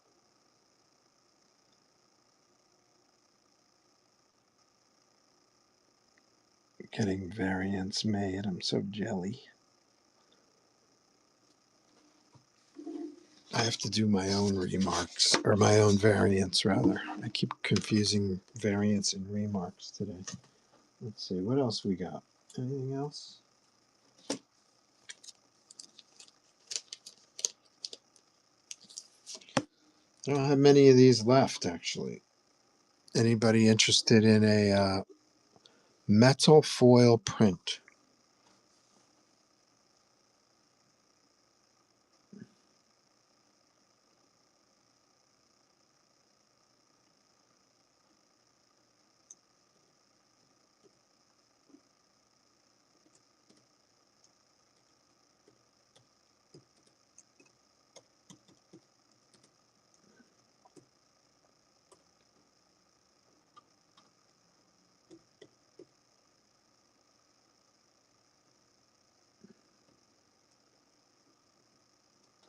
variants made. I'm so jelly. I have to do my own remarks, or my own variants, rather. I keep confusing variants and remarks today. Let's see, what else we got? Anything else? I don't have many of these left, actually. Anybody interested in a metal foil print?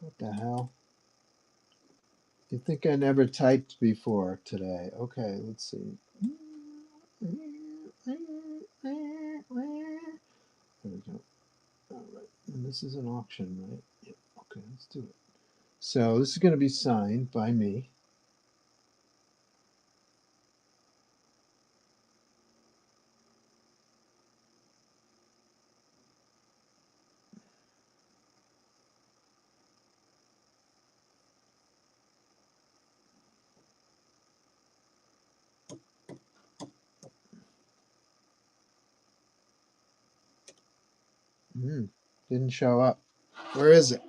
What the hell? You think I never typed before today? Okay, let's see. There we go. All right, and this is an auction, right? Yep. Okay, let's do it. So this is going to be signed by me. Didn't show up. Where is it?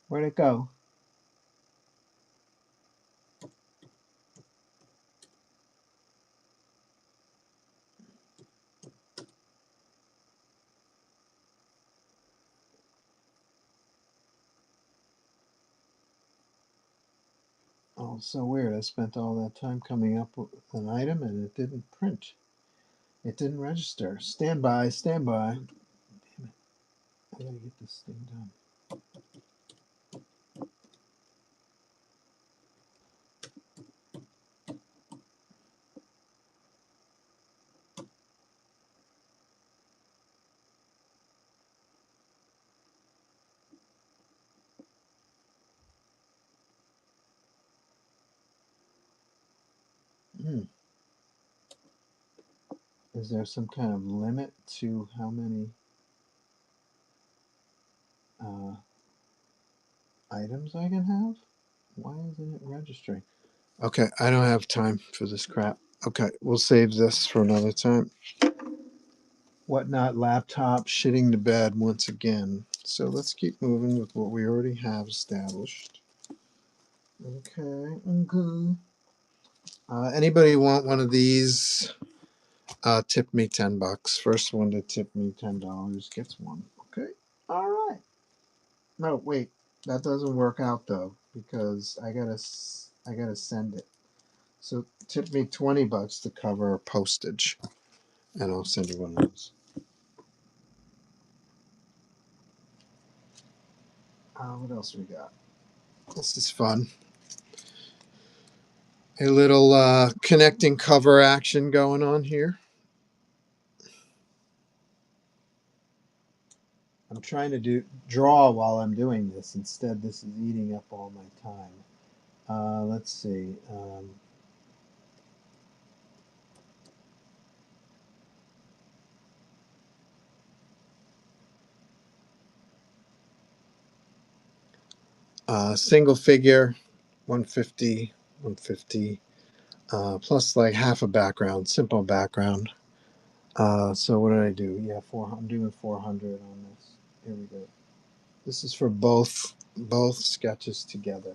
Where'd it go? Oh, so weird. I spent all that time coming up with an item and it didn't print. It didn't register. Stand by, stand by. Damn it. I gotta get this thing done. Hmm. Is there some kind of limit to how many uh, items I can have? Why isn't it registering? Okay, I don't have time for this crap. Okay, we'll save this for another time. Whatnot laptop shitting the bed once again. So let's keep moving with what we already have established. Okay, okay. Anybody want one of these? Tip me $10. First one to tip me $10 gets one. Okay. All right. No, wait. That doesn't work out though because I gotta send it. So tip me $20 to cover postage, and I'll send you one of those. What else we got? This is fun. A little connecting cover action going on here. I'm trying to draw while I'm doing this. Instead, this is eating up all my time. Let's see. Single figure, 150, 150, plus like half a background, simple background. So what did I do? Yeah, I'm doing 400 on this. Here we go. This is for both sketches together.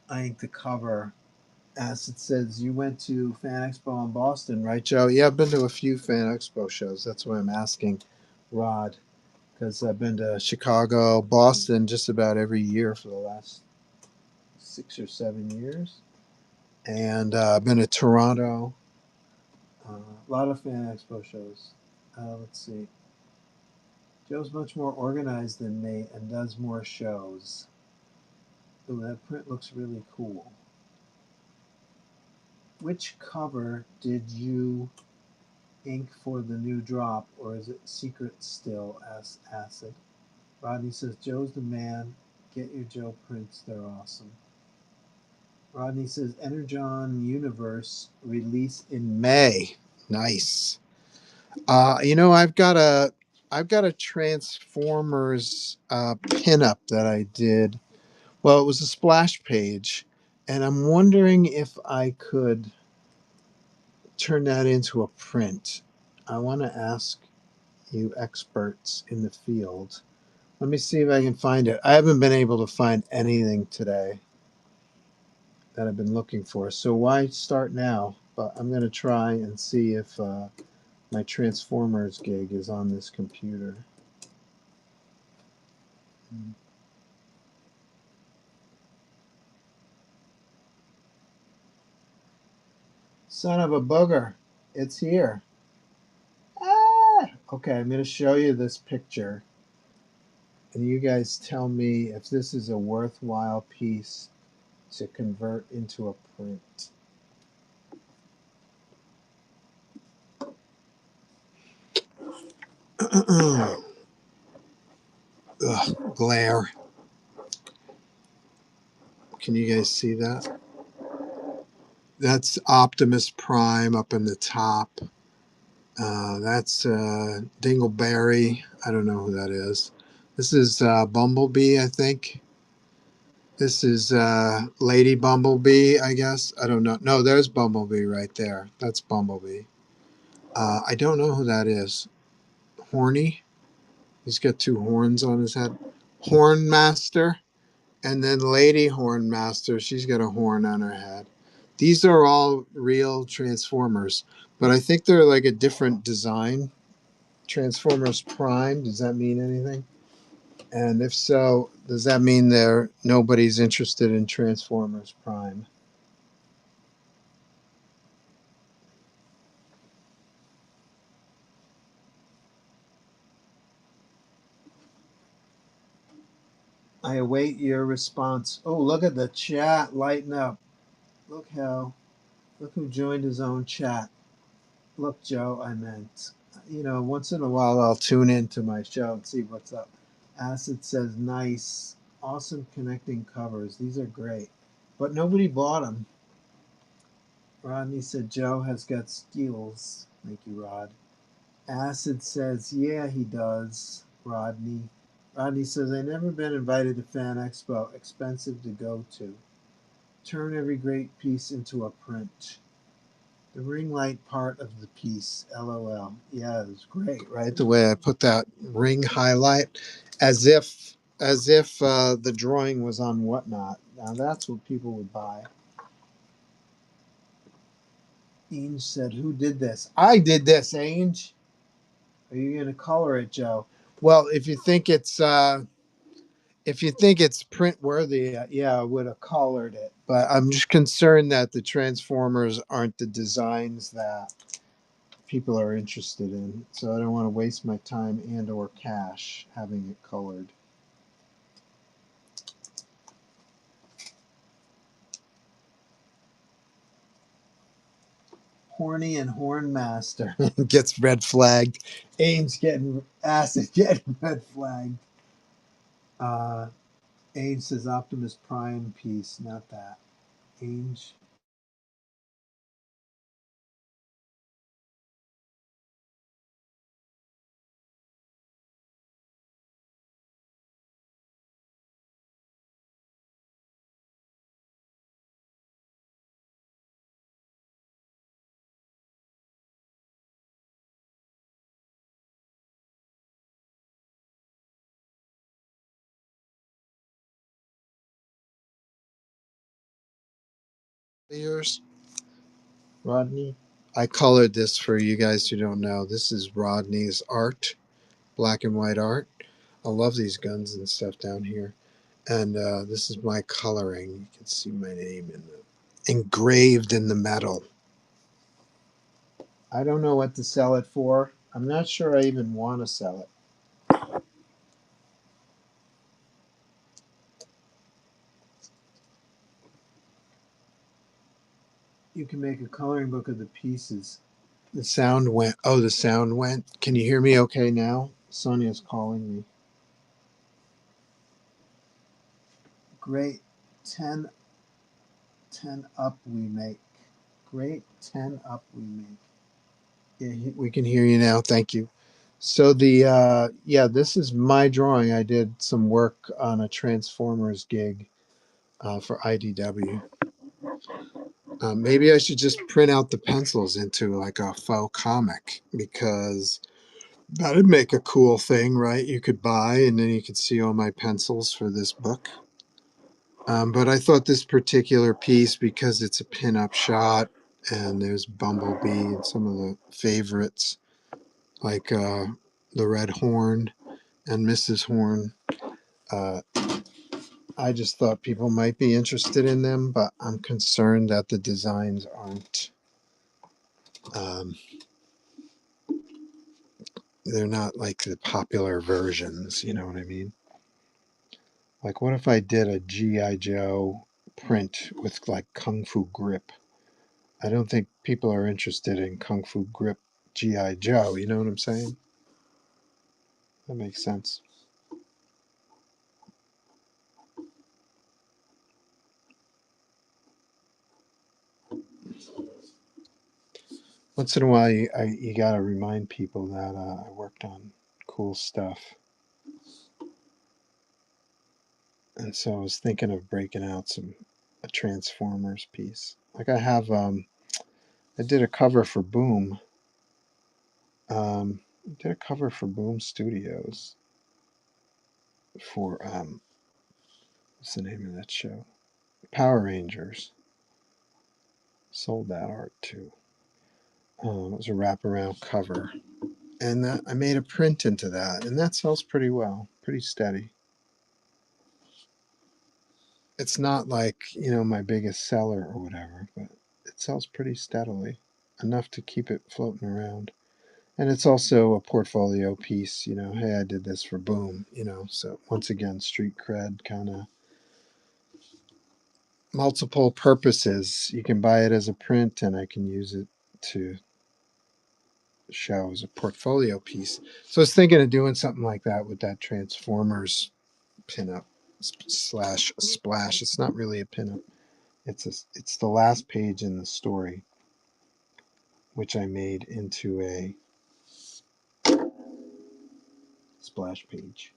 I think the cover, as it says, you went to Fan Expo in Boston, right, Joe? Yeah, I've been to a few Fan Expo shows. That's why I'm asking Rod, because I've been to Chicago, Boston just about every year for the last 6 or 7 years. And I've been to Toronto. A lot of Fan Expo shows. Let's see. Joe's much more organized than me and does more shows. Ooh, that print looks really cool. Which cover did you ink for the new drop, or is it secret still? Asks Acid. Rodney says, Joe's the man. Get your Joe prints, they're awesome. Rodney says, Energon Universe release in May. Nice. I've got a Transformers pinup that I did. Well, it was a splash page, and I'm wondering if I could turn that into a print. I want to ask you experts in the field. Let me see if I can find it. I haven't been able to find anything today that I've been looking for. So why start now? But I'm going to try and see if my Transformers gig is on this computer. Son of a booger. It's here. Ah! Okay, I'm going to show you this picture. And you guys tell me if this is a worthwhile piece to convert into a print. Ugh, glare. Can you guys see that? That's Optimus Prime up in the top. That's Dingleberry. I don't know who that is. This is Bumblebee, I think. This is Lady Bumblebee, I guess. I don't know. No, there's Bumblebee right there. That's Bumblebee. I don't know who that is. Horny. He's got two horns on his head. Hornmaster. And then Lady Hornmaster. She's got a horn on her head. These are all real Transformers, but I think they're like a different design. Transformers Prime. Does that mean anything? And if so, does that mean nobody's interested in Transformers Prime? I await your response. Oh, look at the chat lighten up. Look who joined his own chat. Look, Joe, I meant. Once in a while I'll tune into my show and see what's up. Acid says, nice, awesome connecting covers. These are great. But nobody bought them. Rodney said, Joe has got skills. Thank you, Rod. Acid says, yeah, he does, Rodney. Rodney says, I never been invited to Fan Expo. Expensive to go to. Turn every great piece into a print. The ring light part of the piece, LOL. Yeah, it was great, right? The way I put that ring highlight, as if the drawing was on Whatnot. Now that's what people would buy. Ainge said, "Who did this?" I did this, Ainge. Are you gonna color it, Joe? Well, if you think it's print worthy, yeah, I would have colored it. But I'm just concerned that the Transformers aren't the designs that people are interested in. So I don't want to waste my time and or cash having it colored. Horny and Hornmaster gets red flagged. Ames getting acid getting red flagged. Uh, Ames says Optimus Prime piece, not that. Ames. Yours, Rodney. I colored this for you guys who don't know. This is Rodney's art, black and white art. I love these guns and stuff down here. And this is my coloring. You can see my name in it. engraved in the metal. I don't know what to sell it for. I'm not sure I even want to sell it. You can make a coloring book of the pieces. The sound went. Oh, the sound went. Can you hear me okay now? Sonia's calling me. Great. 10, 10 up we make. Great 10 up we make. Yeah, we can hear you now. Thank you. So yeah, this is my drawing. I did some work on a Transformers gig for IDW. Maybe I should just print out the pencils into like a faux comic because that'd make a cool thing, right? You could buy and then you could see all my pencils for this book. But I thought this particular piece, because it's a pin-up shot and there's Bumblebee and some of the favorites like the Red Horn and Mrs. Horn. Uh, I just thought people might be interested in them, but I'm concerned that the designs aren't. Um, they're not like the popular versions. You know what I mean? Like, what if I did a GI Joe print with like Kung Fu grip? I don't think people are interested in Kung Fu grip GI Joe. You know what I'm saying? That makes sense. Once in a while, you gotta remind people that I worked on cool stuff. And so I was thinking of breaking out a Transformers piece. Like I did a cover for Boom. I did a cover for Boom Studios for what's the name of that show? Power Rangers. Sold that art too. It was a wraparound cover, and I made a print into that, and that sells pretty well, pretty steady. It's not like my biggest seller or whatever, but it sells pretty steadily, enough to keep it floating around. And it's also a portfolio piece, hey, I did this for Boom, so once again, street cred kind of multiple purposes. You can buy it as a print, and I can use it to show as a portfolio piece. So I was thinking of doing something like that with that Transformers pinup slash splash. It's not really a pinup. It's the last page in the story, which I made into a splash page.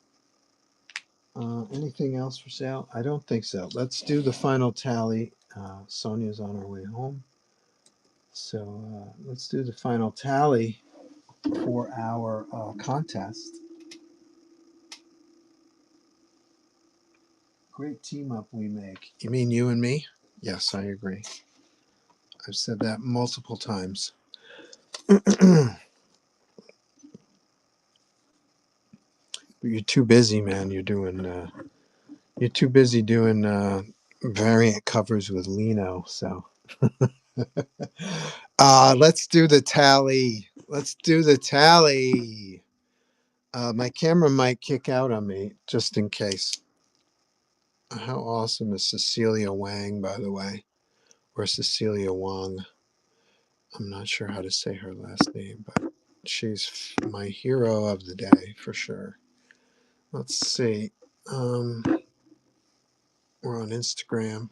Anything else for sale? I don't think so. Let's do the final tally. Sonia's on her way home. So let's do the final tally for our contest. Great team up we make. You mean you and me? Yes, I agree. I've said that multiple times. You're too busy, man. You're too busy doing variant covers with Lino. So let's do the tally. Let's do the tally. My camera might kick out on me just in case. How awesome is Cecilia Wang, by the way? Or Cecilia Wang. I'm not sure how to say her last name, but she's my hero of the day for sure. Let's see. We're on Instagram.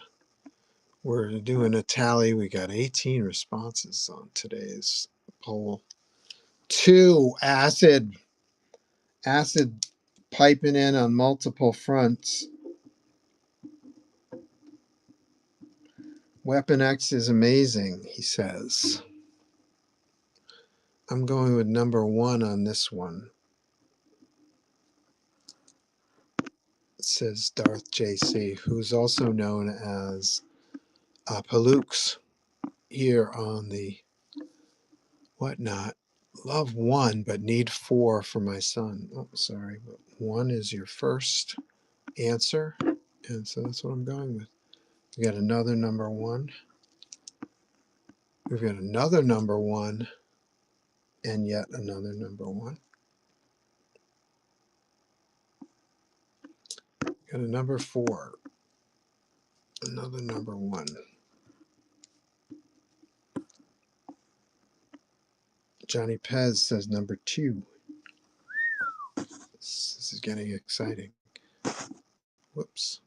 We're doing a tally. We got 18 responses on today's poll. 2 acid piping in on multiple fronts. Weapon X is amazing, he says. I'm going with number 1 on this one. It says Darth JC, who's also known as Palooks here on the Whatnot. Love 1, but need 4 for my son. Oh, sorry, but 1 is your first answer, and so that's what I'm going with. We got another number 1. We've got another number one and yet another number one. Got a number four, another number one. Johnny Pez says number two. This is getting exciting. Whoops.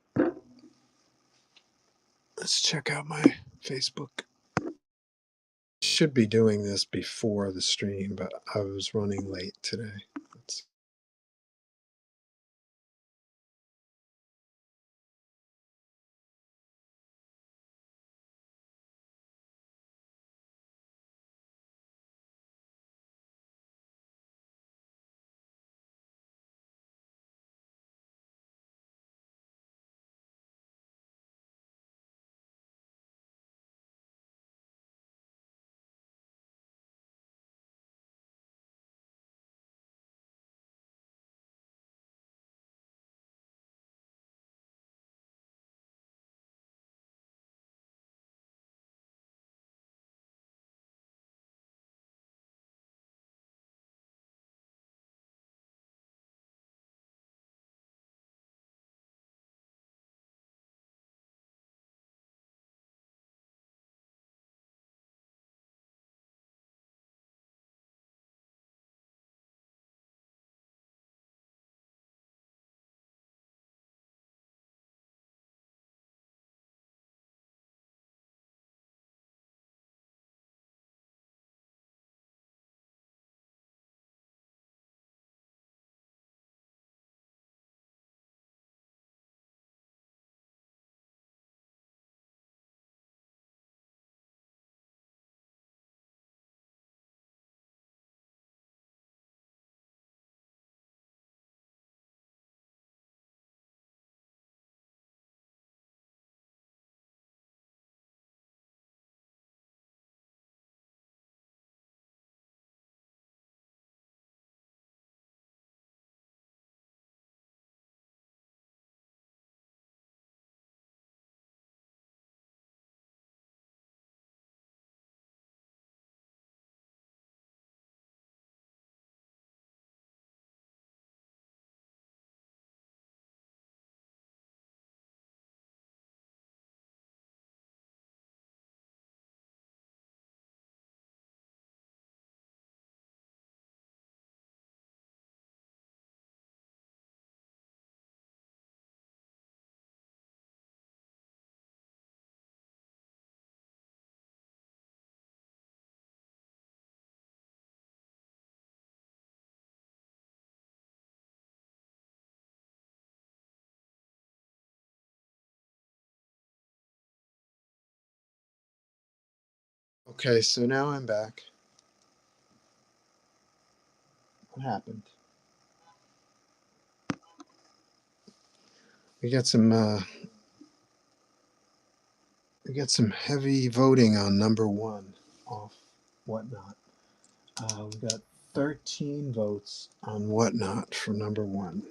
Let's check out my Facebook. Should be doing this before the stream, but I was running late today. Okay, so now I'm back. What happened? We got some heavy voting on number one off Whatnot. We got 13 votes on Whatnot for number one.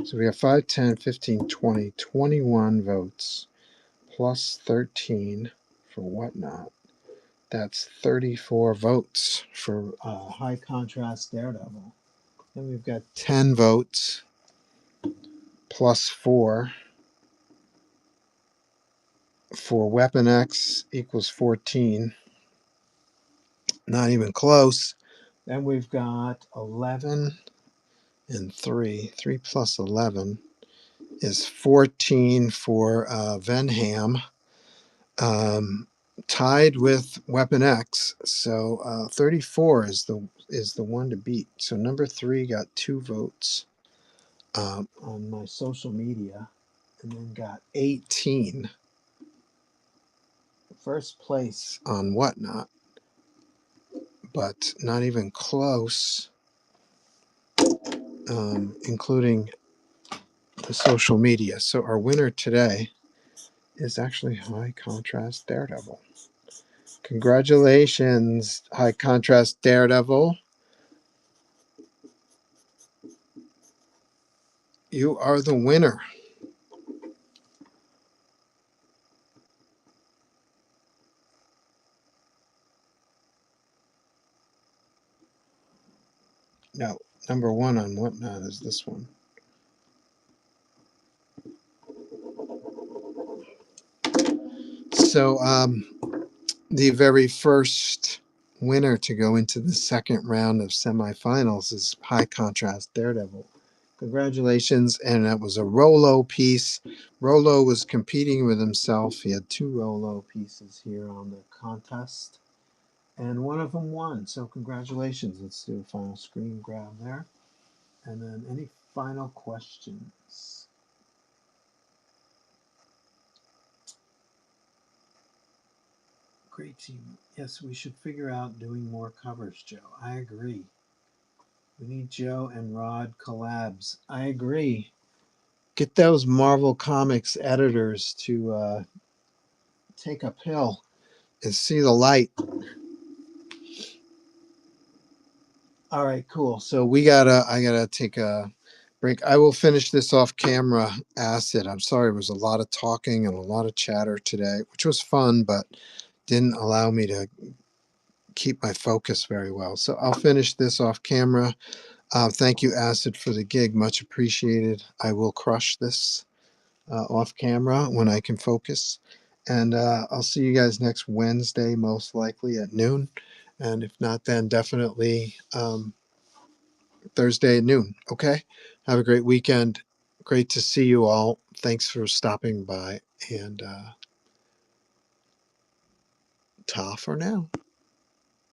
So we have 5, 10, 15, 20, 21 votes plus 13 for Whatnot. That's 34 votes for High Contrast Daredevil. Then we've got 10 votes plus 4 for Weapon X equals 14. Not even close. Then we've got 11 and 3. 3 plus 11 is 14 for Venham, tied with Weapon X. So 34 is the one to beat. So number 3 got 2 votes on my social media, and then got 18. First place on Whatnot, but not even close, including the social media. So our winner today is actually High Contrast Daredevil. Congratulations, High Contrast Daredevil. You are the winner. No, number one on Whatnot is this one. So, the very first winner to go into the second round of semifinals is High Contrast Daredevil. Congratulations. And that was a Rolo piece. Rolo was competing with himself. He had two Rolo pieces here on the contest, and one of them won. So, congratulations. Let's do a final screen grab there. And then, any final questions? Great team. Yes, we should figure out doing more covers, Joe. I agree. We need Joe and Rod collabs. I agree. Get those Marvel Comics editors to take a pill and see the light. All right, cool. So I gotta take a break. I will finish this off camera, Acid. I'm sorry, it was a lot of talking and a lot of chatter today, which was fun, but didn't allow me to keep my focus very well. So I'll finish this off camera. Thank you, Acid, for the gig. Much appreciated. I will crush this off camera when I can focus. And I'll see you guys next Wednesday, most likely at noon. And if not, then definitely Thursday at noon. Okay. Have a great weekend. Great to see you all. Thanks for stopping by. And ta for now.